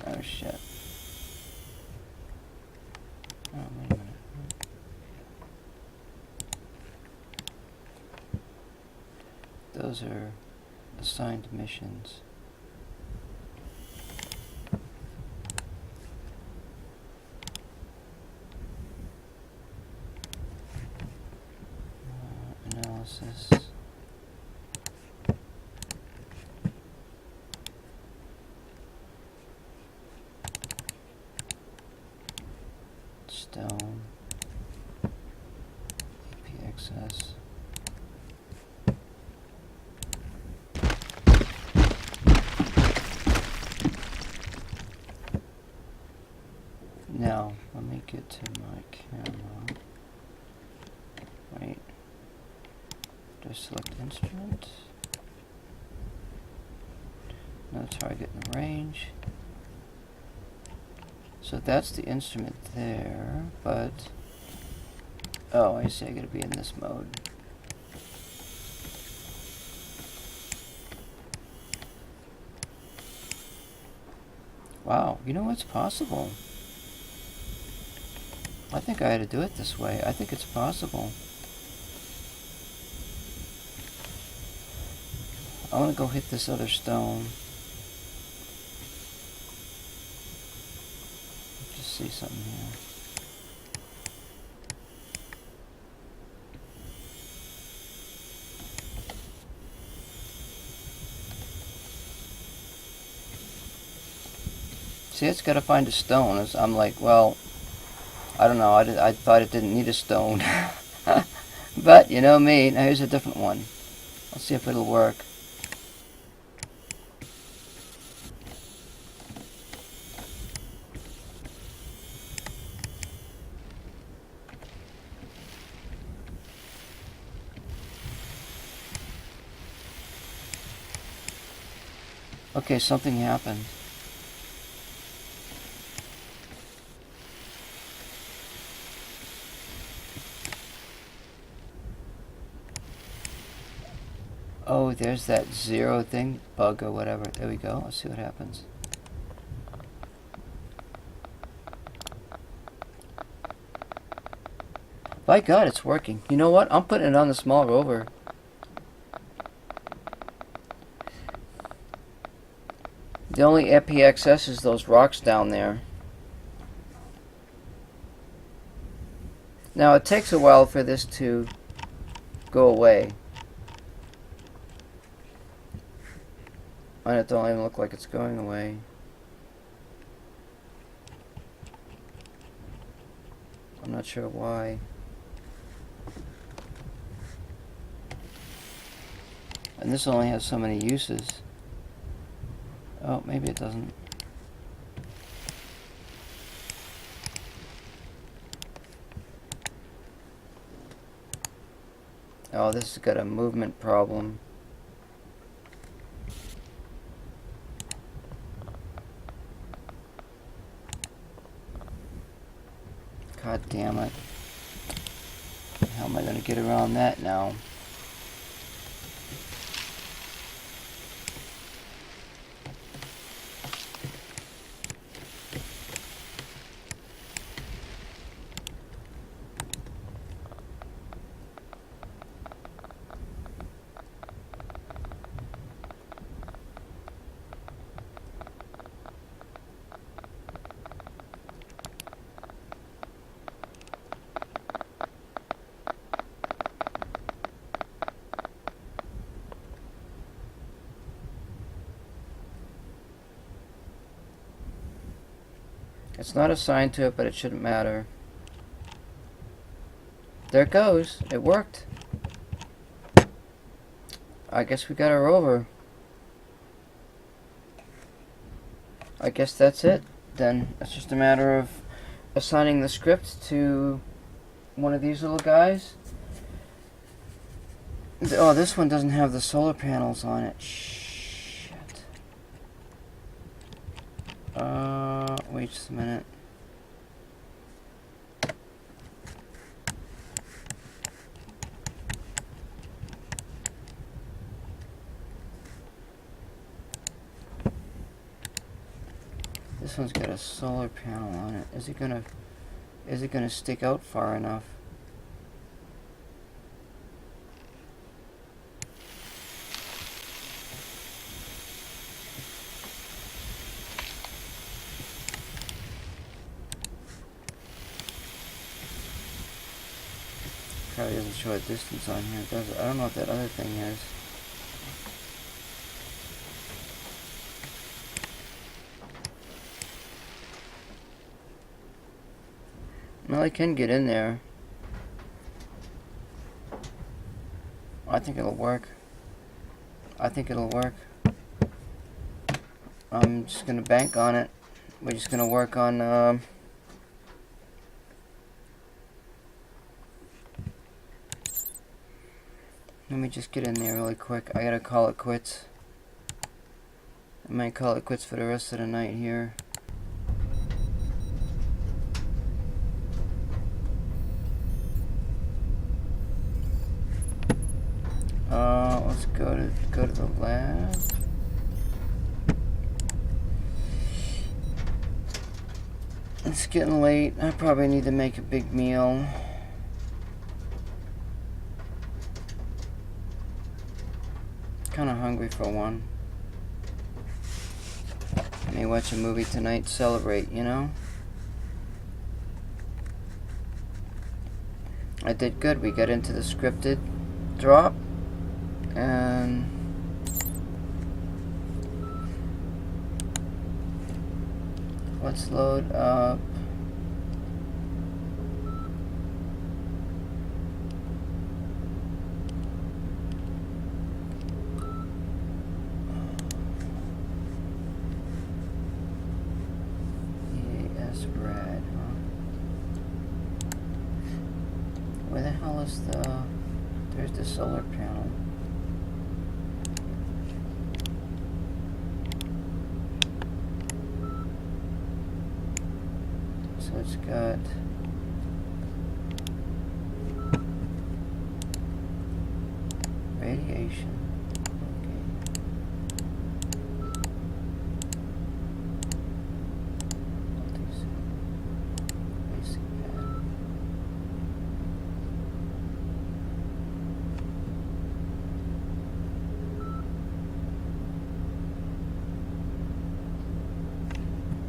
Oh shit. Oh, wait a minute. Those are assigned missions. Analysis. Stone. APXS. Now, let me get to my camera. Wait. Do I select instrument? No, target and range. So that's the instrument there, but... Oh, I see, I gotta be in this mode. Wow, you know what's possible? I think I had to do it this way. I think it's possible. I want to go hit this other stone. Just see something here. See, it's got to find a stone. I'm like, well, I don't know. I thought it didn't need a stone. But, you know me. Now here's a different one. Let's see if it'll work. Okay, something happened. Oh, there's that 0 thing, bug or whatever. There we go. Let's see what happens. By God, it's working. You know what? I'm putting it on the small rover. The only FPXS is those rocks down there. Now, it takes a while for this to go away. And it don't even look like it's going away. I'm not sure why. And this only has so many uses. Oh, maybe it doesn't. Oh, this has got a movement problem. God damn it. How am I going to get around that now? It's not assigned to it, but it shouldn't matter. There it goes. It worked. I guess we got a rover. I guess that's it. Then it's just a matter of assigning the script to one of these little guys. Oh, this one doesn't have the solar panels on it. Shit. Wait just a minute. This one's got a solar panel on it. Is it gonna stick out far enough? Probably doesn't show a distance on here, does it? I don't know what that other thing is. Well, I can get in there. I think it'll work. I think it'll work. I'm just gonna bank on it. We're just gonna work on let me just get in there really quick. I gotta call it quits. I might call it quits for the rest of the night here. Let's go to the lab. It's getting late. I probably need to make a big meal. Kind of hungry for one. May watch a movie tonight, celebrate, you know? I did good. We got into the scripted drop, and let's load up EAS Brad, huh? Where the hell is there's the solar panel. So it's got radiation. Okay. Basic pattern.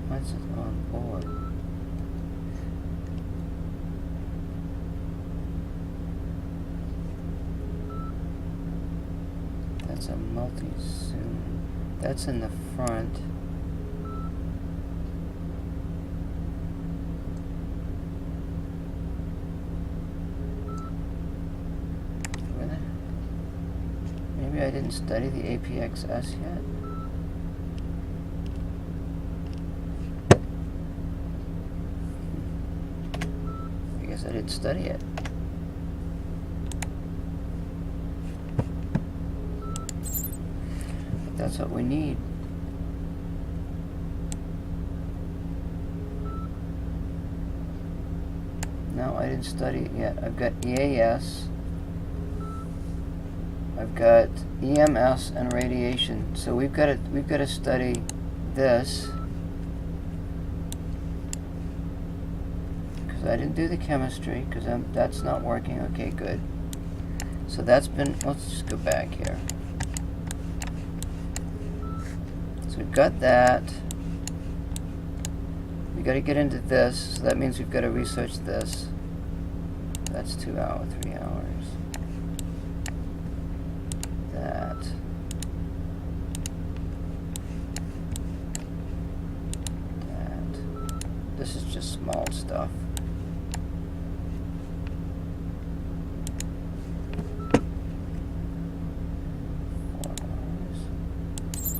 What's it on board? That's a multi-zoom. That's in the front. Maybe I didn't study the APXS yet. I guess I didn't study it. That's what we need. No, I didn't study it yet. I've got EAS. I've got EMS and radiation. So we've got to study this. Because I didn't do the chemistry, because that's not working. Okay, good. So that's been, let's just go back here. So we've got that. We got to get into this, so that means we've got to research this. That's 2 hours, 3 hours. That. That. This is just small stuff.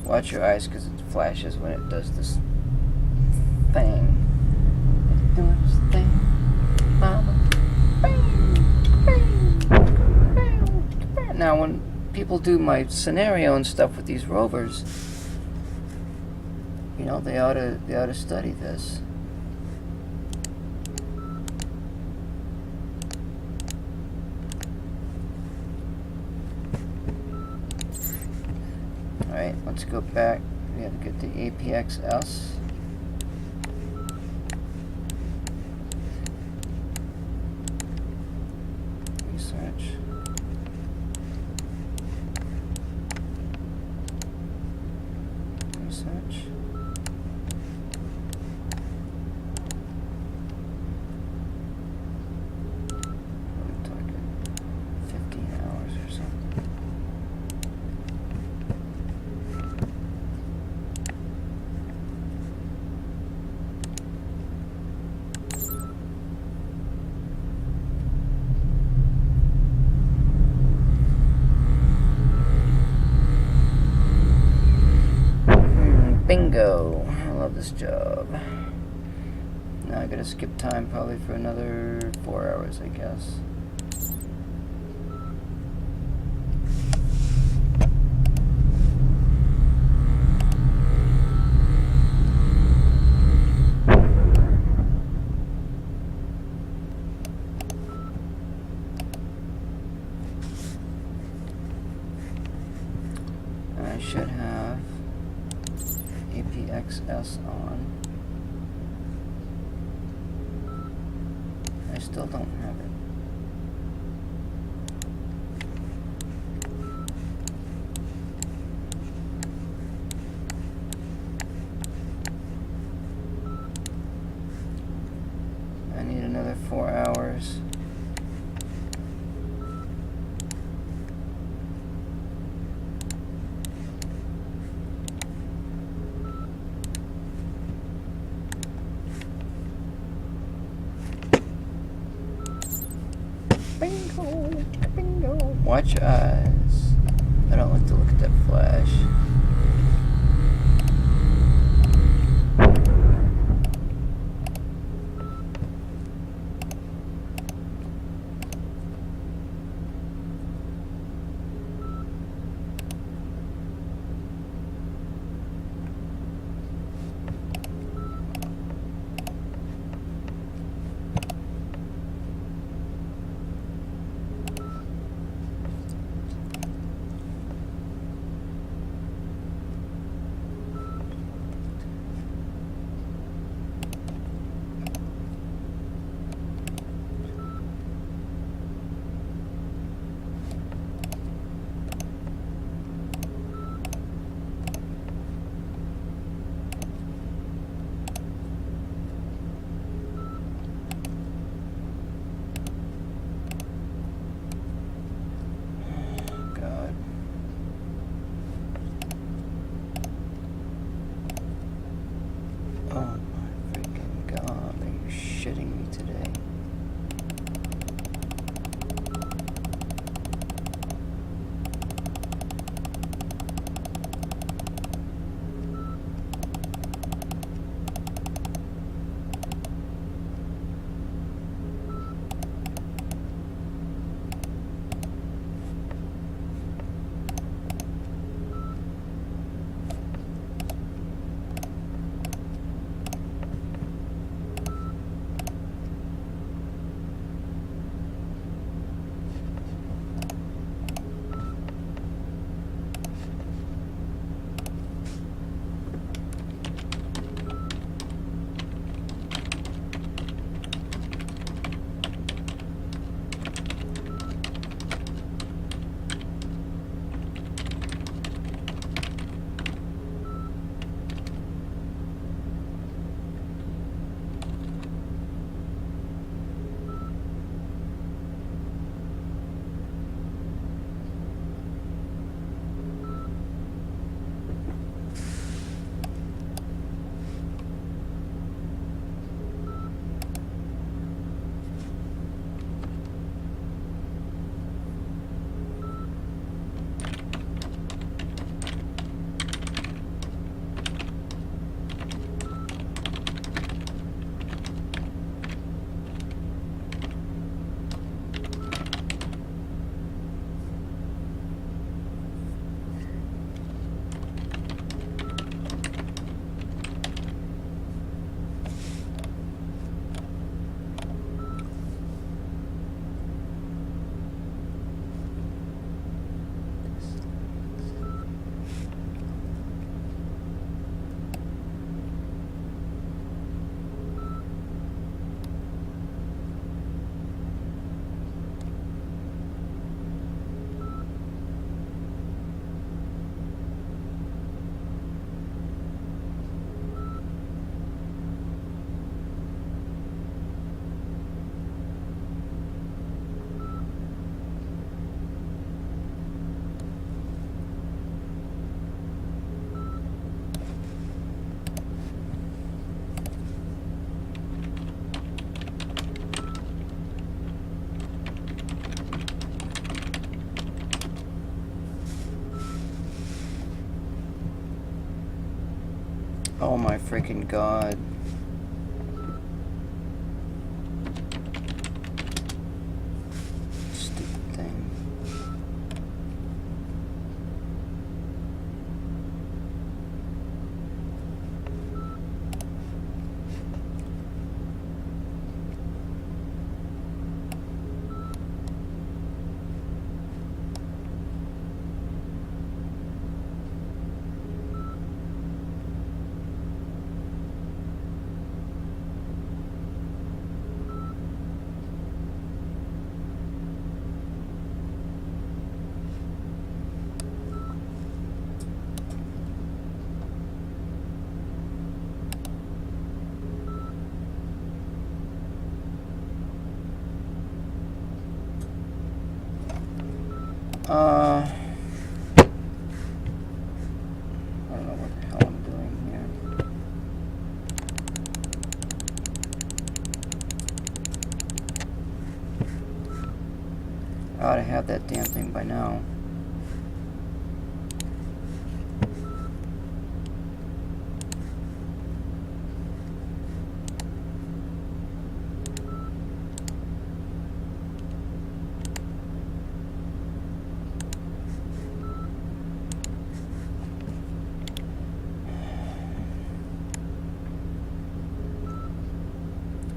Watch your eyes, because it flashes when it does this thing. It does this thing. Now, when people do my scenario and stuff with these rovers, you know, they ought to study this. All right, let's go back. We have to get the APXS. Research. Research. I'm talking 15 hours or something. Bingo! I love this job. Now I gotta skip time probably for another 4 hours, I guess. I should have APXS on. I still don't have it. I need another 4 hours. Bingo, bingo. Watch your eyes. I don't like to look at that flash. Shitting me today. Oh my freaking god. Stupid thing. I don't know what the hell I'm doing here. I ought to have that damn thing by now.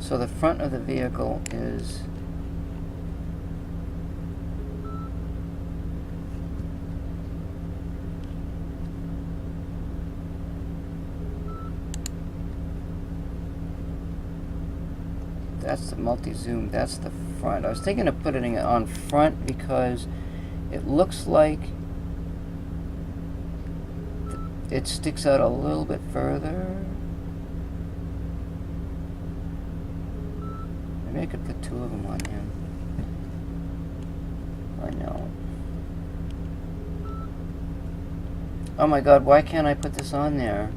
So the front of the vehicle is that's the multi-zoom, that's the front. I was thinking of putting it on front because it looks like it sticks out a little bit further. Maybe I could put two of them on there. I know. Oh my god, why can't I put this on there?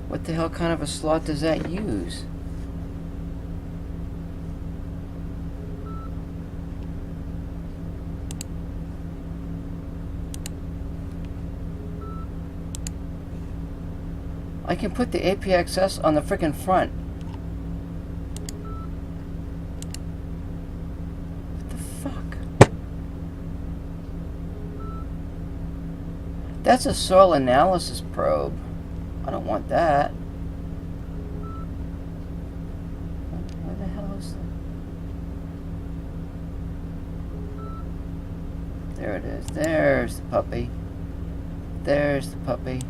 What the hell kind of a slot does that use? I can put the APXS on the frickin' front. What the fuck? That's a soil analysis probe. I don't want that. Where the hell is that? There it is. There's the puppy. There's the puppy.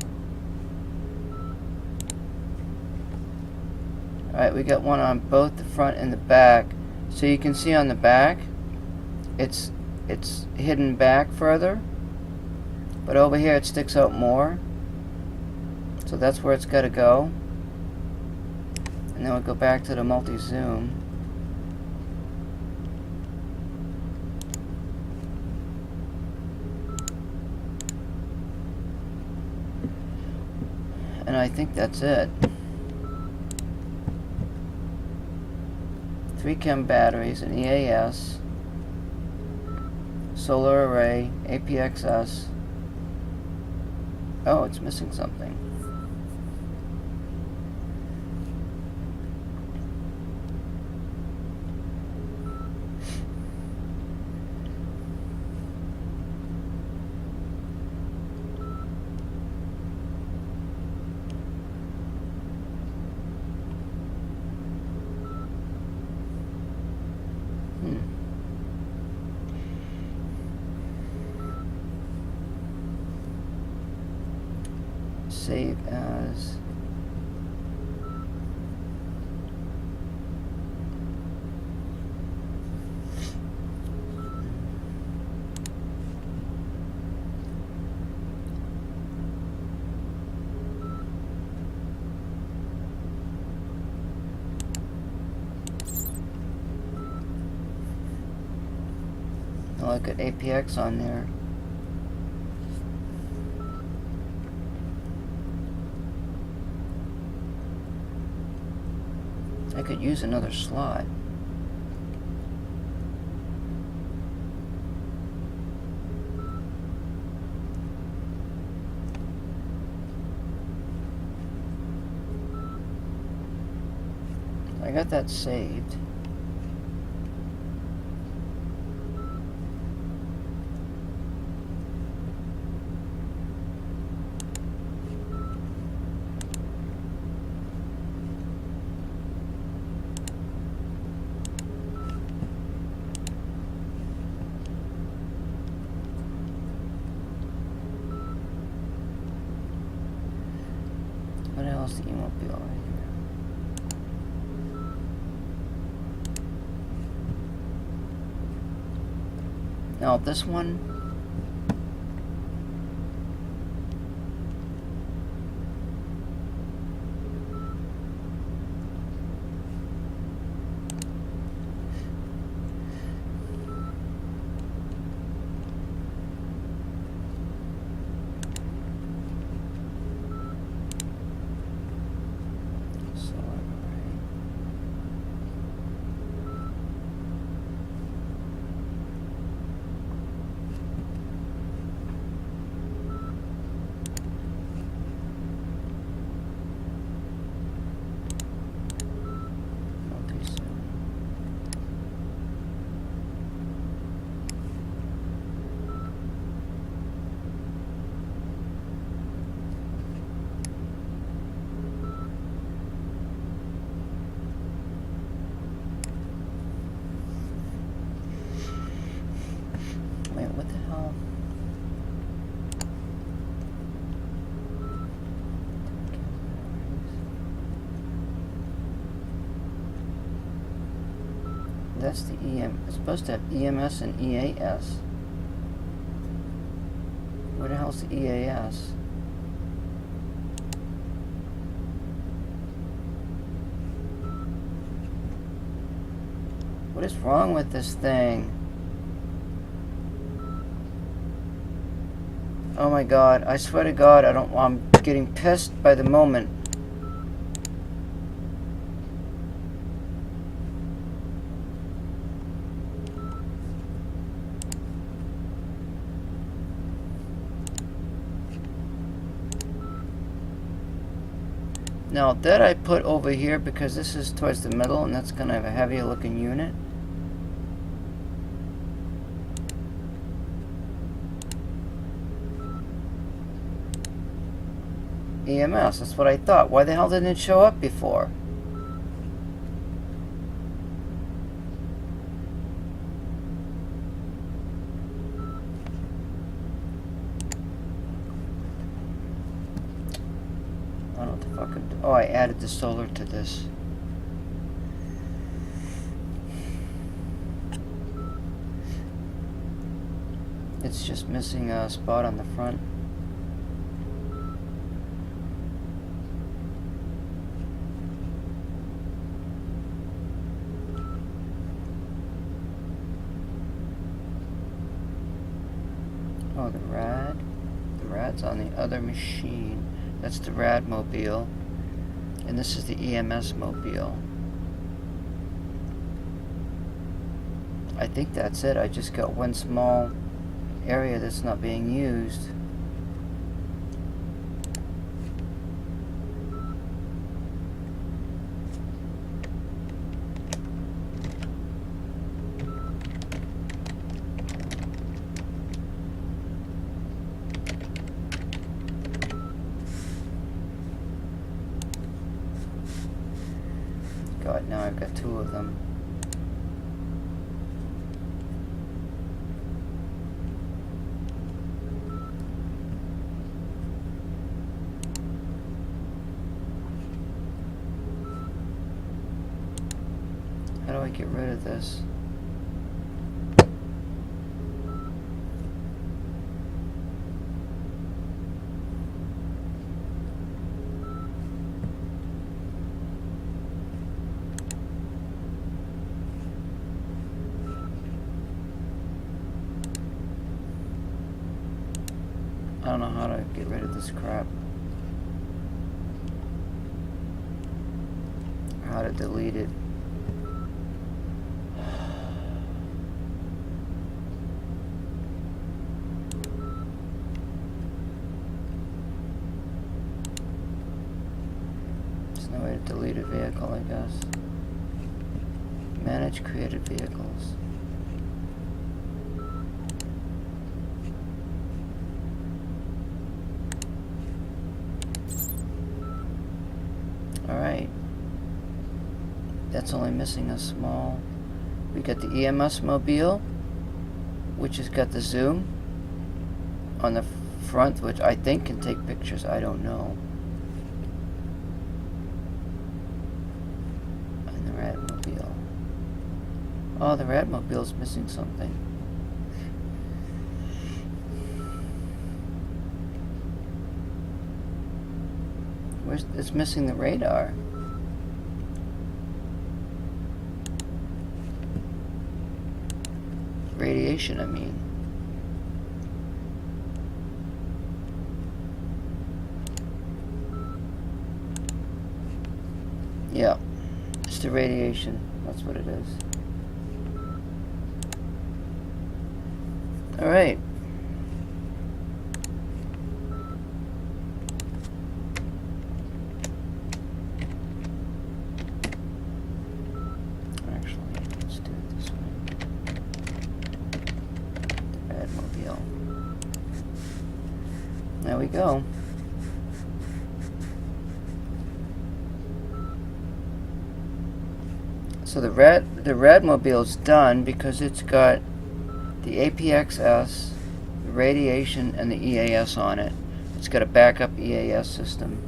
Alright, we got one on both the front and the back. So you can see on the back, it's hidden back further. But over here it sticks out more. So that's where it's got to go. And then we'll go back to the multi-zoom. And I think that's it. 3 chem batteries, an EAS, solar array, APXS. Oh, it's missing something. Save as. Oh, I got APX on there. I could use another slot. I got that saved. What else do you want to be over here? Now this one, that's the EM. It's supposed to have EMS and EAS. Where the hell's the EAS? What is wrong with this thing? Oh my god, I swear to god, I'm getting pissed by the moment. Now that I put over here because this is towards the middle and that's going to have a heavier looking unit. EMS, that's what I thought. Why the hell didn't it show up before? I don't know what the fuck I'm doing. Oh, I added the solar to this. It's just missing a spot on the front. Oh, the rad. The rad's on the other machine. That's the rad mobile. And this is the EMS mobile. I think that's it. I just got one small area that's not being used. God, now I've got two of them. How do I get rid of this? I don't know how to get rid of this crap. Or how to delete it. There's no way to delete a vehicle, I guess. Manage created vehicles. Alright, that's only missing a small. We got the EMS mobile, which has got the zoom on the front, which I think can take pictures. I don't know. And the rad mobile. Oh, the rad mobile is missing something. It's missing the radar. Radiation, I mean. Yeah, it's the radiation. That's what it is. All right. There we go. So the red mobile's done because it's got the APXS, the radiation, and the EAS on it. It's got a backup EAS system.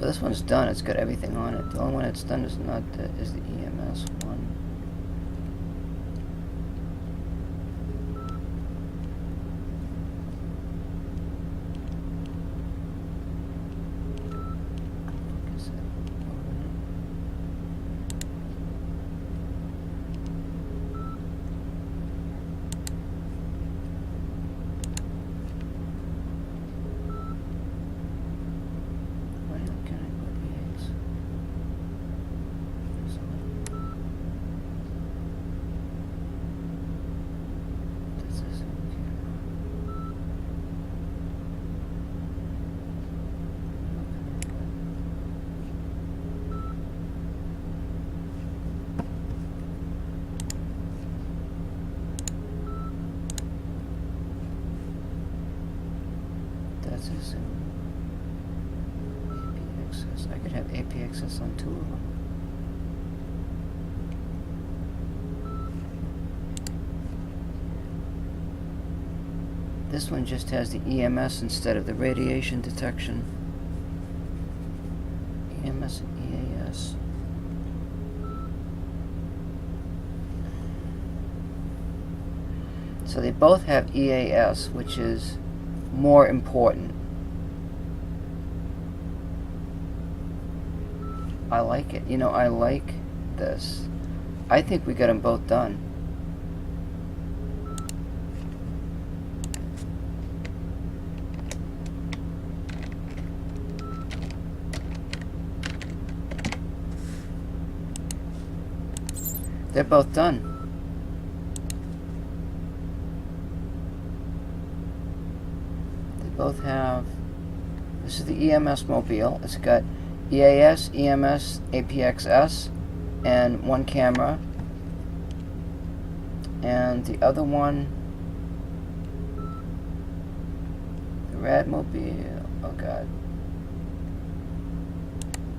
So this one's done. It's got everything on it. The only one it's done is not is the EMS one. That's a zoom. AP access. I could have AP access on two of them. This one just has the EMS instead of the radiation detection. EMS and EAS. So they both have EAS, which is more important. I like it. You know, I like this. I think we got them both done. They're both done. Both have, this is the EMS mobile. It's got EAS, EMS, APXS, and one camera. And the other one, the Radmobile, oh god.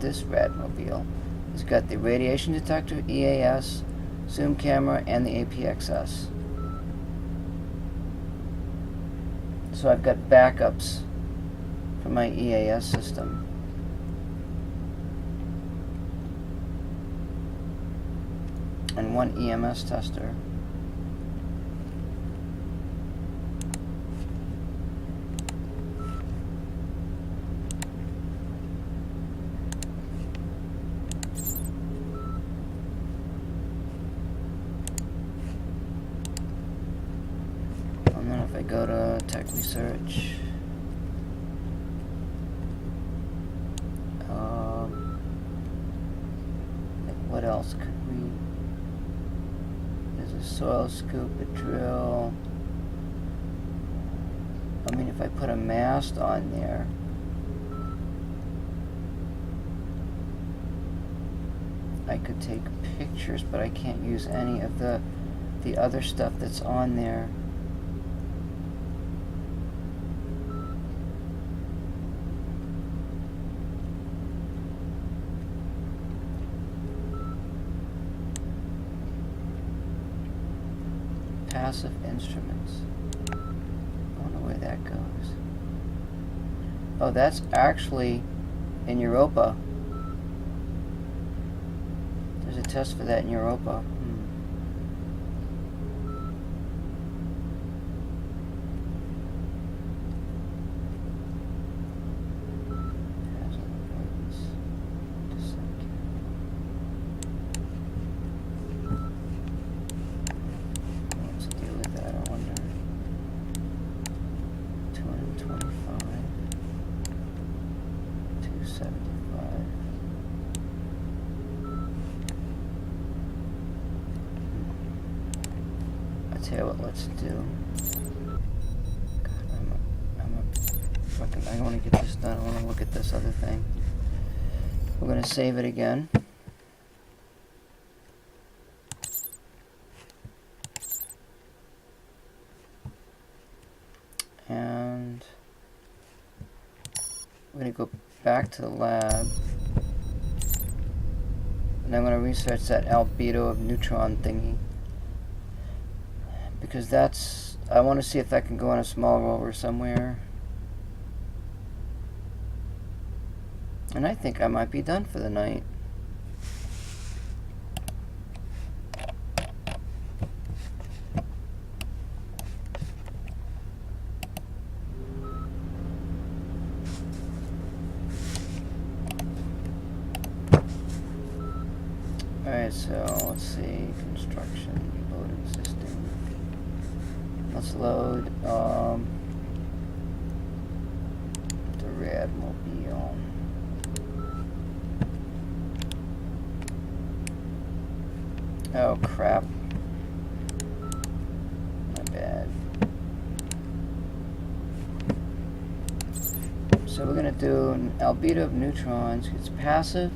This Radmobile has got the radiation detector, EAS, zoom camera, and the APXS. So I've got backups for my EAS system. And one EMS tester. And then if I go to tech research, what else could we? There's a soil scoop, a drill. I mean, if I put a mast on there, I could take pictures, but I can't use any of the other stuff that's on there. Passive instruments. I don't know where that goes. Oh, that's actually in Europa. There's a test for that in Europa. Tell you what, let's do. God, I want to get this done. I want to look at this other thing. We're going to save it again. And we're going to go back to the lab. And I'm going to research that albedo of neutron thingy. Because that's, I want to see if that can go on a small rover somewhere. And I think I might be done for the night. Alright, so let's see. Construction, loading system. Let's load the Radmobile. Oh crap. My bad. So we're gonna do an albedo of neutrons. It's passive.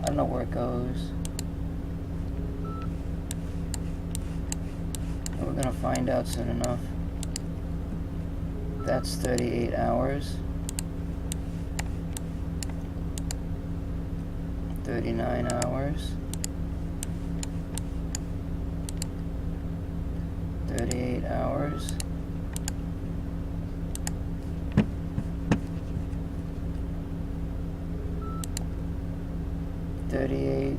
I don't know where it goes. And we're gonna find out soon enough. That's 38 hours. 39 hours. 38 hours. $38,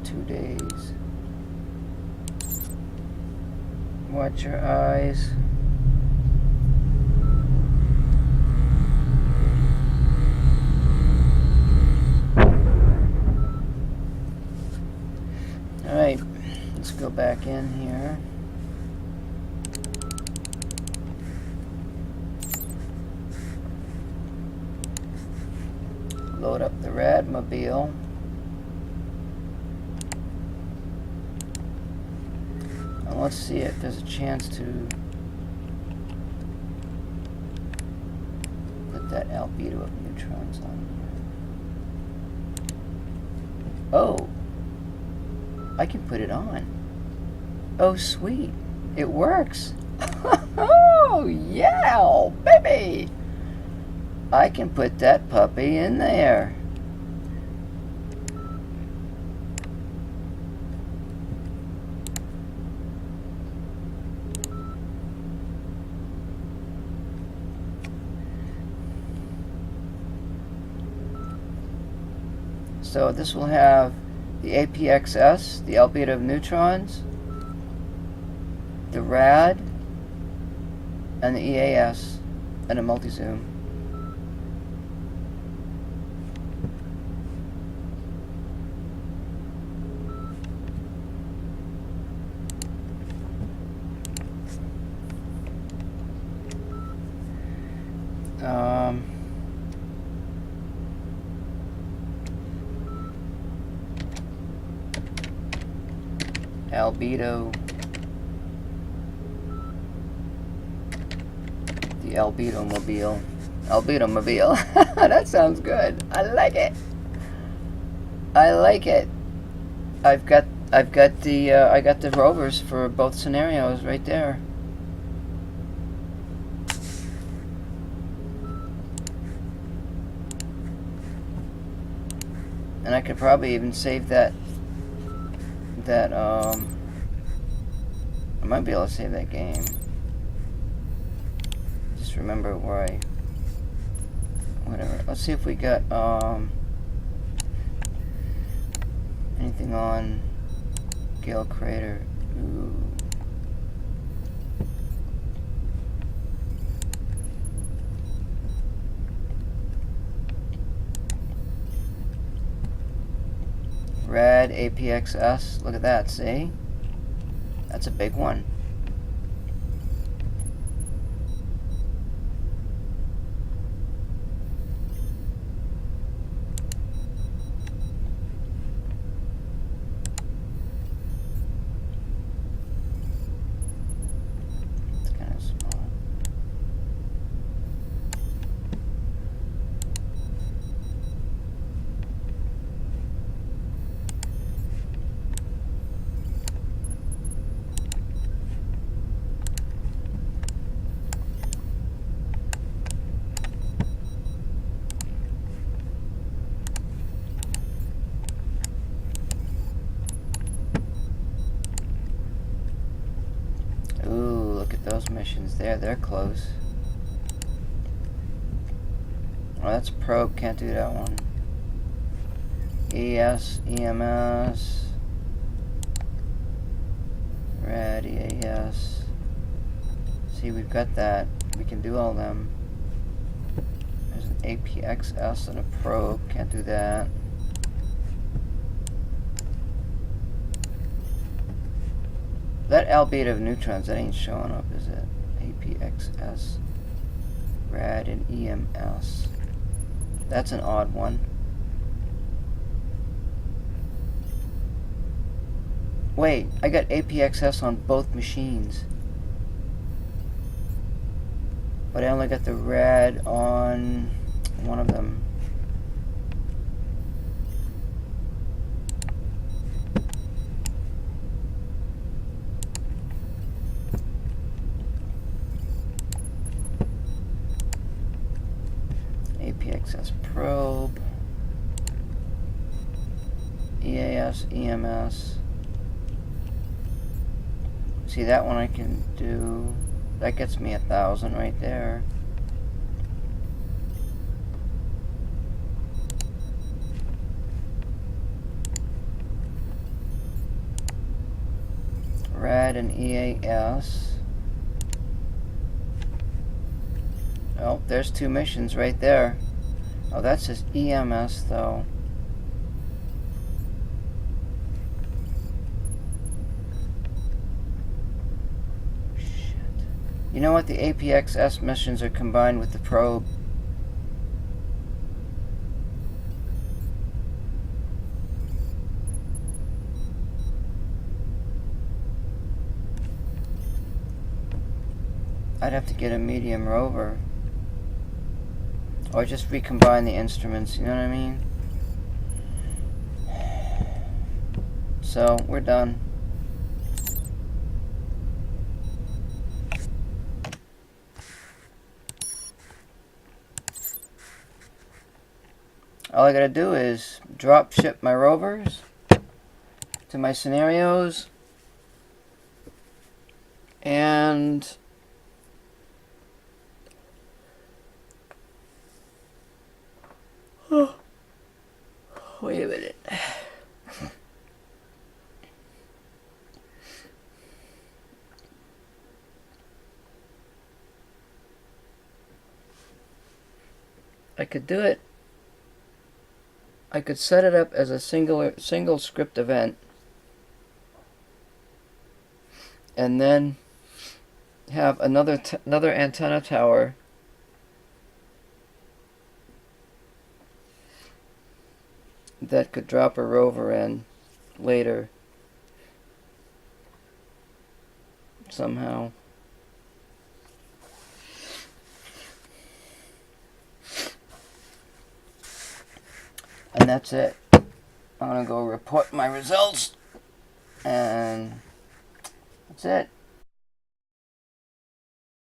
2 days. Watch your eyes. Alright, let's go back in here. Load up the Radmobile. And let's see if there's a chance to put that albedo of neutrons on here. Oh! I can put it on. Oh, sweet. It works. Oh, yeah, baby! I can put that puppy in there. So this will have the APXS, the albedo of neutrons, the RAD, and the EAS, and a multi-zoom. Albedo, the albedo-mobile. Albedo-mobile. That sounds good. I like it. I like it. I got the rovers for both scenarios right there. And I could probably even save that I might be able to save that game. Just remember where whatever. Let's see if we got anything on Gale Crater. Ooh. Rad APXS. Look at that, see? That's a big one. It's kind of small. Ooh, look at those missions there. They're close. that's probe, can't do that one. ES, EMS, rad, EAS. See, we've got that. We can do all them. There's an APXS and a probe, can't do that. That albedo of neutrons, that ain't showing up, is it? APXS, rad, and EMS. That's an odd one. Wait, I got APXS on both machines. But I only got the rad on one of them. APXS probe, EAS, EMS. See, that one I can do. That gets me 1,000 right there. Rad and EAS. Oh, there's 2 missions right there. Oh, that's just EMS though. Shit. You know what? The APXS missions are combined with the probe. I'd have to get a medium rover. Or just recombine the instruments, you know what I mean? So, we're done. All I gotta do is drop ship my rovers to my scenarios, and wait a minute. I could do it. I could set it up as a single script event, and then have another antenna tower that could drop a rover in later somehow. And that's it. I'm gonna go report my results, and that's it.